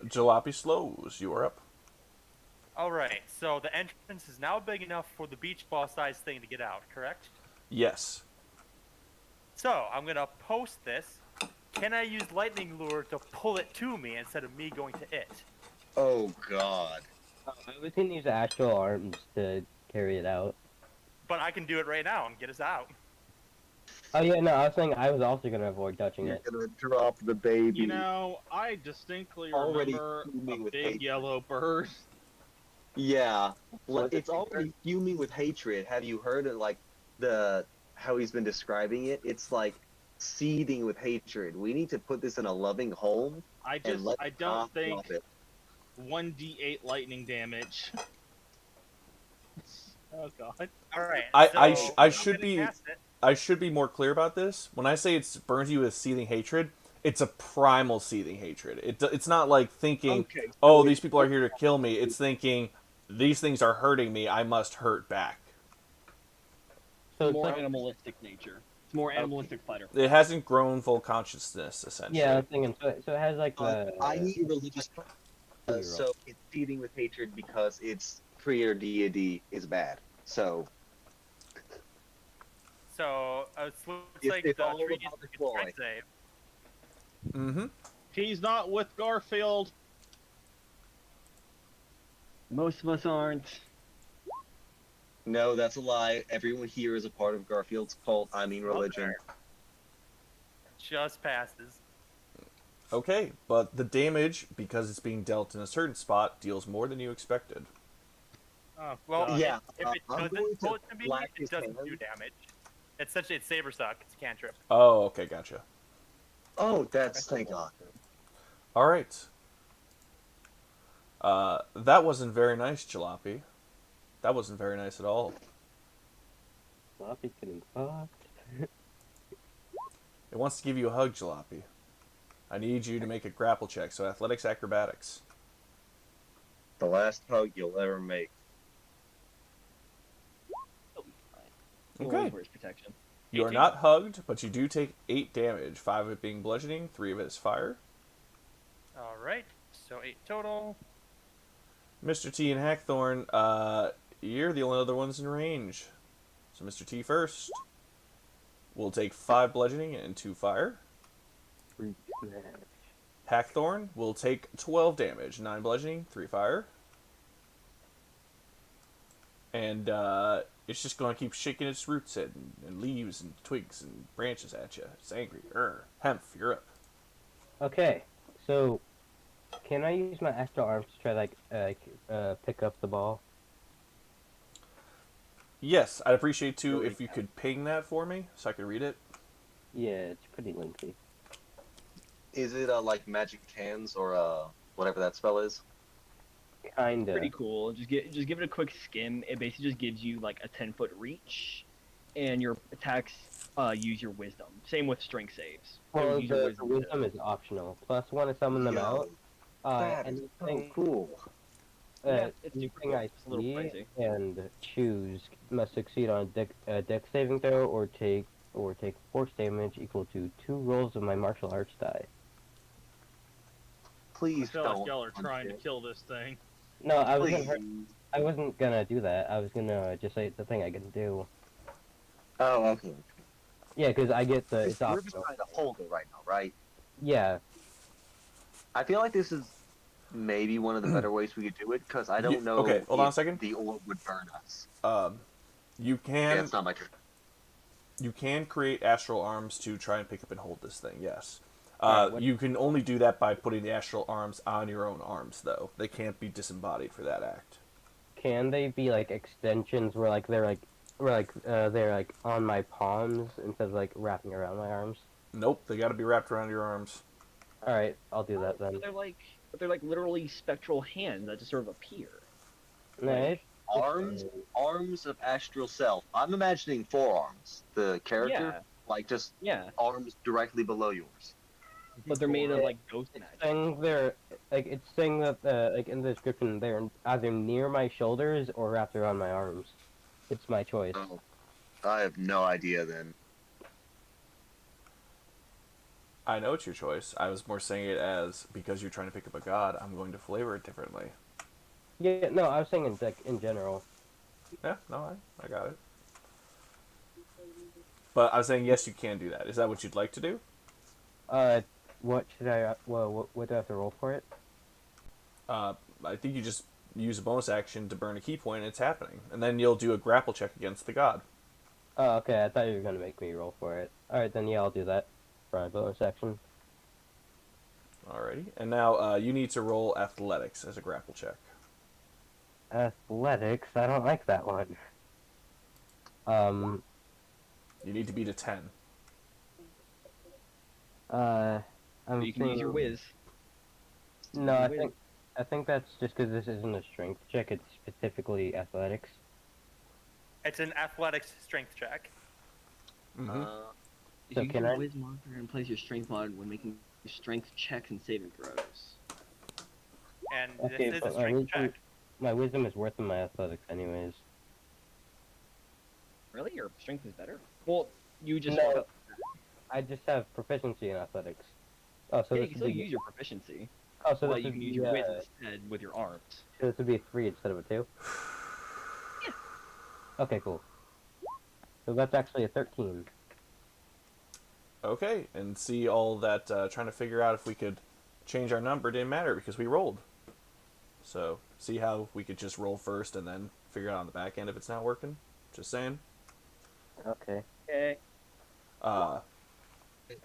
Jalopy slows. You are up. All right. So the entrance is now big enough for the beach ball size thing to get out, correct? Yes. So I'm gonna post this. Can I use lightning lure to pull it to me instead of me going to it? Oh god. I was gonna use actual arms to carry it out. But I can do it right now and get us out. Oh yeah, no, I was saying I was also gonna avoid touching You're it. gonna drop the baby. You know, I distinctly Already remember fuming a with big hatred. yellow bird. Yeah, Was it it's already fuming with hatred. Have you heard of like how he's been describing it? It's like seething with hatred. We need to put this in a loving home I and let don't God think drop it. 1d8 lightning damage. Oh god. All right. I so I I'm should gonna be cast it. I should be more clear about this. When I say it burns you with seething hatred, It's a primal seething hatred. It's not like thinking, Okay, so oh, it's these people are here to kill me. It's thinking, these things are hurting me. I must hurt back. So it's more like, animalistic nature. It's more animalistic fighter. It hasn't grown full consciousness, essentially. yeah, I was thinking. So it has like the. I need religious. Two-year-old. So it's feeding with hatred because its creator deity is bad. So So it looks It's- like it's the all tree about needs the to ploy. strength save. Mm-hmm. He's not with Garfield. Most of us aren't. no, that's a lie. Everyone here is a part of Garfield's cult. I mean religion. Just passes. Okay, but the damage, because it's being dealt in a certain spot, deals more than you expected. Oh, Well, God. Yeah, if it I'm going doesn't to pull it to me, black it his doesn't hand. do damage. It's saber suck. It's a cantrip. Oh, okay, gotcha. Oh, that's thank God. All right. That wasn't very nice, Jalopy. That wasn't very nice at all. Sloppy getting fucked. It wants to give you a hug, Jalopy. I need you to make a grapple check, so athletics, acrobatics. The last hug you'll ever make. He'll be fine. He Okay. always wears protection. You are 18. not hugged, but you do take 8 damage, 5 of it being bludgeoning, 3 of it is fire. All right. So 8 total. Mr. T and Hackthorn, you're the only other ones in range. So Mr. T first. We'll take 5 bludgeoning and 2 fire. Freak smash. Hackthorn will take 12 damage, 9 bludgeoning, 3 fire. And it's just going to keep shaking its roots and leaves and twigs and branches at you. It's angry. Hemp, you're up. Okay, so can I use my astral arms to try pick up the ball? Yes, I'd appreciate too if you could ping that for me so I could read it. Yeah, it's pretty lengthy. Is it like magic hands or whatever that spell is? Kinda. Pretty cool. Just give it a quick skim. It basically just gives you like a 10-foot reach, and your attacks use your wisdom. Same with strength saves. Well, Use your the wisdom is optional. +1 to summon them out. That is so Anything, cool. Yeah, it's super anything cool. I It's a little see crazy. and choose must succeed on a dex saving throw or take force damage equal to 2 rolls of my martial arts die. I Please feel don't. like y'all are trying to kill this thing. No, I Please. wasn't gonna do that. I was gonna just say it's the thing I can do. Oh, okay. Yeah, because I get the it's We're just optional. trying to hold it right now, right? Yeah, I feel like this is maybe one of the better ways we could do it because I don't know. Okay, hold on a if second. The orb would burn us. You Yeah, can it's not my turn. you can create astral arms to try and pick up and hold this thing. Yes. Alright, what- You can only do that by putting the astral arms on your own arms, though. They can't be disembodied for that act. can they be like extensions where they're like on my palms instead of like wrapping around my arms? Nope, they got to be wrapped around your arms. All right, I'll do that then. But they're like literally spectral hands that just sort of appear. Nice. Arms of astral self. I'm imagining forearms. The character, Yeah. like just Yeah, arms directly below yours. but they're made of like ghost It's magic. saying they're like it's saying that like in the description they're either near my shoulders or wrapped around my arms. It's my choice. Oh, I have no idea then. I know it's your choice. I was more saying it as because you're trying to pick up a god, I'm going to flavor it differently. Yeah, no, I was saying in general. Yeah, no, I got it. But I was saying yes, you can do that. Is that what you'd like to do? What should I? What do I have to roll for it? I think you just use a bonus action to burn a key point, and it's happening, and then you'll do a grapple check against the god. Oh, okay. I thought you were gonna make me roll for it. All right, then yeah, I'll do that for my bonus action. Alrighty, and now you need to roll athletics as a grapple check. Athletics. I don't like that one. You need to beat a 10. I'm So you can use your thinking- whiz. No, I think that's just because this isn't a strength check. It's specifically athletics. It's an athletics strength check. Mm-hmm. If So you can use I- whiz marker and place your strength mod when making strength checks and saving throws. And Okay, this is but a strength check. my wisdom is worse than my athletics, anyways. Really? Your strength is better? Well, you just No. walk up. I just have proficiency in athletics. Oh, so Yeah, you this can still would be. use your proficiency. Oh, so But this you would can be. use your whiz instead with your arms. So this would be a 3 instead of a 2. Yeah. Okay, cool. So that's actually a 13. Okay, and see all that trying to figure out if we could change our number didn't matter because we rolled. So see how we could just roll first and then figure out on the back end if it's not working. Just saying. Okay. Okay.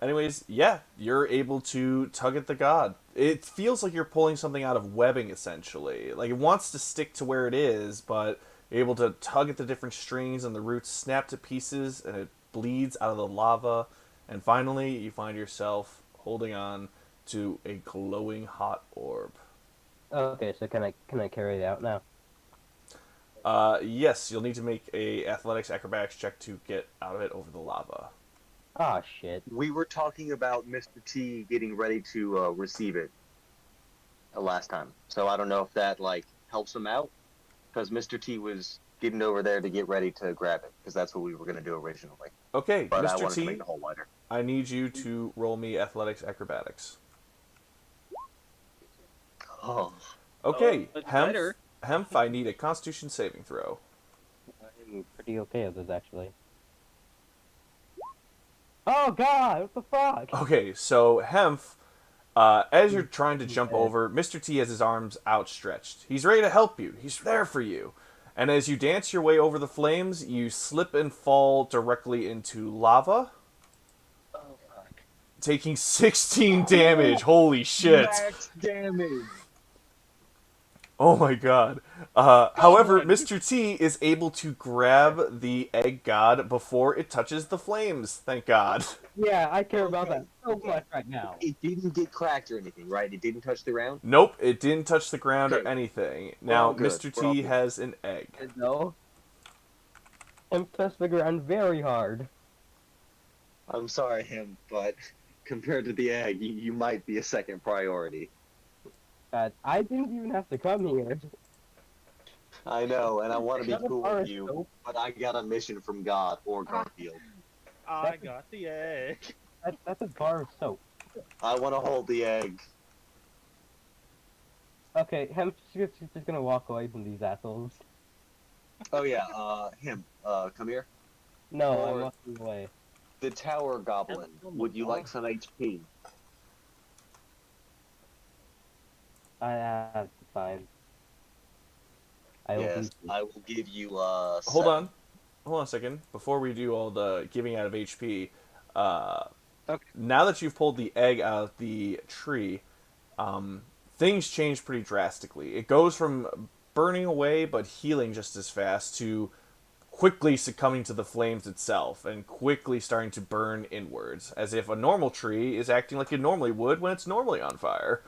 Anyways, yeah, you're able to tug at the god. It feels like you're pulling something out of webbing, essentially. Like it wants to stick to where it is, but you're able to tug at the different strings and the roots snap to pieces and it bleeds out of the lava. And finally, you find yourself holding on to a glowing hot orb. Okay, so can I carry it out now? Yes, you'll need to make a athletics acrobatics check to get out of it over the lava. Ah, shit. We were talking about Mr. T getting ready to receive it last time, so I don't know if that like helps him out because Mr. T was getting over there to get ready to grab it because that's what we were going to do originally. Okay, But I Mr. wanted to T, make the hole wider. I need you to roll me athletics acrobatics. Oh, Okay, that's Hemph, better. Hemph, I need a Constitution saving throw. I'm pretty okay with this, actually. Oh, God! What the fuck? Okay, so Hemph, as you're trying to jump over, Mr. T has his arms outstretched. He's ready to help you. He's there for you. And as you dance your way over the flames, you slip and fall directly into lava, Oh, fuck. taking 16 damage. Holy shit. max damage. Oh my god. However, Mr. T is able to grab the egg god before it touches the flames. Thank God. Yeah, I care about Okay, that so okay. much right now. It didn't get cracked or anything, right? It didn't touch the ground. Nope, it didn't touch the ground or Okay. anything. We're all Now, good. Mr. We're all T good. has an egg. No. I'm touched the ground very hard. I'm sorry, him, but compared to the egg, you might be a second priority. God, I didn't even have to come here. I know, and I want to be Another cool bar with of you, soap. but I got a mission from God or Garfield. I got the egg. That's a bar of soap. I want to hold the egg. Okay, Hemp's just gonna walk away from these assholes. Oh yeah, him. Come here. No, Or- I'm walking away. The Tower Goblin. Would you like some HP? That's fine. I will Yes, be. I will give you Hold on. Hold on a second. Before we do all the giving out of HP, Okay. now that you've pulled the egg out of the tree, things change pretty drastically. It goes from burning away but healing just as fast to quickly succumbing to the flames itself and quickly starting to burn inwards, as if a normal tree is acting like it normally would when it's normally on fire.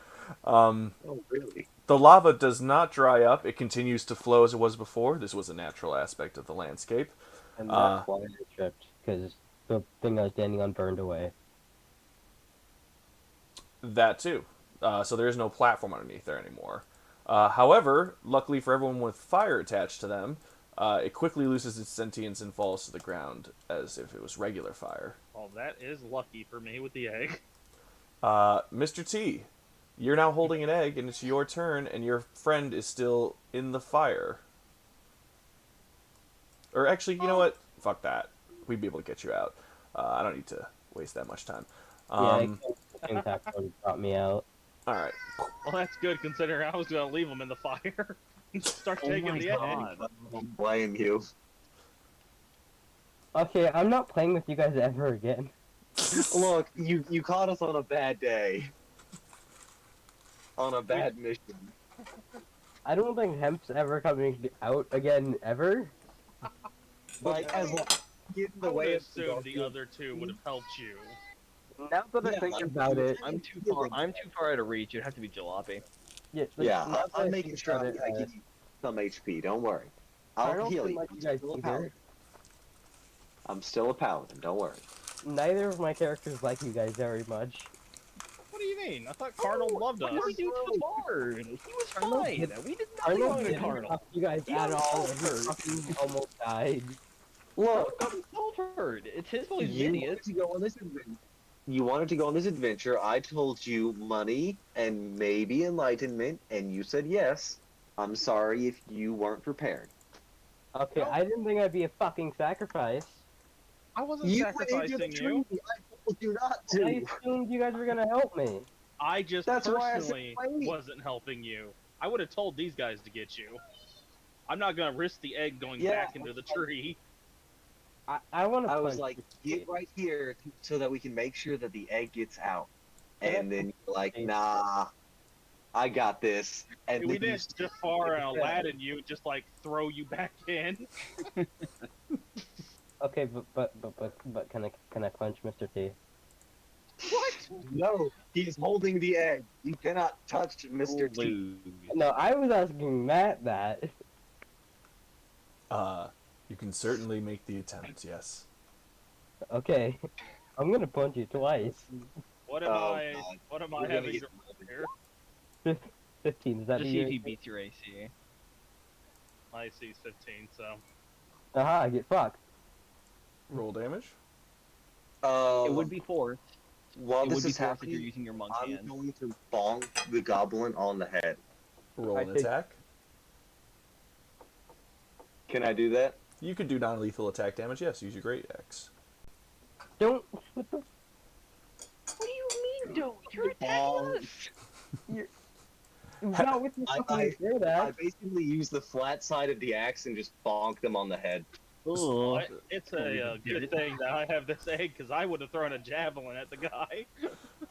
Oh, really? The lava does not dry up. It continues to flow as it was before. This was a natural aspect of the landscape. And that's why I tripped, because the thing I was standing on burned away. That too. So there is no platform underneath there anymore. However, luckily for everyone with fire attached to them, it quickly loses its sentience and falls to the ground as if it was regular fire. Well, that is lucky for me with the egg. Mr. T, you're now holding an egg, and it's your turn, and your friend is still in the fire. Or actually, you know what? Fuck that. We'd be able to get you out. I don't need to waste that much time. Yeah, impact already brought me out. Alright. Well, that's good considering I was going to leave him in the fire. Start taking the egg. I don't blame you. Okay, I'm not playing with you guys ever again. Look, you caught us on a bad day. On a bad mission. I don't think Hemp's ever coming out again, ever. Like, as long get in the I would way of assume the other two would have helped you. Now that I Yeah, think about it, I'm too far. I'm too far out of reach. It'd have to be jalopy. yeah, Yeah, now that I I'm making think sure about I it, give you some HP. Don't worry. I I'll don't heal feel you. like I'm you guys still a either. paladin. I'm still a paladin. Don't worry. neither of my characters like you guys very much. What do do you mean? I thought Cardinal loved us. What did we do to the bard? He was Cardinal fine. did- We did nothing Arnold wrong to didn't Cardinal. fuck you guys He at was all, and he hurt. fucking almost died. Look, Got himself hurt. It's his fault. He's an you idiot. wanted to go on this adventure. You wanted to go on this adventure. I told you money and maybe enlightenment, and you said yes. I'm sorry if you weren't prepared. Okay, I didn't think I'd be a fucking sacrifice. I wasn't You went into sacrificing the you. tree. I told you not I to. assumed you guys were gonna help me. I just That's why I said personally wait. wasn't helping you. I would have told these guys to get you. I'm not gonna risk the egg going Yeah. back into the tree. I want to. I was like, get right here so that we can make sure that the egg gets out. And then you're like, nah, I got this. And We then you didn't Jafar and Aladdin you, just like throw you back in. Okay, but can I punch Mr. T? No, he's holding the egg. You cannot touch Mr. T. No, I was asking Matt that. You can certainly make the attempt, yes. Okay, I'm gonna punch you twice. What am Oh, I? God. What am I We're gonna having get to roll here? 15. Is that Just the see if year? he beats your AC. My AC's 15, so Aha, I get fucked. Roll damage. It would be forced. while It this would be is forced if you're happening. using your monk's I'm hand. going to bonk the goblin on the head. Roll I an think- attack. Can I do that? You could do non-lethal attack damage, yes. Use your Great Axe. Don't. What the? What do you mean, don't? You're attacking us! Not with the I- fucking great I axe. basically use the flat side of the axe and just bonk them on the head. it's a good thing that I have this egg because I would have thrown a javelin at the guy.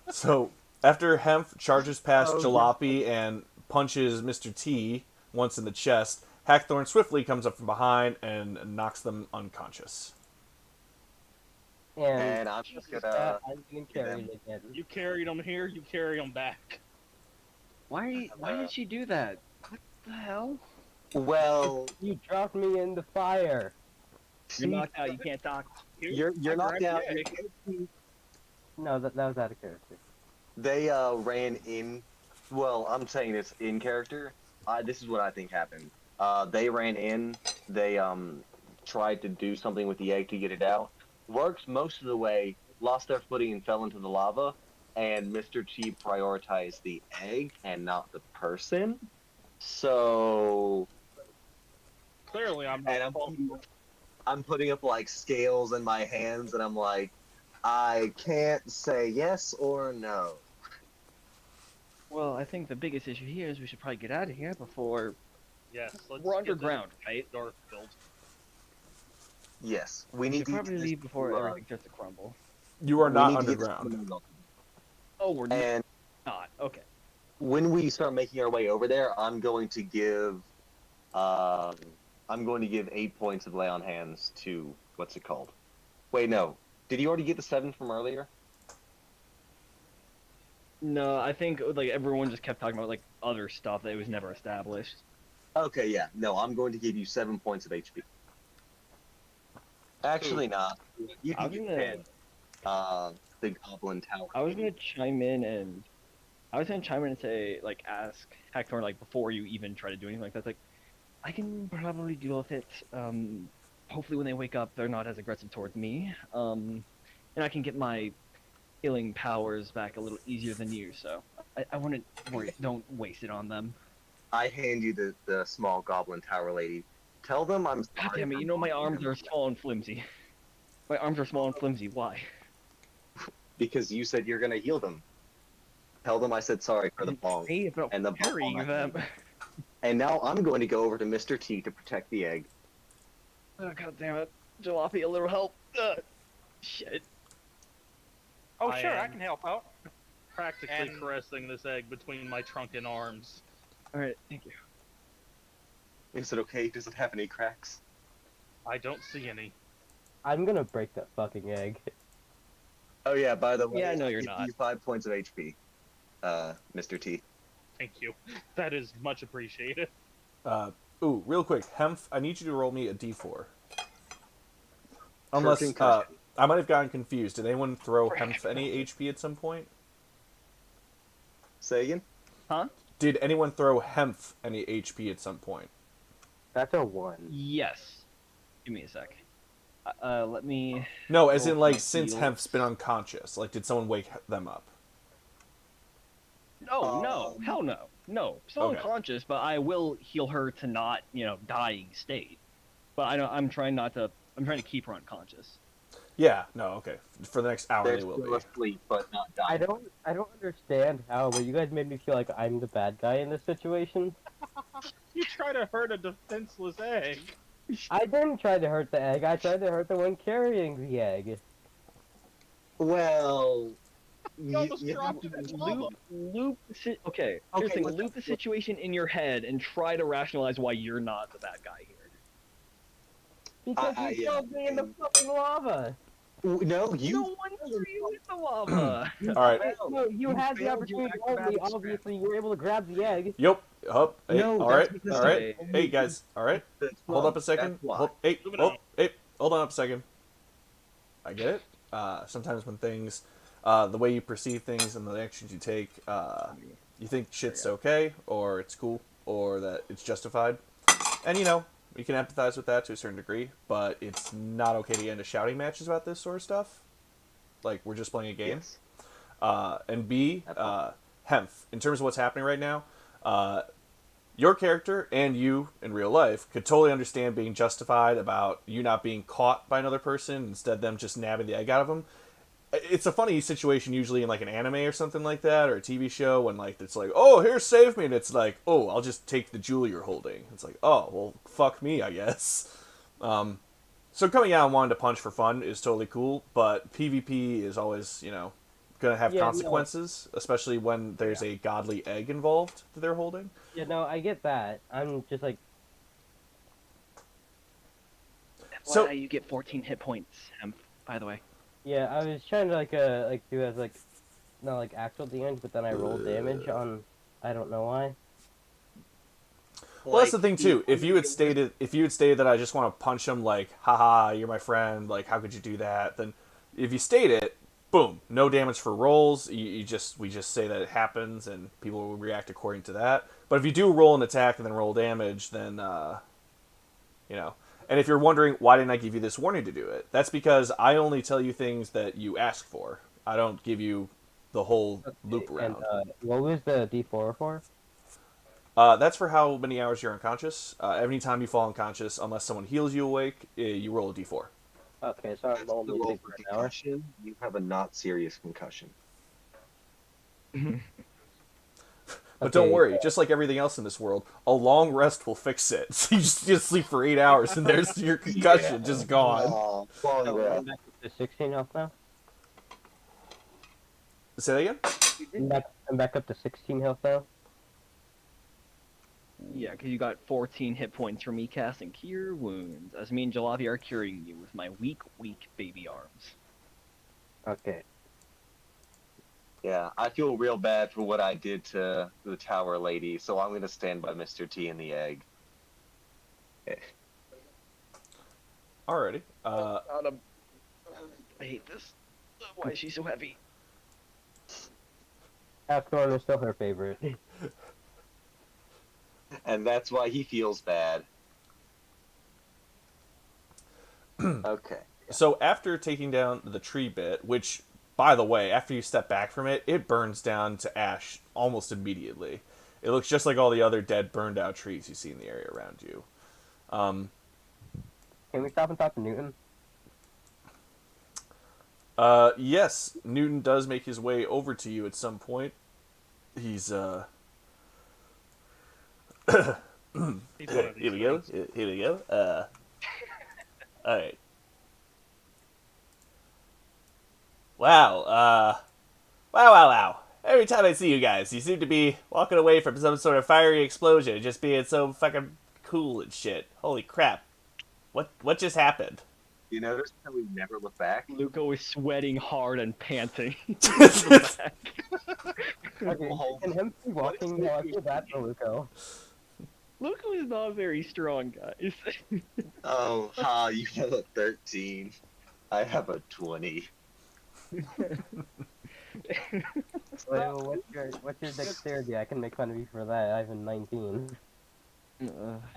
So, after Hemp charges past Oh, Jalopy and punches Mr. T once in the chest, Hackthorn swiftly comes up from behind and knocks them unconscious. And I'm just gonna. I'm getting carried again. You carried him here, you carry him back. Why did she do that? What the hell? Well, You dropped me in the fire. You're knocked out. You can't talk. you're I knocked grabbed out. the egg. No, that was out of character. They ran in. Well, I'm saying this in character. This is what I think happened. They ran in. They tried to do something with the egg to get it out. Worked most of the way. Lost their footing and fell into the lava. And Mr. T prioritized the egg and not the person. So, Clearly, I'm and not. I'm putting up like scales in my hands, and I'm like, I can't say yes or no. Well, I think the biggest issue here is we should probably get out of here before Yes, let's we're get underground, right? this door filled. Yes, we We need should to probably leave before to, everything starts to crumble. You are we not need to get this underground. fundamental. Oh, we're And not. Okay. when we start making our way over there, I'm going to give 8 points of lay on hands to what's it called? Wait, no. Did you already get the 7 from earlier? No, I think like everyone just kept talking about like other stuff that was never established. Okay, yeah. No, I'm going to give you 7 points of HP. Actually, not. You I can was get gonna, 10. The Goblin Tower. I was gonna chime in and say like ask Hector like before you even try to do anything like that. Like, I can probably deal with it. Hopefully when they wake up, they're not as aggressive towards me. And I can get my healing powers back a little easier than you. So I wouldn't worry. Don't waste it on them. I hand you the small Goblin Tower lady. Tell them I'm God sorry. damn it! for You know my bonking arms them are small and flimsy. My arms are small and flimsy. Why? because you said you're gonna heal them. Tell them I said sorry for the bonk. Hey, about And the bump on carrying my them. head. And now I'm going to go over to Mr. T to protect the egg. Oh, God damn it. Jalopy, a little help. Shit. Oh, I sure, I am- can help out. Practically And- caressing this egg between my trunk and arms. Alright, thank you. Is it okay? Does it have any cracks? I don't see any. I'm gonna break that fucking egg. Oh yeah, by the way, Yeah, I know you're give not. you 5 points of HP, Mr. T. Thank you. That is much appreciated. Real quick, Hemph, I need you to roll me a d4. Unless, concussion. I might have gotten confused. Did anyone throw Hemph any HP at some point? Say again? Did anyone throw Hemp any HP at some point? That's a 1. Yes. Give me a sec. Let me. No, as roll in for like my since heals. Hemp's been unconscious. Like, did someone wake them up? Oh no! Hell no! No, still Okay. unconscious, but I will heal her to not, dying state. But I'm trying not to. I'm trying to keep her unconscious. Yeah. No. Okay. For the next hour, They're they will still be. asleep, but not I dying. don't understand how, but you guys made me feel like I'm the bad guy in this situation. You try to hurt a defenseless egg. I didn't try to hurt the egg. I tried to hurt the one carrying the egg. Well, You almost dropped it in lava. Okay, here's the thing. Loop the situation in your head and try to rationalize why you're not the bad guy here. Because you killed me in the fucking lava. No, No one threw you in the lava. All right. No, you had the failed your opportunity to hold me. acrobatics Obviously, you were able to grab the egg. Yep. Up. Hey, No, all that's right. because All right. I- Hey guys. All right. Hold up a second. That's why. Hold, hey. Moving Hold, on. hey. Hold on up a second. I get it. Sometimes when things, the way you perceive things and the actions you take, you think shit's okay, or it's cool, or that it's justified, and you can empathize with that to a certain degree, but it's not okay to get into shouting matches about this sort of stuff. Like, we're just playing a game. Yes. And B, That's fine. Hemph, in terms of what's happening right now, your character and you in real life could totally understand being justified about you not being caught by another person, instead them just nabbing the egg out of them. It's a funny situation usually in like an anime or something like that, or a TV show, when like it's like, oh, here, save me, and it's like, oh, I'll just take the jewel you're holding. It's like, oh, well, fuck me, I guess. So coming out and wanting to punch for fun is totally cool, but PvP is always, gonna have Yeah, no. consequences, especially when there's a godly egg involved that they're holding. Yeah, no, I get that. I'm just like, So- Why you get 14 hit points, by the way. yeah, I was trying to do as not like actual damage, but then I rolled damage on, I don't know why. Well, that's the thing too. If you had stated that I just want to punch him, like, haha, you're my friend, like, how could you do that? Then, if you state it, boom, no damage for rolls. We just say that it happens, and people will react according to that. But if you do roll an attack and then roll damage, then And if you're wondering why didn't I give you this warning to do it, that's because I only tell you things that you ask for. I don't give you the whole loop around. And what was the D4 for? That's for how many hours you're unconscious. Every time you fall unconscious, unless someone heals you awake, you roll a d4. Okay, so I'm That's the only roll asleep for for an hour. concussion. You have a not serious concussion. But don't Okay. worry, just like everything else in this world, a long rest will fix it. So you just sleep for 8 hours and there's your concussion just gone. Oh, falling So rest. I'm back up to 16 health now. Say that again? I'm back up to 16 health now. Yeah, because you got 14 hit points from me casting Cure Wounds, as me and Jalavi are curing you with my weak baby arms. Okay. Yeah, I feel real bad for what I did to the tower lady, so I'm gonna stand by Mr. T and the egg. Alrighty. I hate this. Why is she so heavy? Halfthorn is still her favorite. And that's why he feels bad. Okay. So after taking down the tree bit, which, by the way, after you step back from it, it burns down to ash almost immediately. It looks just like all the other dead, burned out trees you see in the area around you. Can we stop and talk to Newton? Yes, Newton does make his way over to you at some point. He's, He's one of these Here we go. things. Here we go. Alright. Wow, wow. Every time I see you guys, you seem to be walking away from some sort of fiery explosion, just being so fucking cool and shit. Holy crap. What just happened? You notice how we never look back? Luco is sweating hard and panting. Okay, Oh, can him be walking while I feel bad for Luco. Luco is not very strong, guys. Oh, ha, you have a 13. I have a 20. Well, what's your dexterity? I can make fun of you for that. I have a 19. My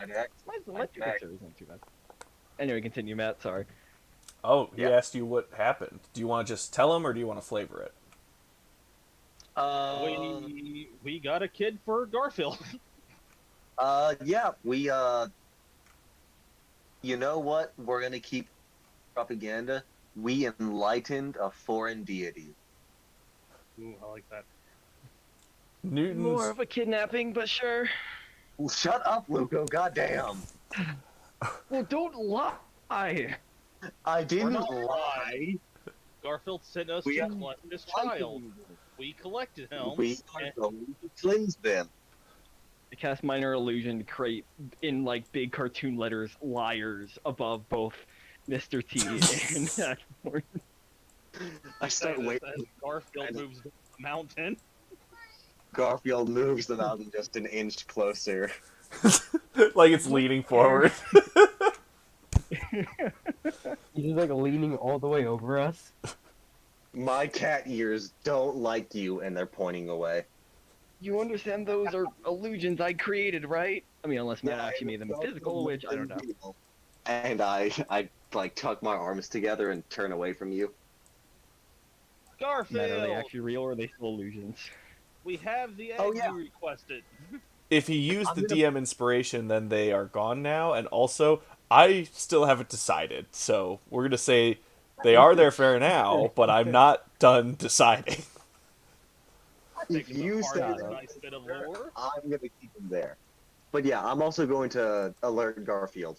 dexterity is not too bad. Anyway, continue, Matt. Sorry. Oh, he Yeah. asked you what happened. Do you want to just tell him, or do you want to flavor it? We got a kid for Garfield. Yeah, we you know what? We're gonna keep propaganda. We enlightened a foreign deity. Ooh, I like that. Newton's. More of a kidnapping, but sure. Well, shut up, Luco. Goddamn. Well, don't lie. I didn't not lie. Garfield sent us We to are collect this child. We collected him. We are and going to cleanse them. I cast minor illusion to create in like big cartoon letters liars above both Mr. T and Ashmore. I start as waiting. Garfield moves the mountain. Garfield moves the mountain just an inch closer. Like it's leaning forward. He's like leaning all the way over us. My cat ears don't like you, and they're pointing away. You understand those are illusions I created, right? I mean, unless Matt Yeah, actually made them Garfield physical, which I don't know. looks real. And I like tuck my arms together and turn away from you. Garfield, Matt, are they actually real or are they still illusions? we have the egg Oh, yeah. you requested. If he used the I'm gonna- DM inspiration, then they are gone now. And also, I still haven't decided. So we're going to say they are there for now, but I'm not done deciding. If Taking you apart say this that, nice bit of lore. I'm gonna keep him there. But yeah, I'm also going to alert Garfield.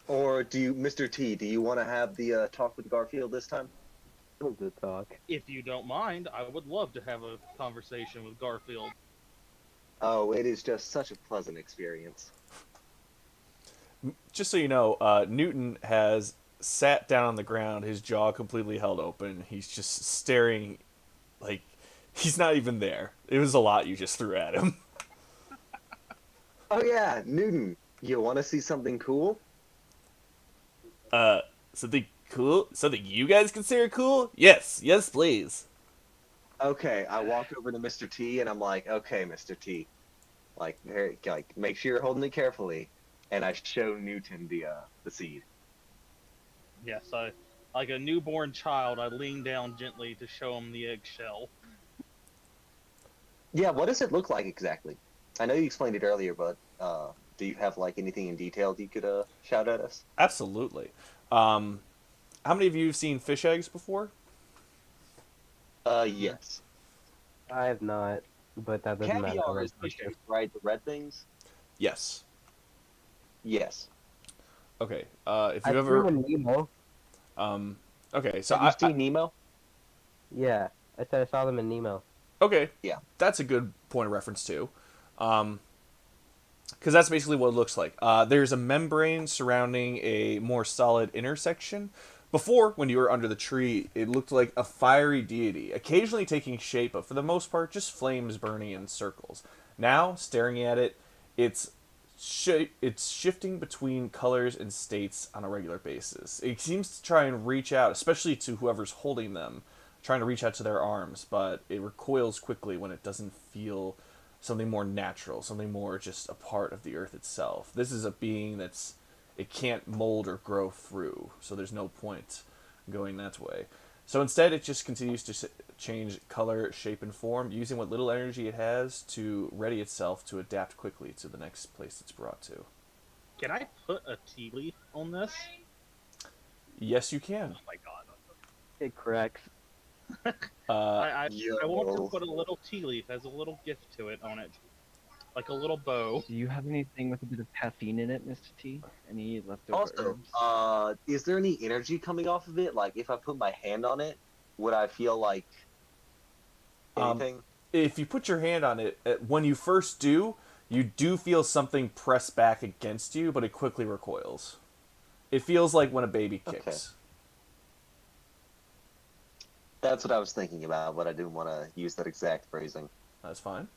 Or do you, Mr. T? Do you want to have the talk with Garfield this time? The talk. If you don't mind, I would love to have a conversation with Garfield. Oh, it is just such a pleasant experience. Just so you know, Newton has sat down on the ground, his jaw completely held open. He's just staring like he's not even there. It was a lot you just threw at him. Oh yeah, Newton, you want to see something cool? Something cool? Something you guys consider cool? Yes, please. Okay, I walk over to Mr. T and I'm like, okay, Mr. T, like, here, like, make sure you're holding it carefully, and I show Newton the seed. Yes, like a newborn child, I lean down gently to show him the eggshell. Yeah, what does it look like exactly? I know you explained it earlier, but do you have like anything in detail that you could shout at us? Absolutely. How many of you have seen fish eggs before? Yes. I have not, but that doesn't matter. Caviar is fish eggs, right? The red things? Yes. Yes. Okay. If I've you've ever, seen Nemo. okay, so Have you seen Nemo? Yeah, I said I saw them in Nemo. okay, Yeah. that's a good point of reference too, because that's basically what it looks like. There's a membrane surrounding a more solid intersection. Before, when you were under the tree, it looked like a fiery deity, occasionally taking shape, but for the most part, just flames burning in circles. Now, staring at it, it's shifting between colors and states on a regular basis. It seems to try and reach out, especially to whoever's holding them, trying to reach out to their arms, but it recoils quickly when it doesn't feel something more natural, something more just a part of the earth itself. This is a being that's it can't mold or grow through, so there's no point going that way. So instead, it just continues to change color, shape, and form, using what little energy it has to ready itself to adapt quickly to the next place it's brought to. Can I put a tea leaf on this? Yes, you can. Oh my god. It cracks. I Yo. want to put a little tea leaf as a little gift to it on it. Like a little bow. Do you have anything with a bit of caffeine in it, Mr. T? Any leftover Also, herbs? is there any energy coming off of it? Like, if I put my hand on it, would I feel like anything? If you put your hand on it, when you first do, you do feel something press back against you, but it quickly recoils. It feels like when a baby kicks. Okay. That's what I was thinking about, but I didn't want to use that exact phrasing. That's fine.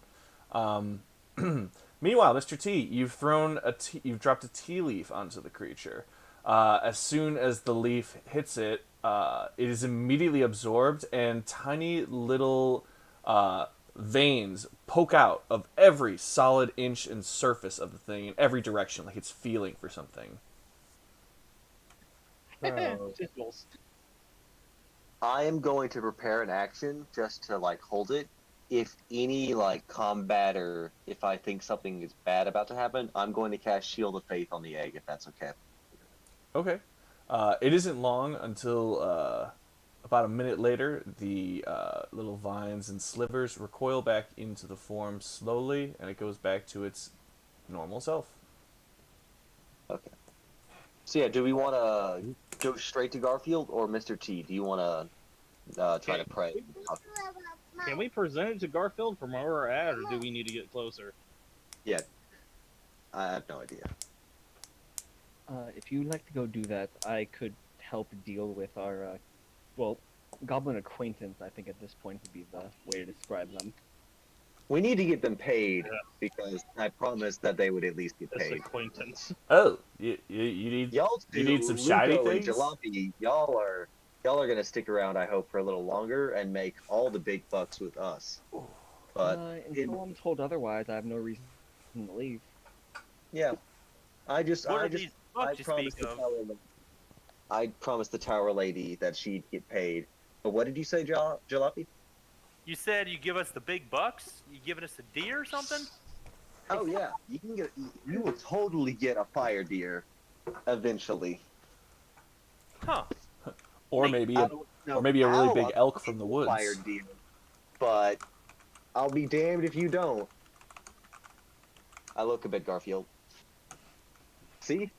Meanwhile, Mr. T, you've dropped a tea leaf onto the creature. As soon as the leaf hits it, it is immediately absorbed, and tiny little veins poke out of every solid inch and surface of the thing in every direction, like it's feeling for something. So, Tickles. I am going to prepare an action just to like hold it. If any like combat or if I think something is bad about to happen, I'm going to cast Shield of Faith on the egg if that's okay. Okay. It isn't long until about a minute later, the little vines and slivers recoil back into the form slowly, and it goes back to its normal self. Okay. So yeah, do we want to go straight to Garfield or Mr. T? Do you want to try to pray? Can we present it to Garfield from where we're at, or do we need to get closer? Yeah, I have no idea. If you'd like to go do that, I could help deal with our, well, goblin acquaintance, I think at this point would be the way to describe them. We need to get them paid Yeah. because I promised that they would at least get This paid. acquaintance. Oh, you need Y'all you two, need some shiny Luco and things? Jalopy, y'all are gonna stick around, I hope, for a little longer and make all the big bucks with us. But Until I'm told otherwise, I have no reason to leave. yeah, I What are these I bucks you promised speak the of? tower lady, I promised the tower lady that she'd get paid. But what did you say, Jalopy? You said you give us the big bucks? You giving us a deer or something? Oh yeah, you will totally get a fire deer eventually. Huh. Or Neat. maybe I a, don't know or maybe a really how big I'll elk from the get a fire woods. deer, but I'll be damned if you don't. I look a bit Garfield. See?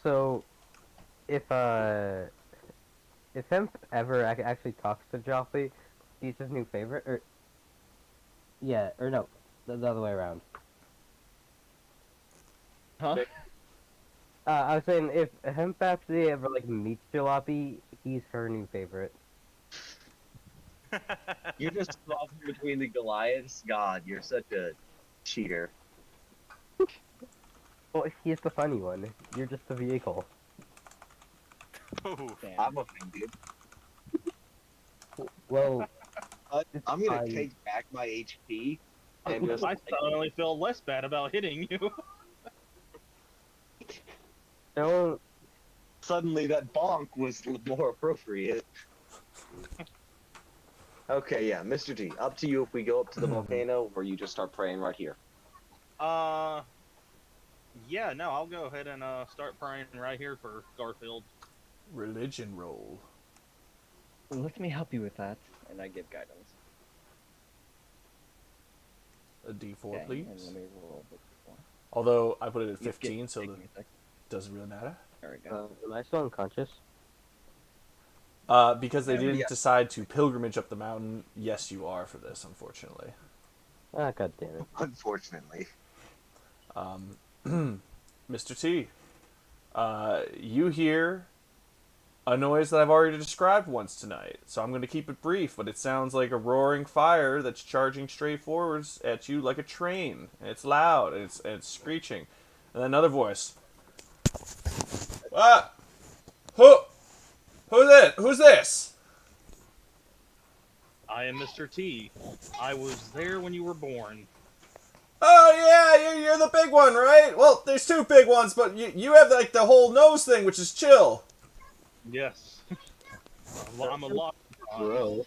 so if Hemp ever actually talks to Joffrey, he's his new favorite, or yeah, or no, the other way around. Huh? I was saying if Hemp actually ever like meets Jalopy, he's her new favorite. You're just crossing between the Goliaths. God, you're such a cheater. Well, he's the funny one. You're just the vehicle. Ooh. Damn. I'm offended. Well, I'm gonna I- take back my HP and just I suddenly feel less bad about hitting you. don't. suddenly that bonk was more appropriate. Okay, yeah, Mr. T, up to you if we go up to the volcano or you just start praying right here. Yeah, no, I'll go ahead and start praying right here for Garfield. Religion roll. Let me help you with that, and I give guidance. A D4, Okay, please. and let me roll the d4. Although I put it at You 15, get- so take it me a sec. doesn't really matter. There we go. Am I still unconscious? Because they Yeah. didn't decide to pilgrimage up the mountain, yes, you are for this, unfortunately. Ah, god damn it. Unfortunately. Mr. T, you hear a noise that I've already described once tonight, so I'm going to keep it brief, but it sounds like a roaring fire that's charging straight forwards at you like a train. And it's loud, and it's screeching. And then another voice. Ah! Who's this? I am Mr. T. I was there when you were born. Oh yeah, you're the big one, right? Well, there's two big ones, but you have like the whole nose thing, which is chill. Yes. I'm a lot. Bro.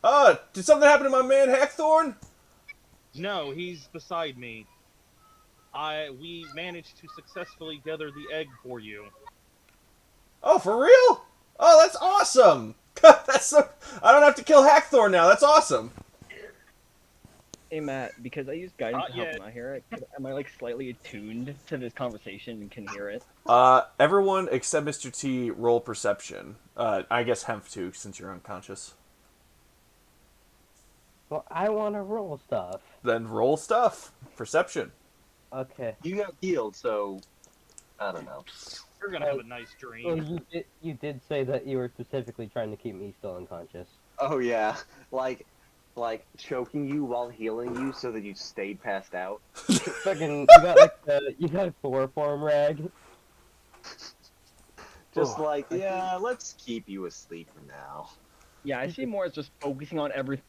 Oh, did something happen to my man Hackthorn? No, he's beside me. We managed to successfully gather the egg for you. Oh, for real? Oh, that's awesome. That's so, I don't have to kill Hackthorn now. That's awesome. Hey Matt, because I use guidance to help yet. him out here, am I like slightly attuned to this conversation and can hear it? Everyone except Mr. T roll perception. I guess Hemp too, since you're unconscious. Well, I want to roll stuff. Then roll stuff. Perception. Okay. You got healed, so I don't know. You're gonna have a nice dream. Well, you did say that you were specifically trying to keep me still unconscious. Oh yeah, like like choking you while healing you so that you stayed passed out. Fucking, you got like you got a chloroform rag. Just Oh, like, yeah, let's keep you asleep for now. Yeah, I see more as just focusing on everything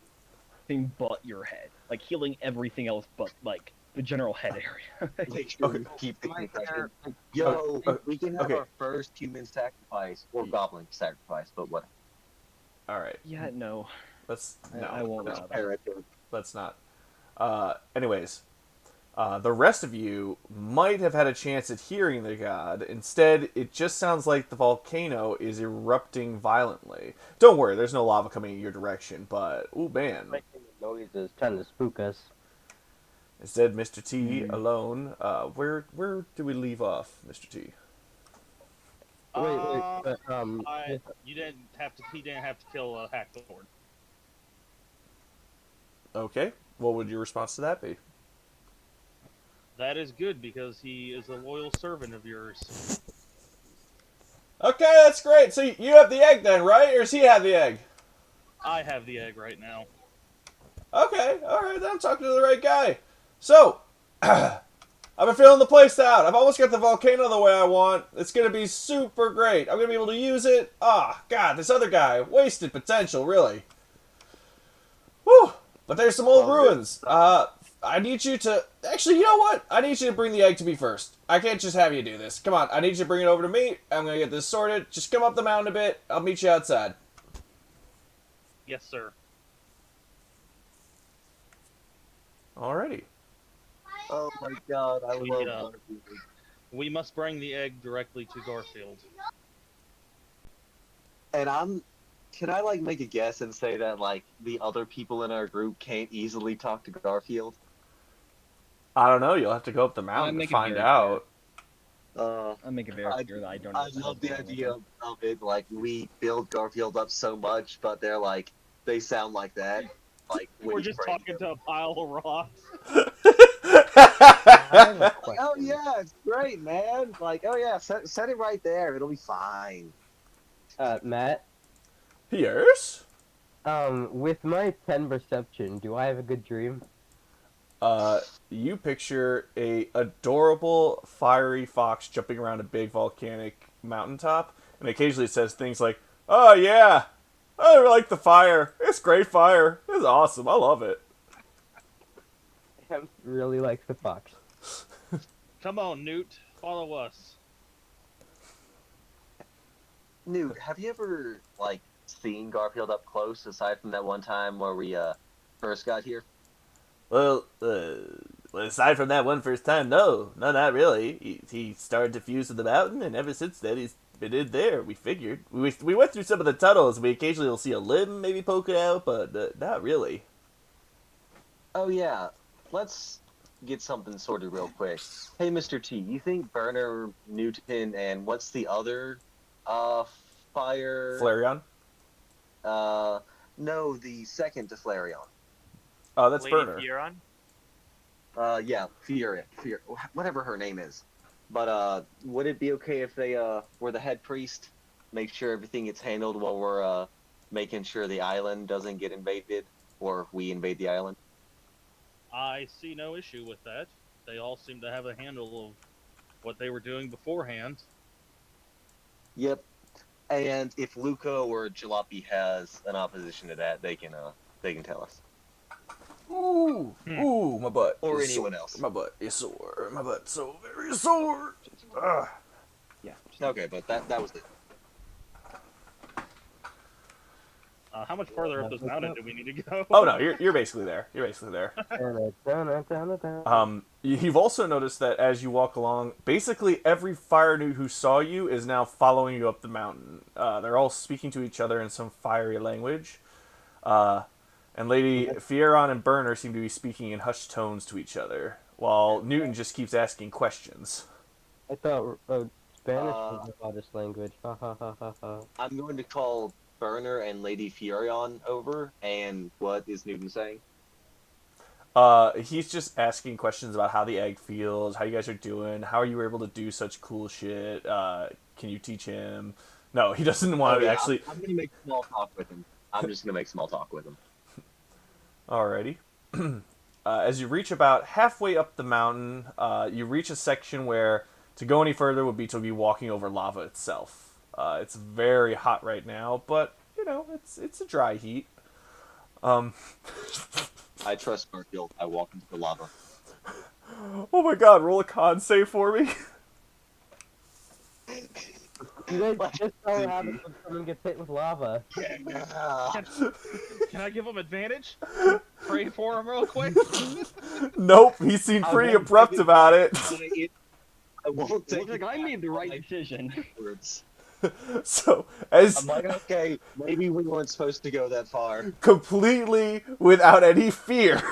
but your head, like healing everything else but like the general head area. Make sure Okay. we keep the My concussion. hair, like, Yo, okay, we can have okay. our first human sacrifice or goblin sacrifice, but what? All right. Yeah, no, Let's I won't no. allow that. Imperative. Let's not. Anyways, the rest of you might have had a chance at hearing the god. Instead, it just sounds like the volcano is erupting violently. Don't worry, there's no lava coming in your direction, but, ooh, man. making noises trying to spook us. Instead, Mr. T alone. Where do we leave off, Mr. T? Wait, but You didn't have to. He didn't have to kill a Hackthorn. Okay. What would your response to that be? That is good because he is a loyal servant of yours. Okay, that's great. So you have the egg then, right? Or does he have the egg? I have the egg right now. Okay, alright, then I'm talking to the right guy. So, I've been filling the place out. I've almost got the volcano the way I want. It's going to be super great. I'm going to be able to use it. God, this other guy. Wasted potential, really. Whew. But there's some old ruins. I need you to... Actually, you know what? I need you to bring the egg to me first. I can't just have you do this. Come on, I need you to bring it over to me. I'm going to get this sorted. Just come up the mountain a bit. I'll meet you outside. Yes, sir. Alrighty. Oh my god, I We, love uh, Garfield. We must bring the egg directly to Garfield. And can I like make a guess and say that like the other people in our group can't easily talk to Garfield? I don't know. You'll have to go up the mountain to make it find very out. Uh, I'll make it very clear that I don't. I love the idea of it. Like we build Garfield up so much, but they're like they sound like that. Like when We're you just pray talking them. to a pile of rocks. I have a question. Oh yeah, it's great, man. Like oh yeah, set it right there. It'll be fine. Matt, Yes? with my 10 perception, do I have a good dream? You picture a adorable fiery fox jumping around a big volcanic mountaintop, and occasionally it says things like, "Oh yeah, I like the fire. It's great fire. It's awesome. I love it." Hemp really likes the fox. Come on, Newt. Follow us. Newt, have you ever like seen Garfield up close aside from that one time where we first got here? Well, aside from that one first time, no, not really. He started to fuse with the mountain, and ever since then he's been in there. We figured we went through some of the tunnels. We occasionally will see a limb maybe poking out, but not really. Oh yeah, let's get something sorted real quick. Hey, Mr. T, you think Burner, Newton, and what's the other fire? Flareon? No, the second to Flareon. Oh, that's Lady Burner. Fioron? Yeah, Furia, whatever her name is. But would it be okay if they were the head priest? Make sure everything gets handled while we're making sure the island doesn't get invaded, or we invade the island. I see no issue with that. They all seem to have a handle of what they were doing beforehand. Yep. And if Luca or Jalopy has an opposition to that, they can tell us. Ooh, my butt. Or is anyone sore. else. My butt is sore. My butt's so very sore. Ugh. Yeah. Okay, but that was it. How much further up this mountain do we need to go? Oh no, you're basically there. You're basically there. You've also noticed that as you walk along, basically every fire newt who saw you is now following you up the mountain. They're all speaking to each other in some fiery language. And Lady Fieron and Burner seem to be speaking in hushed tones to each other, while Newton just keeps asking questions. I thought Spanish was the hottest language. Ha ha ha ha ha. I'm going to call Burner and Lady Furion over, and what is Newton saying? He's just asking questions about how the egg feels, how you guys are doing, how you were able to do such cool shit. Can you teach him? No, he doesn't want to actually. I'm going to make small talk with him. I'm just going to make small talk with him. Alrighty. As you reach about halfway up the mountain, you reach a section where to go any further would be to be walking over lava itself. It's very hot right now, but you know it's a dry heat. Um, I trust Garfield. I walk into the lava. oh my God! Roll a con save for me. You guys just saw what happens when someone gets hit with lava. Yeah. Can I give him advantage? Pray for him real quick. Nope, he seemed pretty abrupt about it. I won't take Looks like I made the right decision. words. So as I'm like, okay, maybe we weren't supposed to go that far. completely without any fear,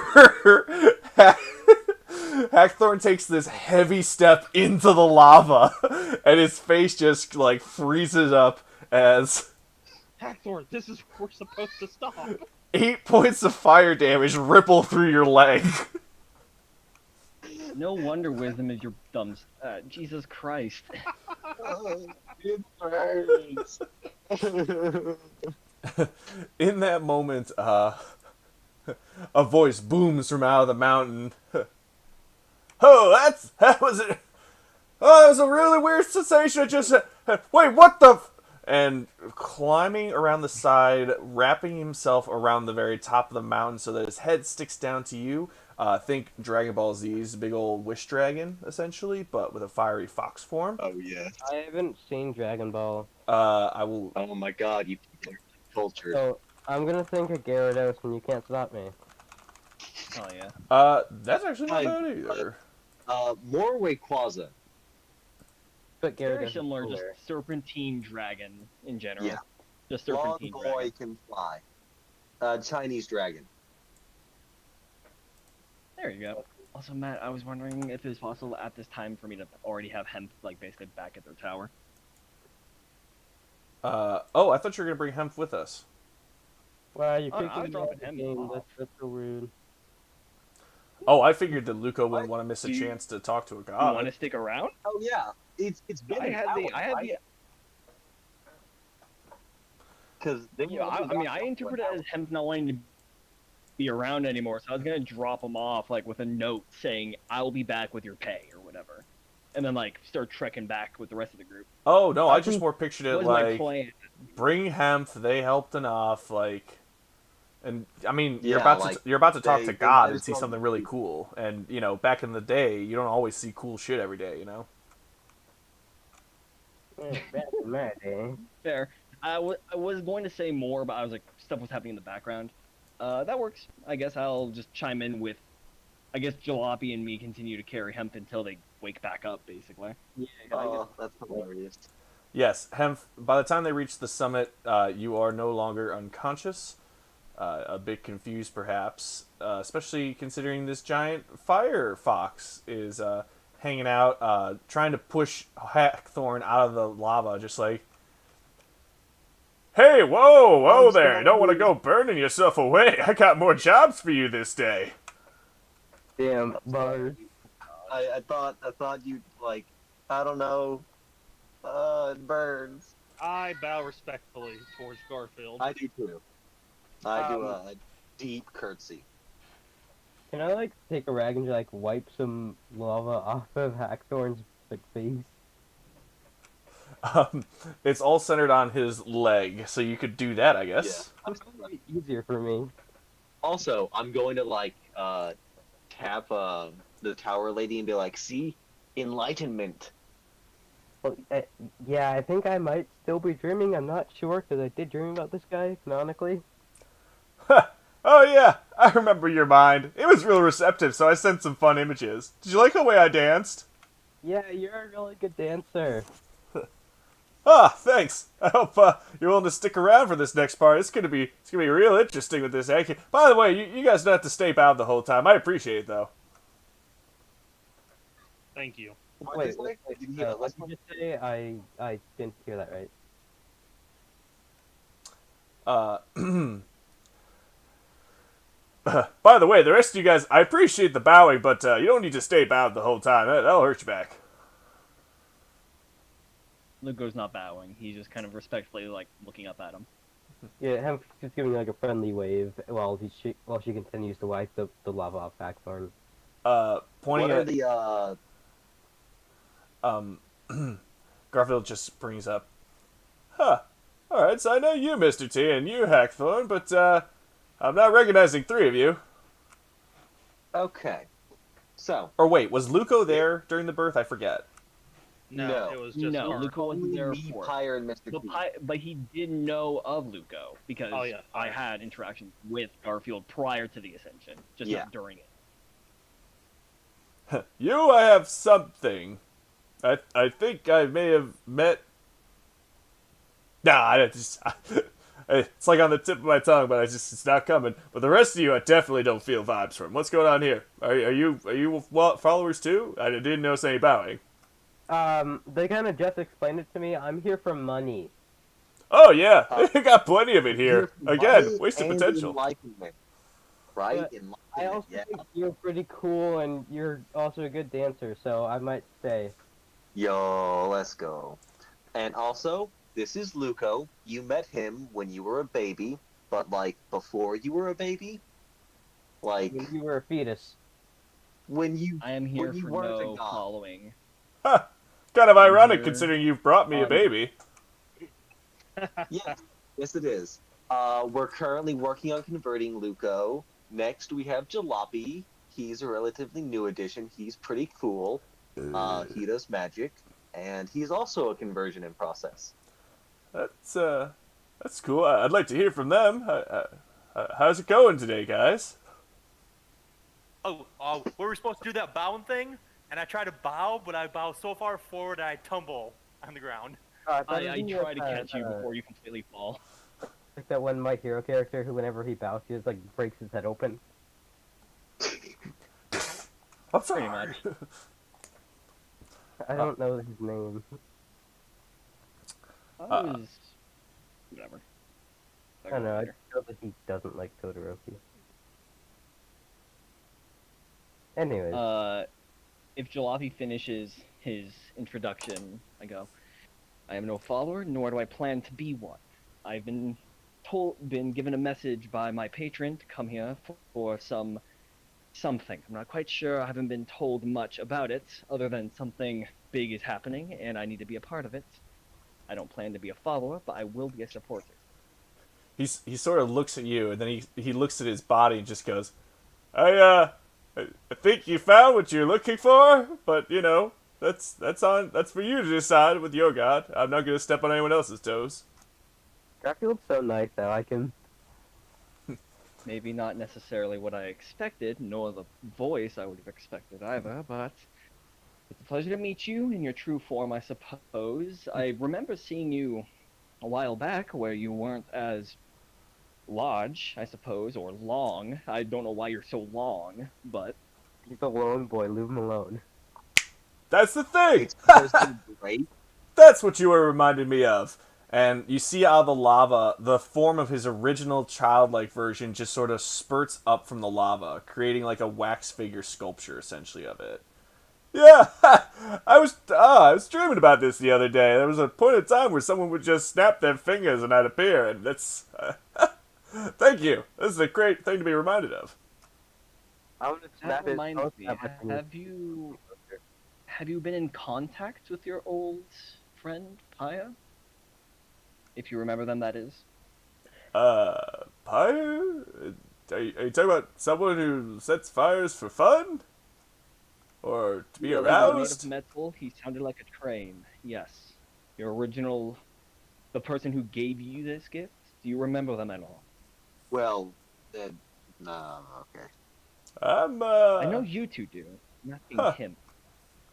Hackthorn takes this heavy step into the lava, and his face just like freezes up as Hackthorn, this is where we're supposed to stop. 8 points of fire damage ripple through your leg. No wonder wisdom is your thumbs. Jesus Christ. It burns. In that moment, a voice booms from out of the mountain. Oh, that was it. Oh, that was a really weird sensation. I just wait, what the? And climbing around the side, wrapping himself around the very top of the mountain so that his head sticks down to you. Think Dragon Ball Z's big old wish dragon, essentially, but with a fiery fox form. Oh yeah. I haven't seen Dragon Ball, I will. Oh my God, you people are cultured. so I'm gonna think of Gyarados and you can't stop me. Oh yeah. That's actually not bad either. More Quaza. But Very Gyarados is similar, just cooler. serpentine dragon in general. Yeah. Just Long serpentine boy dragon. can fly. Chinese dragon. There you go. Also, Matt, I was wondering if it's possible at this time for me to already have hemp, like, basically back at their tower. Oh, I thought you were gonna bring Hemp with us. Wow, you're Oh, no, I kicking was me dropping off the him game. off. That's so rude. Oh, I figured that Luca wouldn't want to miss a Do you- chance to talk to a You god. want to stick around? Oh yeah, it's been I had the. because Yeah, I mean, I interpret it as hemp not wanting to be around anymore, so I was gonna drop him off like with a note saying "I'll be back with your pay" or whatever, and then like start trekking back with the rest of the group. Oh no, I That just more pictured it was my like plan. bring Hemp. They helped enough, like, and I mean you're Yeah, about like, to talk they- to they God might and as see well something be really people. cool. And you know, back in the day, you don't always see cool shit every day. You know. Back in my day. Fair. I was going to say more, but I was like, stuff was happening in the background. That works. I guess I'll just chime in with, I guess Jalopy and me continue to carry hemp until they wake back up, basically. Yeah, Oh, that's hilarious. Yes, Hemp. By the time they reach the summit, you are no longer unconscious. A bit confused, perhaps, especially considering this giant fire fox is hanging out, trying to push Hackthorn out of the lava, just like, hey, whoa, whoa there! You don't want to go burning yourself away. I got more jobs for you this day. damn bars. I thought you'd like, I don't know. It burns. I bow respectfully towards Garfield. I do too. I do a deep curtsy. Can I like take a rag and like wipe some lava off of Hackthorn's like face? It's all centered on his leg, so you could do that, I guess. Yeah. It's gonna be easier for me. Also, I'm going to like tap the tower lady and be like, "See, enlightenment." Well, yeah, I think I might still be dreaming. I'm not sure because I did dream about this guy canonically. Oh yeah, I remember your mind. It was real receptive, so I sent some fun images. Did you like the way I danced? Yeah, you're a really good dancer. Ah, thanks. I hope you're willing to stick around for this next part. It's gonna be real interesting with this action. By the way, you guys don't have to stay bound the whole time. I appreciate it though. Thank you. Wait, Did you hear the what last did you just say? I didn't hear that right. By the way, the rest of you guys, I appreciate the bowing, but you don't need to stay bowed the whole time. That'll hurt you back. Lugo's not bowing. He's just kind of respectfully like looking up at him. Yeah, him just giving like a friendly wave while she continues to wipe the lava off Hackthorn. Pointing What are at the um, Garfield just brings up, huh. Alright, so I know you, Mr. T, and you, Hackthorn, but I'm not recognizing three of you. Okay. So Or wait, was Luco there during the birth? I forget. No, No. it was just No, Karn. Luco wasn't only there me, for. Pyre, and Mr. T. But he did know of Luco because Oh, yeah, I fire. had interactions with Garfield prior to the ascension, just Yeah. not during it. You, I have something. I think I may have met. Nah, I just. It's like on the tip of my tongue, but it's not coming. But the rest of you, I definitely don't feel vibes from. What's going on here? Are you followers too? I didn't notice any bowing. They kind of just explained it to me. I'm here for money. Oh yeah, Uh, you got plenty of it Here here. for Again, money wasted and potential. enlightenment, right? But I Enlightenment, also yeah. think you're pretty cool and you're also a good dancer, so I might stay. Yo, let's go. And also, this is Luco. You met him when you were a baby, but like before you were a baby, like When you were a fetus. when you I am here when you for weren't a no god. following. Huh. Kind of ironic Here considering you've brought me a on- baby. Yes, yes, it is. We're currently working on converting Luco. Next, we have Jalopy. He's a relatively new addition. He's pretty cool. He does magic, and he's also a conversion in process. That's cool. I'd like to hear from them. How's it going today, guys? Oh, were we supposed to do that bowing thing? And I try to bow, but I bow so far forward I tumble on the ground. thought it I was try to catch you before you completely fall. like that one My Hero character who, whenever he bows, he just like breaks his head open. I'm Pretty sorry. much. I don't know his name. I was... Whatever. I don't know. I know that he doesn't like Todoroki. Anyways, If Jalopy finishes his introduction, I go, I am no follower, nor do I plan to be one. I've been given a message by my patron to come here for something. I'm not quite sure. I haven't been told much about it, other than something big is happening, and I need to be a part of it. I don't plan to be a follower, but I will be a supporter. He sort of looks at you, and then he looks at his body and just goes, I think you found what you're looking for, but you know, that's for you to decide with your god. I'm not gonna step on anyone else's toes. Garfield's so nice. I like him. Maybe not necessarily what I expected, nor the voice I would have expected either, but it's a pleasure to meet you in your true form, I suppose. I remember seeing you a while back where you weren't as large, I suppose, or long. I don't know why you're so long, but He's a lone boy. Leave him alone. That's the thing. It's supposed to be great. That's what you were reminding me of. And you see out of the lava, the form of his original childlike version just sort of spurts up from the lava, creating like a wax figure sculpture, essentially, of it. Yeah, I was dreaming about this the other day. There was a point in time where someone would just snap their fingers and I'd appear, and that's... thank you. This is a great thing to be reminded of. I want to that snap it. reminds I'll me, snap it from you. have you been in contact with your old friend, Paya? If you remember them, that is. Fire? Are you talking about someone who sets fires for fun? Or to be He was made of aroused? metal. He sounded like a train. Yes. Your original... The person who gave you this gift? Do you remember them at all? Well, no, okay. I know you two do. I'm asking Huh. him.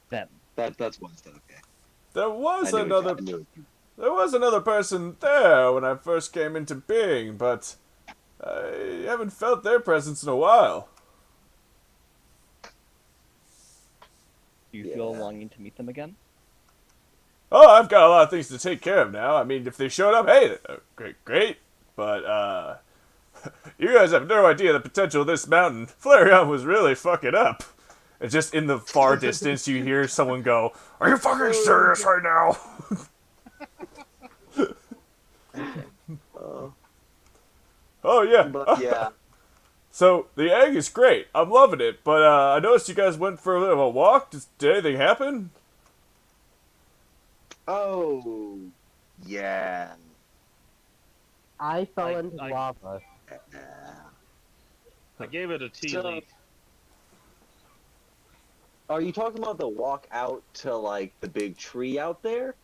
Them. That's one thing. Okay. There was I knew another... I knew it. There was another person there when I first came into being, but I haven't felt their presence in a while. Do you feel Yeah. longing to meet them again? Oh, I've got a lot of things to take care of now. I mean, if they showed up, hey, great. But, you guys have no idea the potential of this mountain. Flareon was really fucking up. And just in the far distance, you hear someone go, "Are you fucking serious right now?" Oh, yeah. But yeah. So, the egg is great. I'm loving it. But I noticed you guys went for a bit of a walk. Did anything happen? Oh, yeah. I fell I- into I- lava. I gave it a tea So- leaf. Are you talking about the walk out to like the big tree out there?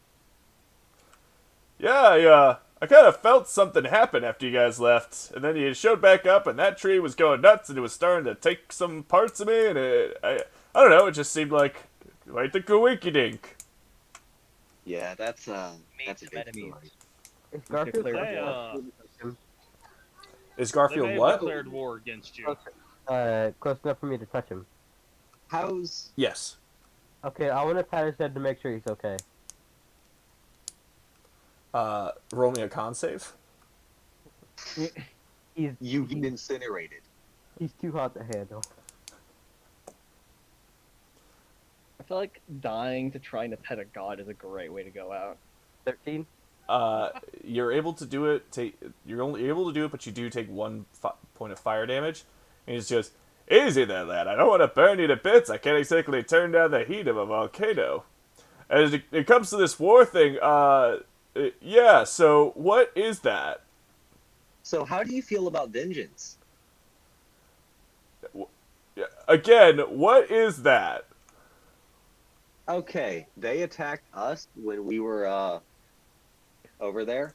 Yeah, I kind of felt something happen after you guys left. And then you showed back up, and that tree was going nuts, and it was starting to take some parts of me, and I don't know, it just seemed like quite the coinky-dink. Yeah, that's a some big enemies. story. Is Garfield Declare They, Is they Garfield may have what? declared war against you. close enough for me to touch him? How's Yes. Okay, I want to pat his head to make sure he's okay. Roll me a con save. you get incinerated? He's too hot to handle. I feel like dying to trying to pet a god is a great way to go out. 13. You're able to do it. You're only able to do it, but you do take 1 point of fire damage. And he's just easy there, lad. I don't want to burn you to bits. I can't exactly turn down the heat of a volcano. As it comes to this war thing, yeah. So what is that? So how do you feel about vengeance? Again, what is that? Okay, they attacked us when we were over there.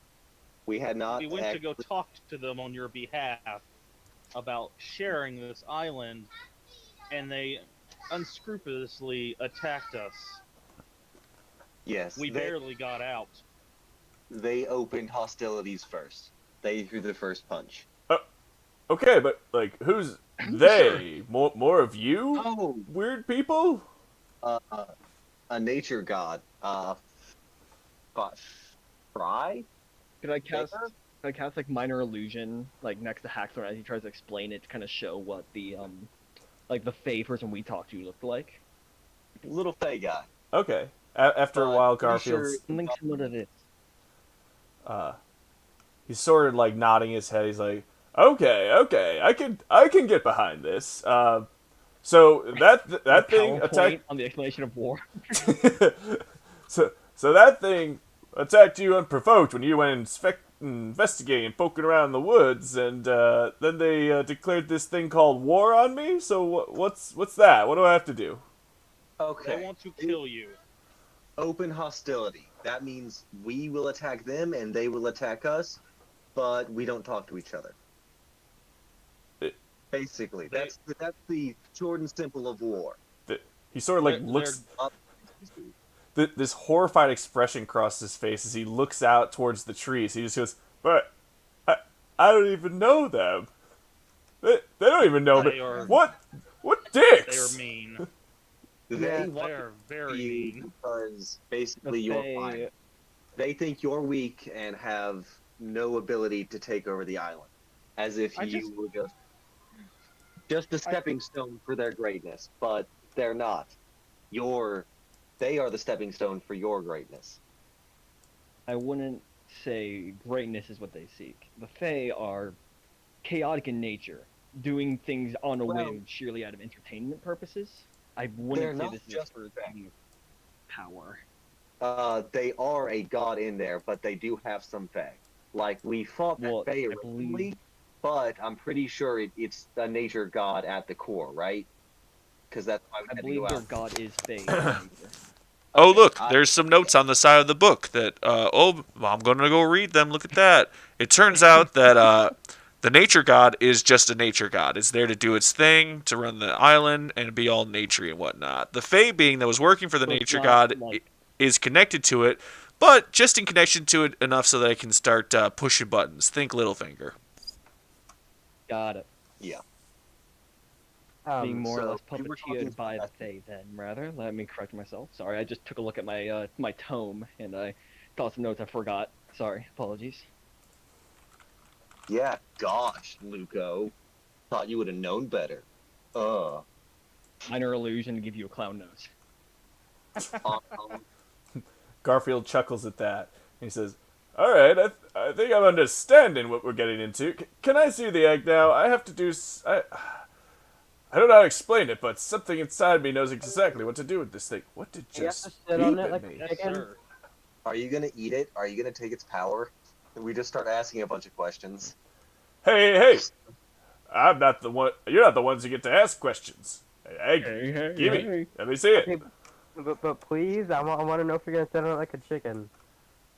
We had not. We went to go talk to them on your behalf about sharing this island, and they unscrupulously attacked us. Yes, We barely got out. they opened hostilities first. They threw the first punch. Okay, but like, who's they? More of you? Oh, Weird people? a nature god. Fry? Could I cast like minor illusion like next to Haxor as he tries to explain it to kind of show what the like the Fae person we talked to looked like? Little Fey guy. Okay. After a while, pretty Garfield's sure- Something similar to this. he's sort of like nodding his head. He's like, okay, I can get behind this. So that thing PowerPoint attacked. on the explanation of war. So that thing attacked you unprovoked when you went investigating, poking around in the woods, and then they declared this thing called war on me. So what's that? What do I have to do? Okay. They want to kill you. Open hostility. That means we will attack them and they will attack us, but we don't talk to each other. Basically, that's the short and simple of war. He sort of like They're- looks. Up- This horrified expression crosses his face as he looks out towards the trees. He just goes, "But I don't even know them. They don't even know They me. are- What They dicks?" are mean. They They want are very you mean. because The basically you're Fae- fine. They think you're weak and have no ability to take over the island, as if I you just- were just a stepping stone for their greatness. But they're not. They are the stepping stone for your greatness. I wouldn't say greatness is what they seek. The Fae are chaotic in nature, doing things on a Well- whim, sheerly out of entertainment purposes. I They're wouldn't say not this is just for Fae. the power. They are a god in there, but they do have some Fae. Like, we fought that Well, Fae I originally, believe- but I'm pretty sure it's a nature god at the core, right? Because that's why we I had to believe go their out. god is Fae. in nature. Oh, Okay, look, I- there's some notes on the side of the book that, I'm going to go read them. Look at that. It turns out that the nature god is just a nature god. It's there to do its thing, to run the island, and be all naturey and whatnot. The Fae being that was working for the So it's nature not god like- is connected to it, but just in connection to it enough so that I can start pushing buttons. Think Littlefinger. Got it. Being more or so less we were talking puppeteered by the about- Fae, then, rather. Let me correct myself. Sorry, I just took a look at my my tome, and I got some notes I forgot. Sorry, apologies. Yeah, gosh, Luco. Thought you would have known better. Minor illusion to give you a clown nose. Um, Garfield chuckles at that. He says, "All right, I think I'm understanding what we're getting into. Can I see the egg now? I have to do... I don't know how to explain it, but something inside me knows exactly what to do with this thing. What did You have just to sit on beep it at like me? a Yes, chicken. sir. Are you gonna eat it? Are you gonna take its power? And we just start asking a bunch of questions. Hey! I'm not the one... You're not the ones who get to ask questions. Egg, Hey, give me. Let me see it. Okay, but please, I want to know if you're gonna sit on it like a chicken.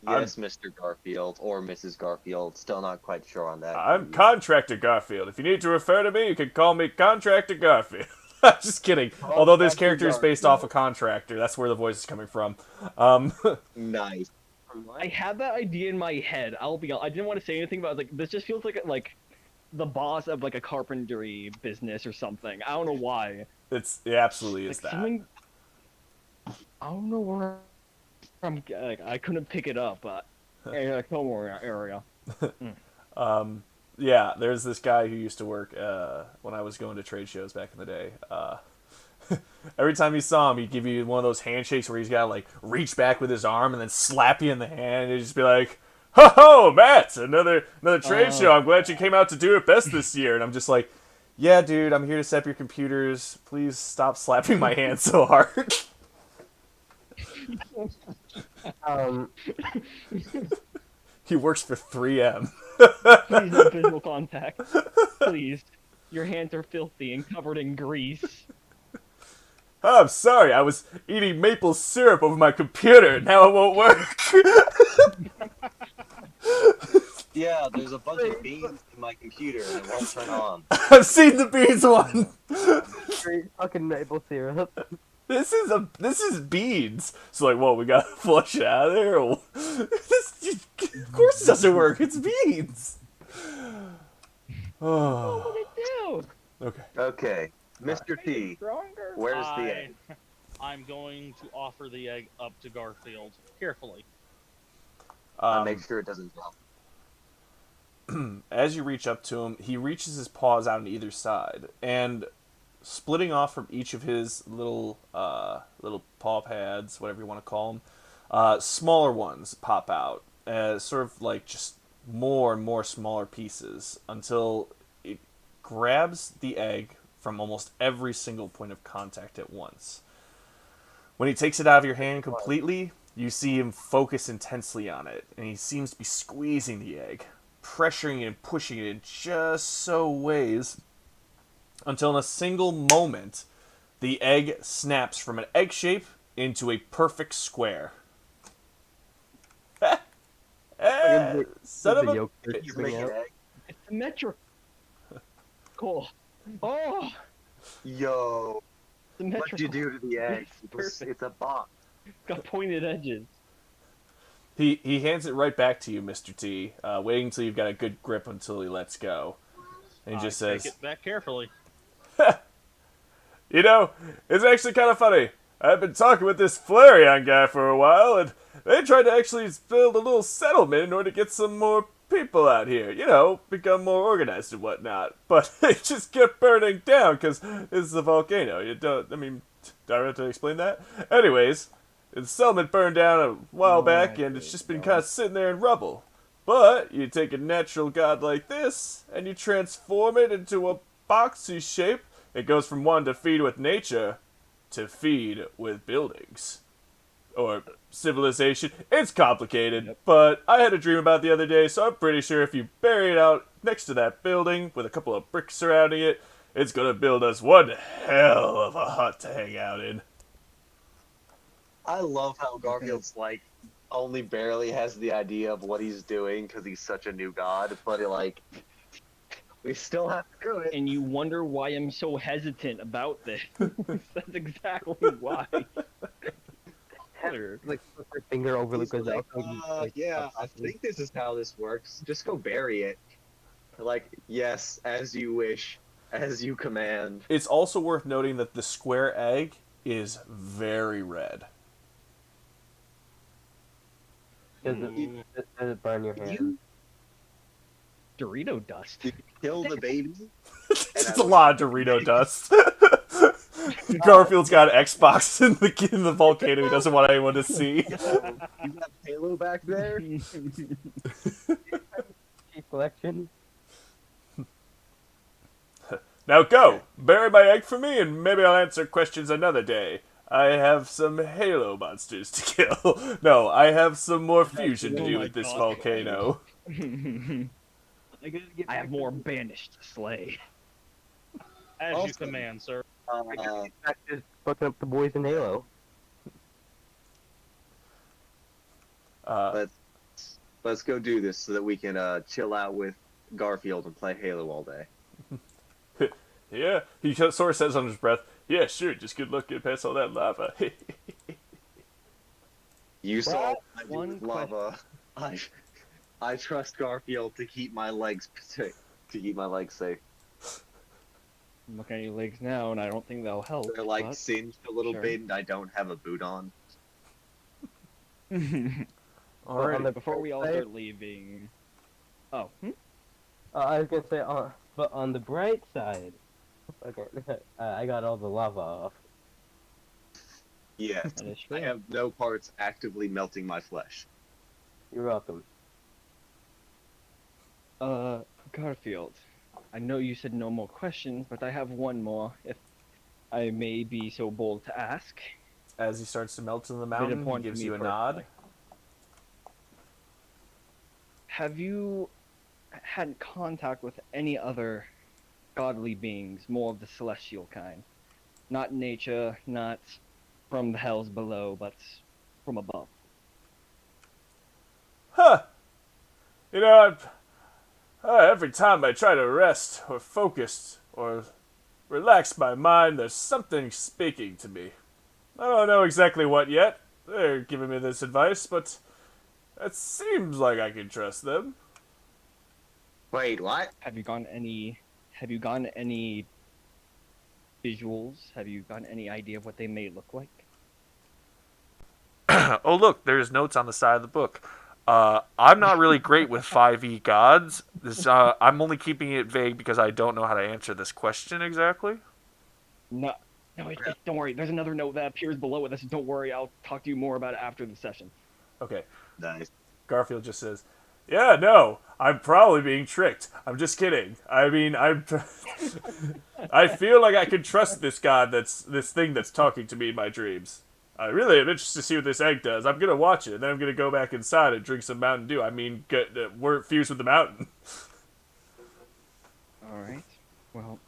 Yes, Mr. Garfield or Mrs. Garfield. Still not quite sure on that. I'm Contractor Garfield. If you need to refer to me, you can call me Contractor Garfield. I'm just kidding. Although this character is based off a contractor. That's where the voice is coming from. Nice. I had that idea in my head. I'll be honest. I didn't want to say anything, but I was like, this just feels like the boss of like a carpentry business or something. I don't know why. It absolutely is Like that. something. I don't know where I'm. Like, I couldn't pick it up, but in a Comor area. Yeah, there's this guy who used to work when I was going to trade shows back in the day. Every time you saw him, he'd give you one of those handshakes where he's got to like reach back with his arm and then slap you in the hand. And he'd just be like, "Ho ho, Matt! Another trade show. I'm glad you came out to do it best this year." And I'm just like, "Yeah, dude, I'm here to set up your computers. Please stop slapping my hand so hard." He works for 3M. Please no visual contact. Please. Your hands are filthy and covered in grease. Oh, I'm sorry, I was eating maple syrup over my computer. Now it won't work. Yeah, there's a bunch of beans in my computer and it won't turn on. I've seen the beans one. Straight fucking maple syrup. This is beans. So like, well, we gotta flush it out of there. Or... of course it doesn't work. It's beans. What Oh. would it do? Okay. Okay, Mr. T, Stronger. where's the egg? I'm going to offer the egg up to Garfield carefully. Make sure it doesn't drop. As you reach up to him, he reaches his paws out on either side, and splitting off from each of his little paw pads, whatever you want to call them, smaller ones pop out, sort of like just more and more smaller pieces until it grabs the egg from almost every single point of contact at once. When he takes it out of your hand completely, you see him focus intensely on it, and he seems to be squeezing the egg, pressuring it and pushing it in just so ways until in a single moment, the egg snaps from an egg shape into a perfect square. Son of a... yolk He's coming making out. egg. It's symmetrical. Cool. Oh, Yo, symmetrical. what'd you do to the egg? Perfect. It's a box. Got pointed edges. He hands it right back to you, Mr. T, waiting until you've got a good grip until he lets go. And he just says, Take it back carefully. "You know, it's actually kind of funny. I've been talking with this Flareon guy for a while, and they tried to actually build a little settlement in order to get some more people out here, you know, become more organized and whatnot. But it just kept burning down because this is a volcano. You don't, I mean, do I have to explain that? Anyways, the settlement burned down a while back, and it's just been kind of sitting there in rubble. But you take a natural god like this, and you transform it into a boxy shape. It goes from one to feed with nature to feed with buildings. Or civilization. It's complicated, but I had a dream about it the other day, so I'm pretty sure if you bury it out next to that building with a couple of bricks surrounding it, it's gonna build us one hell of a hut to hang out in." I love how Garfield's like only barely has the idea of what he's doing because he's such a new god, but we still have to do it. And you wonder why I'm so hesitant about this. That's exactly why. Like put your finger over He's Luca's like, mouth. yeah, I think this is how this works. Just go bury it. Like, yes, as you wish, as you command. It's also worth noting that the square egg is very red. Does it burn your hand? Dorito dust. You kill the baby. It's a lot of Dorito dust. Garfield's got an Xbox in the volcano he doesn't want anyone to see. You got Halo back there? collection. Now go, bury my egg for me, and maybe I'll answer questions another day. I have some Halo monsters to kill. No, I have some more fusion to Oh do my with this God. volcano. I gotta get I back have more banished to slay. As you Also- command, sir. back to fucking up the boys in Halo. Let's go do this so that we can chill out with Garfield and play Halo all day. Yeah, he sort of says under his breath, yeah, sure, just good luck getting past all that lava. You saw what I do One with lava. I trust Garfield to keep my legs safe. I'm looking at your legs now, and I don't think that'll help. They're like but- singed a little sure. bit, and I don't have a boot on. Alright. Before we all start leaving. Oh. I was gonna say, but on the bright side, okay, I got all the lava off. Yes, That is true. I have no parts actively melting my flesh. You're welcome. Garfield. I know you said no more questions, but I have one more, if I may be so bold to ask. As he starts to melt in the Bit mountain, he important to gives me you a nod. personally. Have you had contact with any other godly beings, more of the celestial kind? Not nature, not from the hells below, but from above. Huh! You know, every time I try to rest, or focus, or relax my mind, there's something speaking to me. I don't know exactly what yet. They're giving me this advice, but it seems like I can trust them. Wait, what? Have you gotten any visuals? Have you gotten any idea of what they may look like? Oh, look, there's notes on the side of the book. I'm not really great with 5e gods. I'm only keeping it vague because I don't know how to answer this question exactly. No, don't worry. There's another note that appears below it. Don't worry. I'll talk to you more about it after the session. Okay. Nice. Garfield just says, yeah, no, I'm probably being tricked. I'm just kidding. I mean, I feel like I can trust this god this thing that's talking to me in my dreams. I really am interested to see what this egg does. I'm gonna watch it, and then I'm gonna go back inside and drink some Mountain Dew. I mean, we're fused with the mountain. Alright. Well,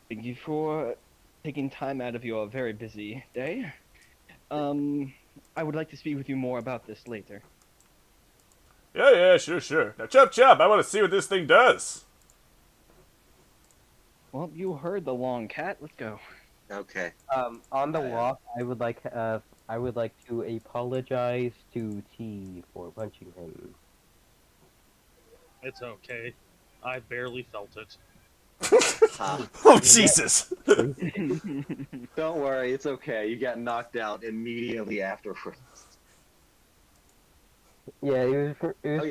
thank you for taking time out of your very busy day. I would like to speak with you more about this later. Yeah, sure. Now, chop, I want to see what this thing does. Well, you heard the long cat. Let's go. Okay. On the walk, I would like to apologize to T for punching him. It's okay. I barely felt it. Oh, Jesus. Don't worry, it's okay. You got knocked out immediately afterwards. Yeah, it was Oh,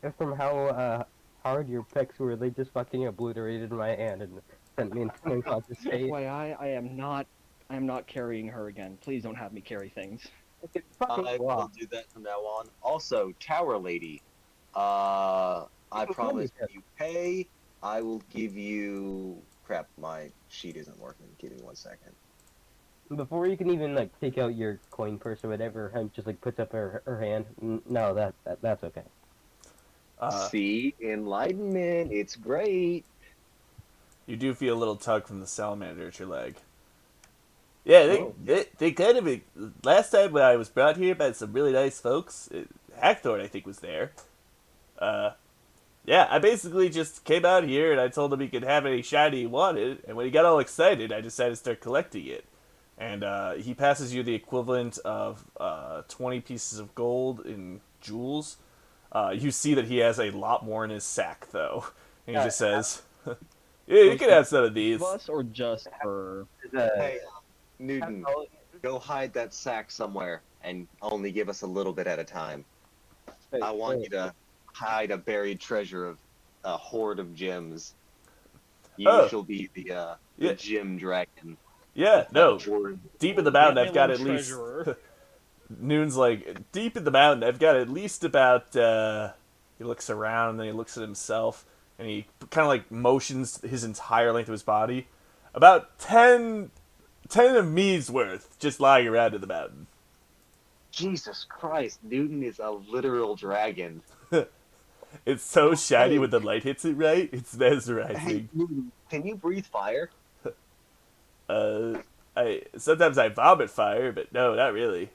yeah. from how hard your picks were. They just fucking obliterated my hand and sent me into an unconscious state. FYI, I am not carrying her again. Please don't have me carry things. Fucking I will walk. do that from now on. Also, Tower Lady, I promise if you pay, I will give you... Crap, my sheet isn't working. Give me 1 second. Before you can even like take out your coin purse or whatever, Hemp just like puts up her hand. No, that's okay. See? Enlightenment. It's great. You do feel a little tug from the salamander at your leg. Yeah, they kind of... Last time when I was brought here by some really nice folks, Hackthorn, I think, was there. Yeah, I basically just came out here and I told him he could have any shiny he wanted, and when he got all excited, I decided to start collecting it. And he passes you the equivalent of 20 pieces of gold in jewels. You see that he has a lot more in his sack, though. And he just says, yeah, you can have some of these. Us or just her? Hey, Newton, go hide that sack somewhere and only give us a little bit at a time. I want you to hide a buried treasure of a hoard of gems. You shall be the gem dragon. Yeah, no. Hoard. Deep in the mountain, I've got at least... Treasurer. Noon's like, deep in the mountain, I've got at least about... give He looks around, and then he looks at himself, and he kind of like motions his entire length of his body. About 10 of me's worth just lying around in the mountain. Jesus Christ, Newton is a literal dragon. It's so shiny Hey. when the light hits it right. It's Hey, mesmerizing. Newton, can you breathe fire? Uh, sometimes I vomit fire, but no, not really.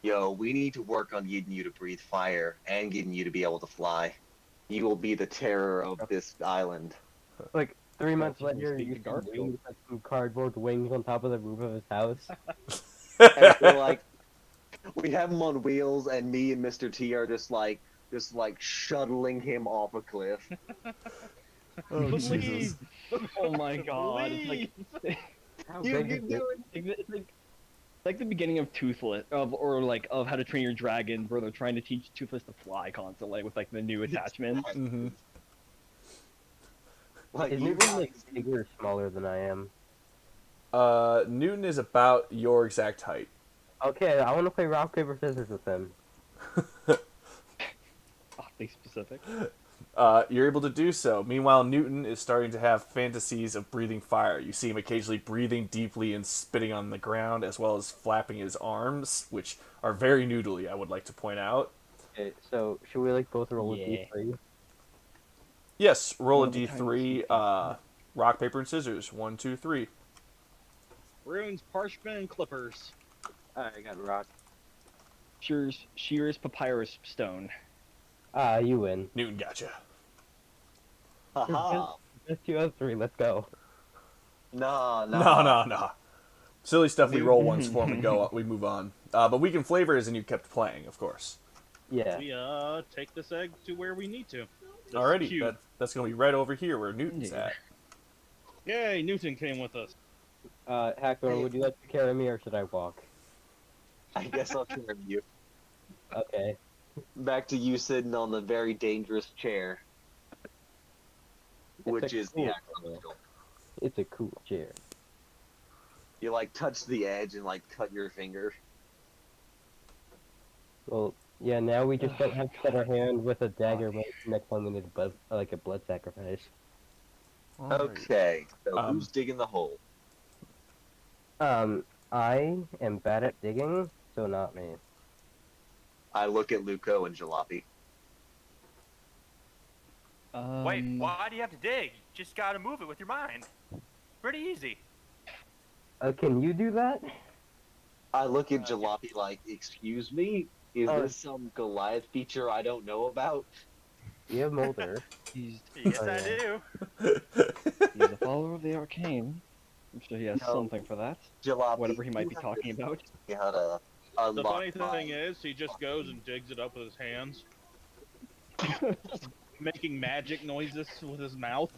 Yo, we need to work on getting you to breathe fire and getting you to be able to fly. You will be the terror of this island. Like 3 months People later, speak you to see Garfield. wings, like some cardboard wings on top of the roof of his house. And we're like, we have him on wheels, and me and Mr. T are just like shuttling him off a cliff. Oh, Jesus. Please, Oh my god. It's like, How You big can is do it? it. it's like the beginning of Toothless, of How to Train Your Dragon, where they're trying to teach Toothless to fly constantly with like the new attachments. Mm-hmm. Like, Is you Newton guys- like bigger or smaller than I am? Newton is about your exact height. Okay, I want to play rock paper scissors with him. Oddly specific. You're able to do so. Meanwhile, Newton is starting to have fantasies of breathing fire. You see him occasionally breathing deeply and spitting on the ground, as well as flapping his arms, which are very noodly, I would like to point out. Okay, so should we like both roll a Yeah. d3? Yes, roll a One of a kind d3, rock, paper, and scissors. 1, 2, 3. runes, parchment, and clippers. I got rock. Shears papyrus stone. Ah, you win. Newton gotcha. Haha. Just 2 out of 3. Let's go. Nah. No. Silly stuff we roll once for 'em and go. We move on. But we can flavor as in you kept playing, of course. Yeah. We take this egg to where we need to. This Alrighty, cube. that's going to be right over here where Newton's Yeah. at. Yay, Newton came with us. Hackor, would you like to carry me or should I walk? I guess I'll carry you. Okay. Back to you sitting on the very dangerous chair, which a is cool the actual. It's a cool chair. You like touch the edge and like cut your finger. Well, yeah, now we just don't have to cut our hand with a dagger but next time we need a blood sacrifice. Okay, so Um, who's digging the hole? I am bad at digging, so not me. I look at Luco and Jalopy. Wait, why do you have to dig? You just gotta move it with your mind. Pretty easy. Can you do that? I look at Jalopy like, excuse me? Is Oh. this some Goliath feature I don't know about? You have Molder. He's Yes, Oh, I yeah. do. he's a follower of the arcane. I'm sure he has No. something for that. Jalopy, Whatever he might you be have talking to about. see how to The unlock funny my- thing is, he just goes and digs it up with his hands, making magic noises with his mouth.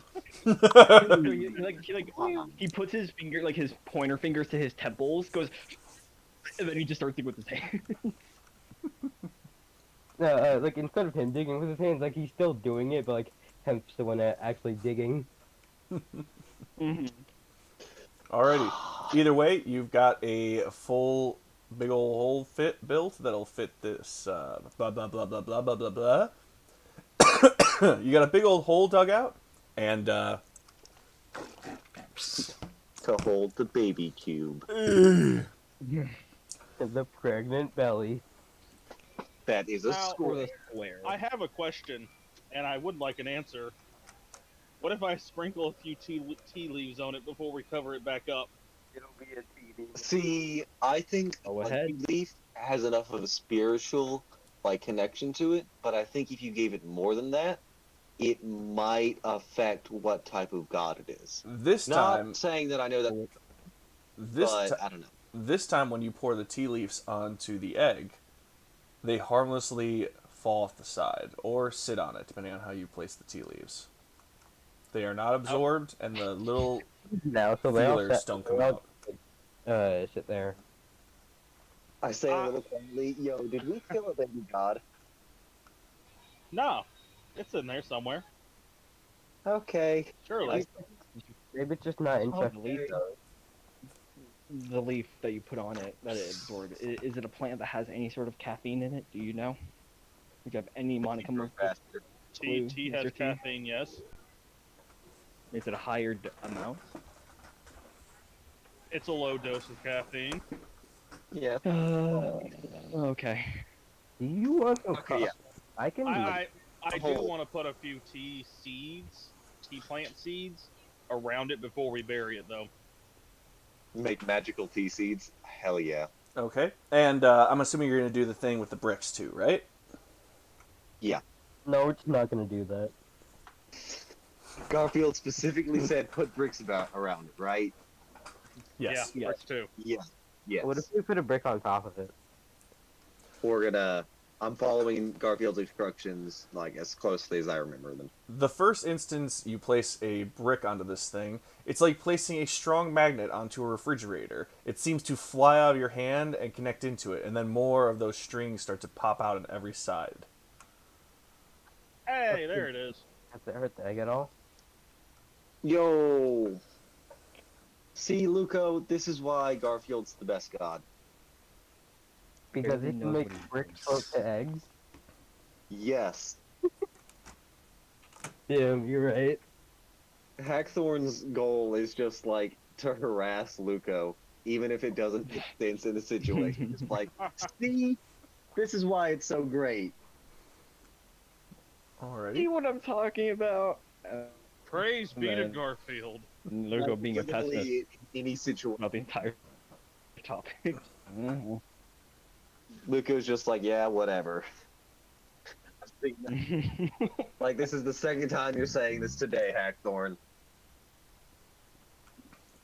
He puts his finger, like his pointer fingers to his temples, goes, and then he just starts digging with his hand. No, like instead of him digging with his hands, like he's still doing it, but like hemp's the one actually digging. Alrighty. Either way, you've got a full big ol' hole fit built that'll fit this blah blah blah blah blah blah blah blah. You got a big old hole dug out, and to hold the baby cube. The pregnant belly. That is a Now, Or the square. square. I have a question, and I would like an answer. What if I sprinkle a few tea leaves on it before we cover it back up? It'll be a TV. See, I think Go a ahead. leaf has enough of a spiritual like connection to it, but I think if you gave it more than that, it might affect what type of god it is. this Not time, saying that I know that, this but ti- I don't know. this time when you pour the tea leaves onto the egg, they harmlessly fall off the side or sit on it, depending on how you place the tea leaves. They are not absorbed, and the little Now, so they all feelers don't come out. sit there. I say a little quietly, yo, did we kill a baby god? No, it's in there somewhere. Okay. Surely. Maybe it's just not Oh, interesting. the leaf. The leaf that you put on it, that it absorbed, is it a plant that has any sort of caffeine in it? Do you know? Would you have any modicum of faster. clue, Tea has Mr. T? caffeine, yes. Is it a higher amount? It's a low dose of caffeine. Yeah. Okay. Do you want some Okay, yeah. coffee? I can. I do Hold. want to put a few tea seeds, tea plant seeds, around it before we bury it, though. Make magical tea seeds. Hell yeah. Okay. And I'm assuming you're going to do the thing with the bricks too, right? No, it's not gonna do that. Garfield specifically said put bricks around it, right? Yes. Yeah, bricks too. Yes. Yes. What if we put a brick on top of it? I'm following Garfield's instructions like as closely as I remember them. The first instance you place a brick onto this thing, it's like placing a strong magnet onto a refrigerator. It seems to fly out of your hand and connect into it, and then more of those strings start to pop out on every side. Hey, there it is. Has it hurt the egg at all? Yo. See, Luco, this is why Garfield's the best god. Because Barely it can knows make what he's bricks doing. float to eggs. Yes. Damn, you're right. Hackthorn's goal is just like to harass Luco, even if it doesn't make sense in the situation. It's like, see, this is why it's so great. See Alrighty. what I'm talking about? Praise be to Man. Garfield. Lugo being a pessimist Literally in any situation. about the entire topic. Luco's just like, yeah, whatever. Like, this is the second time you're saying this today, Hackthorn.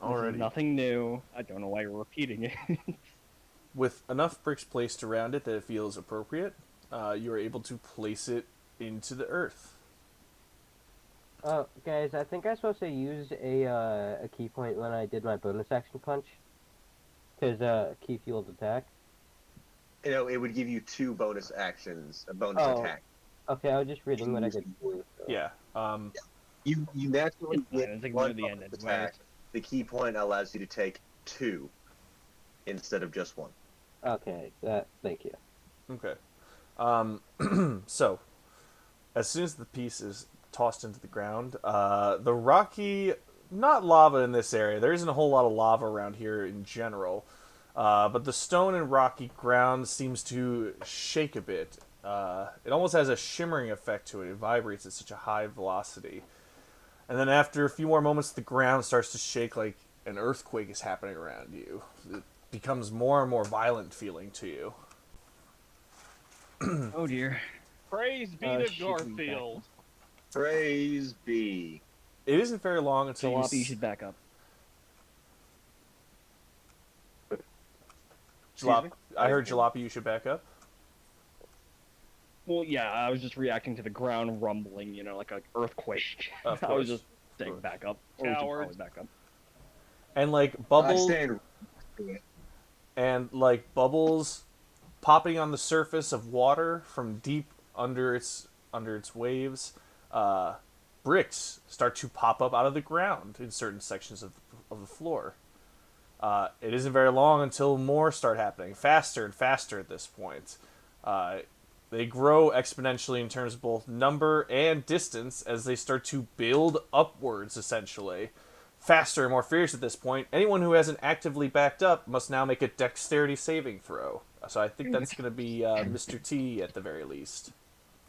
This is Alrighty. nothing new. I don't know why you're repeating it. With enough bricks placed around it that it feels appropriate, you are able to place it into the earth. Guys, I think I'm supposed to use a key point when I did my bonus action punch. Because, key fueled attack. You know, it would give you 2 bonus actions, a bonus Oh. attack. Okay, I was just reading what I could do. So. Yeah. You naturally Fine, get it's like one near the end bonus anyway. attack. The key point allows you to take 2 instead of just 1. Okay, thank you. Okay. So, as soon as the piece is tossed into the ground, the rocky, not lava in this area. There isn't a whole lot of lava around here in general. But the stone and rocky ground seems to shake a bit. It almost has a shimmering effect to it. It vibrates at such a high velocity. And then after a few more moments, the ground starts to shake like an earthquake is happening around you. It becomes more and more violent feeling to you. Oh dear. Praise be Oh, to shoot, Garfield. Praise be. It isn't very long until Jalopy, you you should back up. Jalop, I heard Jalopy, you should back up. Well, yeah, I was just reacting to the ground rumbling, you know, like an earthquake. Of I was course. just saying back up. Or we should Coward. probably back up. And like I bubbles stand. bubbles popping on the surface of water from deep under its waves. Bricks start to pop up out of the ground in certain sections of the floor. It isn't very long until more start happening, faster and faster at this point. They grow exponentially in terms of both number and distance as they start to build upwards, essentially. Faster and more fierce at this point. Anyone who hasn't actively backed up must now make a dexterity saving throw. So I think that's going to be Mr. T at the very least.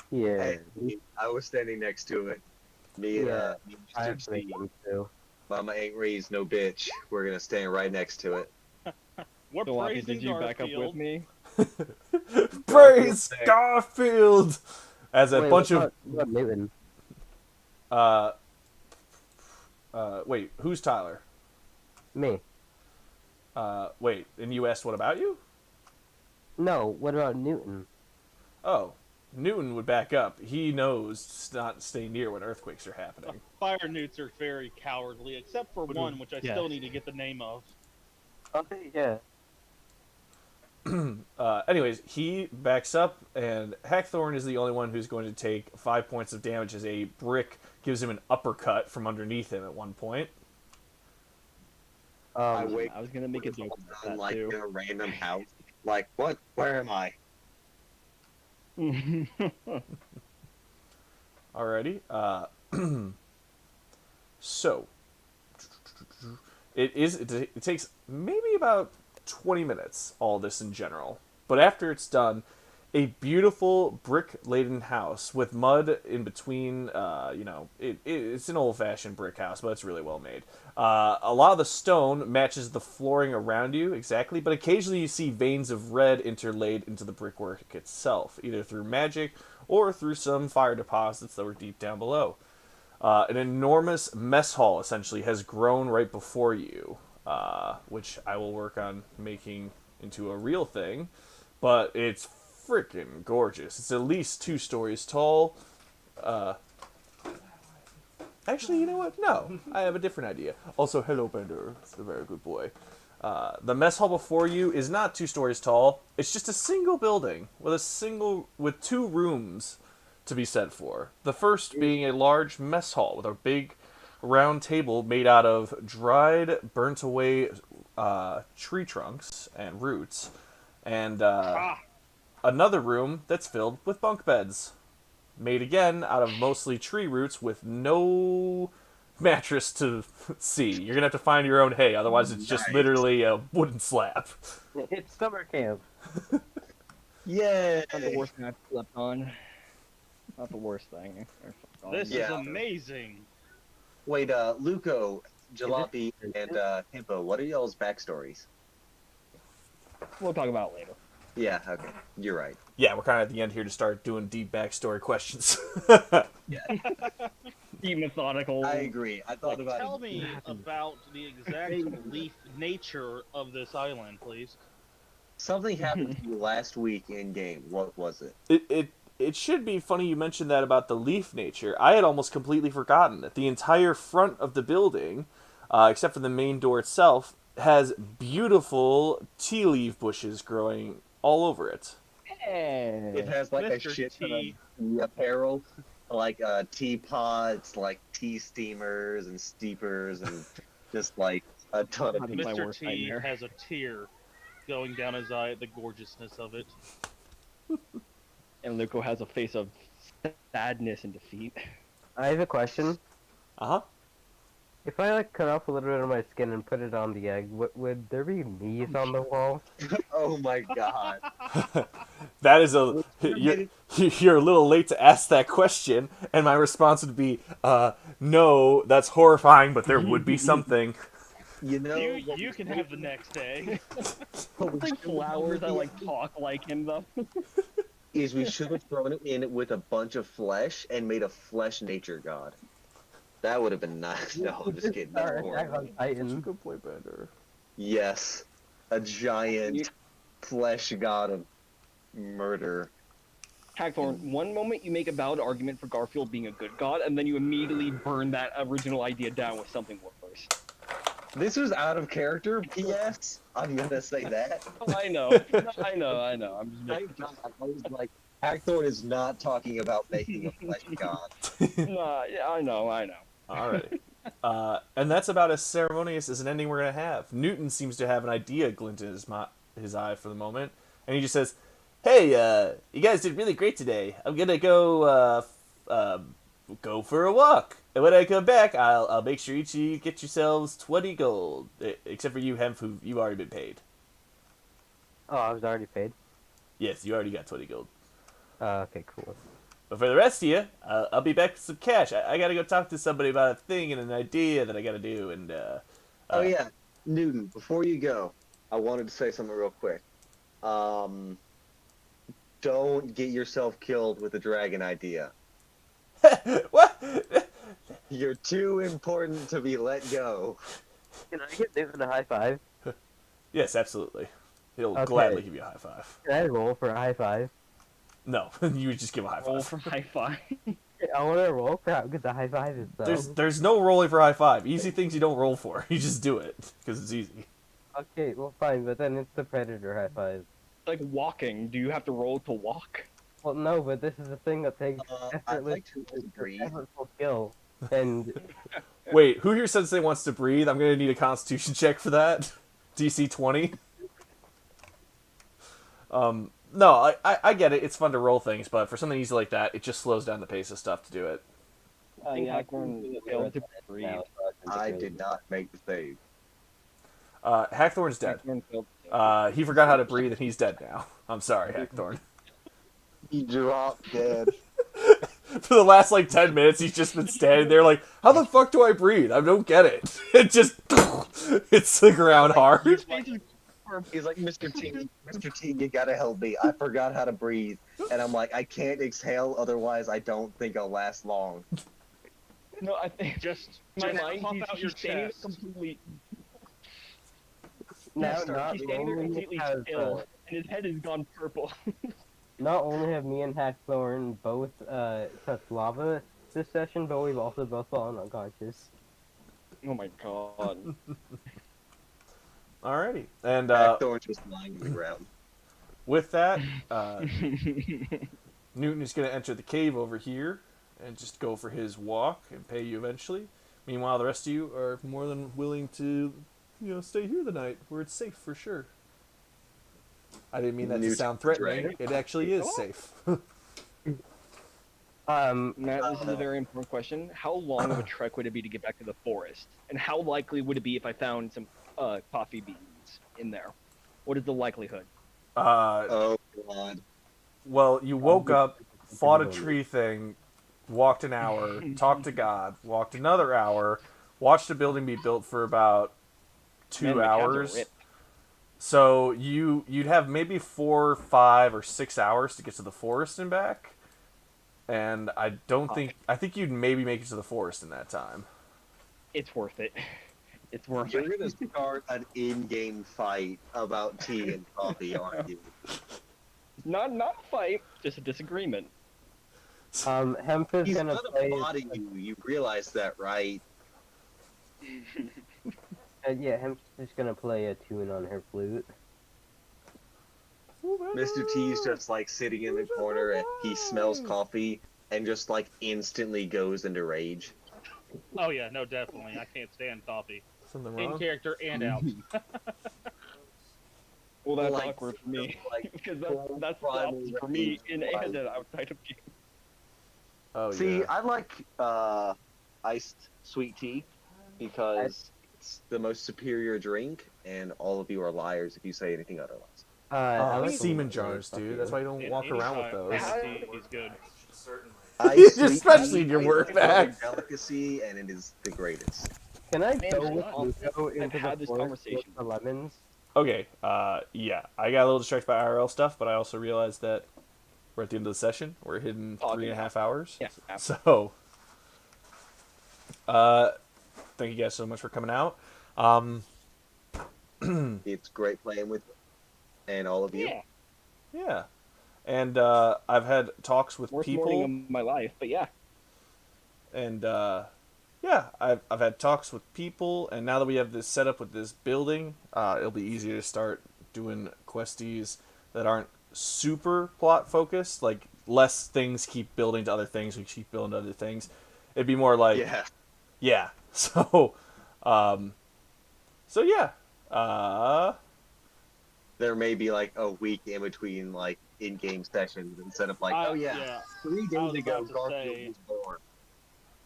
Yeah. Hey, I was standing next to it. Me and Yeah, me I and have Mr. to make T. one too. Mama ain't raised no bitch. We're gonna stand right next to it. We're Jalopy, praising did you back up Garfield. with me? Praise Garfield! As a Wait, bunch what of... about Newton? Wait, who's Tyler? Me. Wait, and you asked what about you? No, what about Newton? Oh, Newton would back up. He knows to not stay near when earthquakes are happening. Fire newts are very cowardly, except for one, which I Yeah. still need to get the name of. Okay, yeah. Anyways, he backs up, and Hackthorn is the only one who's going to take 5 points of damage as a brick gives him an uppercut from underneath him at one point. I Um, wake I was gonna make a joke about that like too. in a random house. Like, what? Where am I? Alrighty. So it takes maybe about 20 minutes, all this in general. But after it's done, a beautiful brick-laden house with mud in between. It's an old-fashioned brick house, but it's really well made. A lot of the stone matches the flooring around you exactly, but occasionally you see veins of red interlaid into the brickwork itself, either through magic or through some fire deposits that were deep down below. An enormous mess hall essentially has grown right before you, which I will work on making into a real thing, but it's freaking gorgeous. It's at least 2 stories tall. Actually, you know what? No, I have a different idea. Also, hello, Bender. It's a very good boy. The mess hall before you is not 2 stories tall. It's just a single building with 2 rooms to be set for. The first being a large mess hall with a big round table made out of dried, burnt away tree trunks and roots, and another room that's filled with bunk beds, made again out of mostly tree roots with no mattress to see. You're gonna have to find your own hay, otherwise it's just literally a wooden slab. It's summer camp. Yeah. Not the worst thing I've slept on. Not the worst thing. This Yeah. is amazing. Wait, Luco, Jalopy, and Hippo, what are y'all's backstories? We'll talk about it later. Yeah, okay. You're right. Yeah, we're kind of at the end here to start doing deep backstory questions. Be methodical. I agree. I thought about Tell it. me about the exact leaf nature of this island, please. Something happened to you last week in game. What was it? It should be funny you mentioned that about the leaf nature. I had almost completely forgotten that the entire front of the building, except for the main door itself, has beautiful tea leaf bushes growing all over it. Hey. It has like a Mr. shit ton T. of apparel, like teapots, like tea steamers and steepers, and just like a ton of That'd be my Mr. worst T nightmare. has a tear going down his eye at the gorgeousness of it. And Luco has a face of sadness and defeat. I have a question. Uh-huh. If I cut off a little bit of my skin and put it on the egg, would there be knees on the wall? Oh my god. That is you're a little late to ask that question, and my response would be, no, that's horrifying, but there would be something. You know, You can have the next day. Like flowers that like talk like him though. is we should have thrown it in with a bunch of flesh and made a flesh nature god. That would have been nice. No, I'm just kidding. That's Attack horrible. on Titan. Good play, Bender. Yes, a giant flesh god of murder. Hagthorn, one moment you make a valid argument for Garfield being a good god, and then you immediately burn that original idea down with something worse. This was out of character. P.S. I'm gonna say that. Oh, I know. I know. I'm just making... I was like, Hagthorn is not talking about making a flesh god. Nah, yeah, I know. Alright. And that's about as ceremonious as an ending we're going to have. Newton seems to have an idea glint in his eye for the moment, and he just says, hey, you guys did really great today. I'm going to go for a walk. And when I come back, I'll make sure each of you get yourselves 20 gold. Except for you, Hemp, who you've already been paid. Oh, I was already paid. Yes, you already got 20 gold. Okay, cool. But for the rest of you, I'll be back with some cash. I gotta go talk to somebody about a thing and an idea that I gotta do, and, Oh yeah, Newton. Before you go, I wanted to say something real quick. Don't get yourself killed with the dragon idea. What? You're too important to be let go. Can I get Newton a high five? Yes, absolutely. He'll Okay. gladly give you a high five. Can I roll for a high five? No, you would just give a high Roll five. for high five. I want to roll for how good the high five is, though. There's no rolling for high five. Easy things you don't roll for. You just do it because it's easy. Okay, well, fine, but then it's the predator high five. Like walking, do you have to roll to walk? Well, no, but this is a thing that takes I'd like to agree. effortful skill. And Wait, who here says they wants to breathe? I'm gonna need a Constitution check for that. DC 20. No, I get it. It's fun to roll things, but for something easy like that, it just slows down the pace of stuff to do it. I think Yeah, Hackthorn failed to breathe. now, so can I take did it. not make the save. Hackthorn's dead. Hackthorn failed to He forgot how to breathe, and he's dead now. I'm sorry, Hackthorn. He dropped dead. For the last, 10 minutes, he's just been standing there like, how the fuck do I breathe? I don't get it. It just hits the ground hard. He's like, Mr. T, you gotta help me. I forgot how to breathe. And I'm like, I can't exhale, otherwise I don't think I'll last long. No, I think Just in my pump mind, out your he's standing there chest. completely. Now, Start- not He's standing there only completely has, still, and his head has gone purple. not only have me and Hackthorn both touched lava this session, but we've also both fallen unconscious. Oh my god. Alrighty. And Backdoor's just lying on the ground. with that, Newton is going to enter the cave over here and just go for his walk and pay you eventually. Meanwhile, the rest of you are more than willing to, stay here the night where it's safe for sure. I didn't mean that to Newton's sound threatening. dragon. It actually is safe. Matt, this is a very important question. How long of a trek would it be to get back to the forest? And how likely would it be if I found some coffee beans in there? What is the likelihood? Oh god. Well, you woke up, fought a tree thing, walked an hour, talked to God, walked another hour, watched a building be built for about 2 Man, my calves are hours. ripped. So you'd have maybe 4, 5, or 6 hours to get to the forest and back. And I think you'd maybe make it to the forest in that time. It's worth it. It's worth You're it. gonna start an in-game fight about tea and coffee, aren't you? Not a fight, just a disagreement. Hemp is He's gonna gonna play. body you. You realize that, right? Yeah, Hemp's just gonna play a tune on her flute. Mr. T's just sitting in the corner and he smells coffee and just instantly goes into rage. Oh yeah, no, definitely. I can't stand coffee. Something In wrong? character and out. Well, that's Like, awkward for me. Because full that's the primal opposite for me rage, in and outside of game. Oh, See, yeah. I like iced sweet tea because it's the most superior drink, and all of you are liars if you say anything otherwise. I like semen the- jars, dude. That's why you don't In walk any around with time, those. iced tea is good. Iced sweet Especially in tea your is work a bag. delicacy, and it is the greatest. Can I Man, go shut with up. Luco into I've had the this forest conversation. with the lemons? Okay, yeah. I got a little distracted by IRL stuff, but I also realized that we're at the end of the session. We're hitting Talking 3.5 hours. Yeah. So, thank you guys so much for coming out. It's great playing with you and all of you. Yeah. Yeah. And I've had talks with Worst people. morning of my life, but yeah. And yeah, I've had talks with people, and now that we have this set up with this building, it'll be easier to start doing questies that aren't super plot focused. Like less things keep building to other things, we keep building to other things. It'd be more like Yeah. So yeah. There may be a week in between in-game sessions instead of 3 I days was ago about to Garfield say- was born.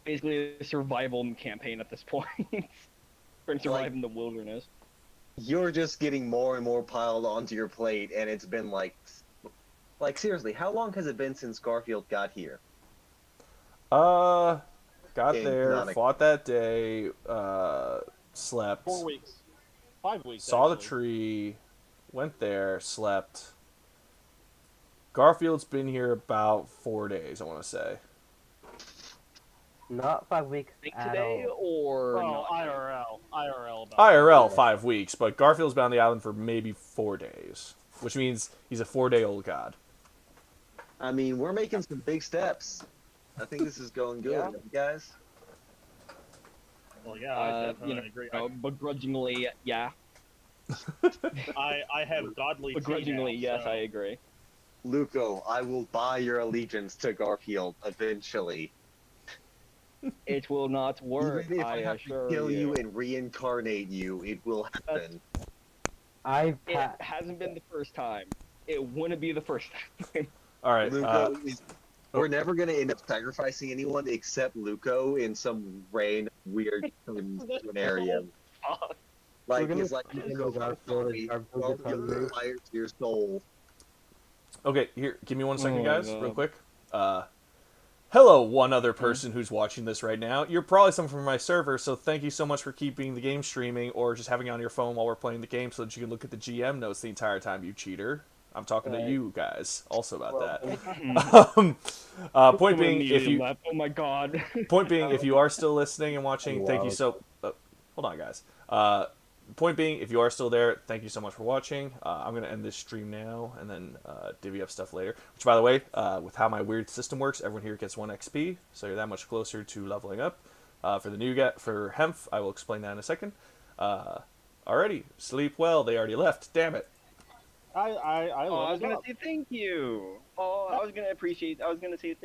Basically a survival campaign at this point. Trying to survive in the wilderness. You're just getting more and more piled onto your plate, and it's been seriously, how long has it been since Garfield got here? Got there, Not a- fought that day, slept, 4 weeks. 5 weeks. saw the actually. tree, went there, slept. Garfield's been here about 4 days, I want to say. Not 5 weeks Like at today all. Oh, or not? IRL. About IRL 5 weeks, but Garfield's been on the island for maybe 4 days, which means he's a 4-day-old god. I mean, we're making some big steps. I think this is going good, Yeah. guys. Well, yeah, I definitely agree. Begrudgingly, yeah. I have godly. Begrudgingly, tea now, yes, so- I agree. Luco, I will buy your allegiance to Garfield eventually. It will not work, Even if I have assure to kill you and reincarnate you, it will happen. I've It hasn't been the first time. it wouldn't be the first time. All right. Luco we're never gonna end up sacrificing anyone except Luco in some random weird scenario. Like gonna he's like put in Luco, the dark follow world me, and follow dark the fire to your soul. Okay, here, give me 1 second, Oh my guys, God. real quick. Hello, one other person who's watching this right now. You're probably someone from my server, so thank you so much for keeping the game streaming or just having it on your phone while we're playing the game so that you can look at the GM notes the entire time, you cheater. I'm talking to you guys also about that. Point Someone being, if immediately you left. Oh my god. point being, if you are still listening and watching, thank you Wow. so. Hold on, guys. Point being, if you are still there, thank you so much for watching. I'm going to end this stream now and then divvy up stuff later. Which, by the way, with how my weird system works, everyone here gets 1 XP, so you're that much closer to leveling up. For the new guy, for Hemph, I will explain that in a second. Alrighty, sleep well. They already left. Damn it. I Oh, love I was his gonna job. say thank you. Oh, I was gonna say thank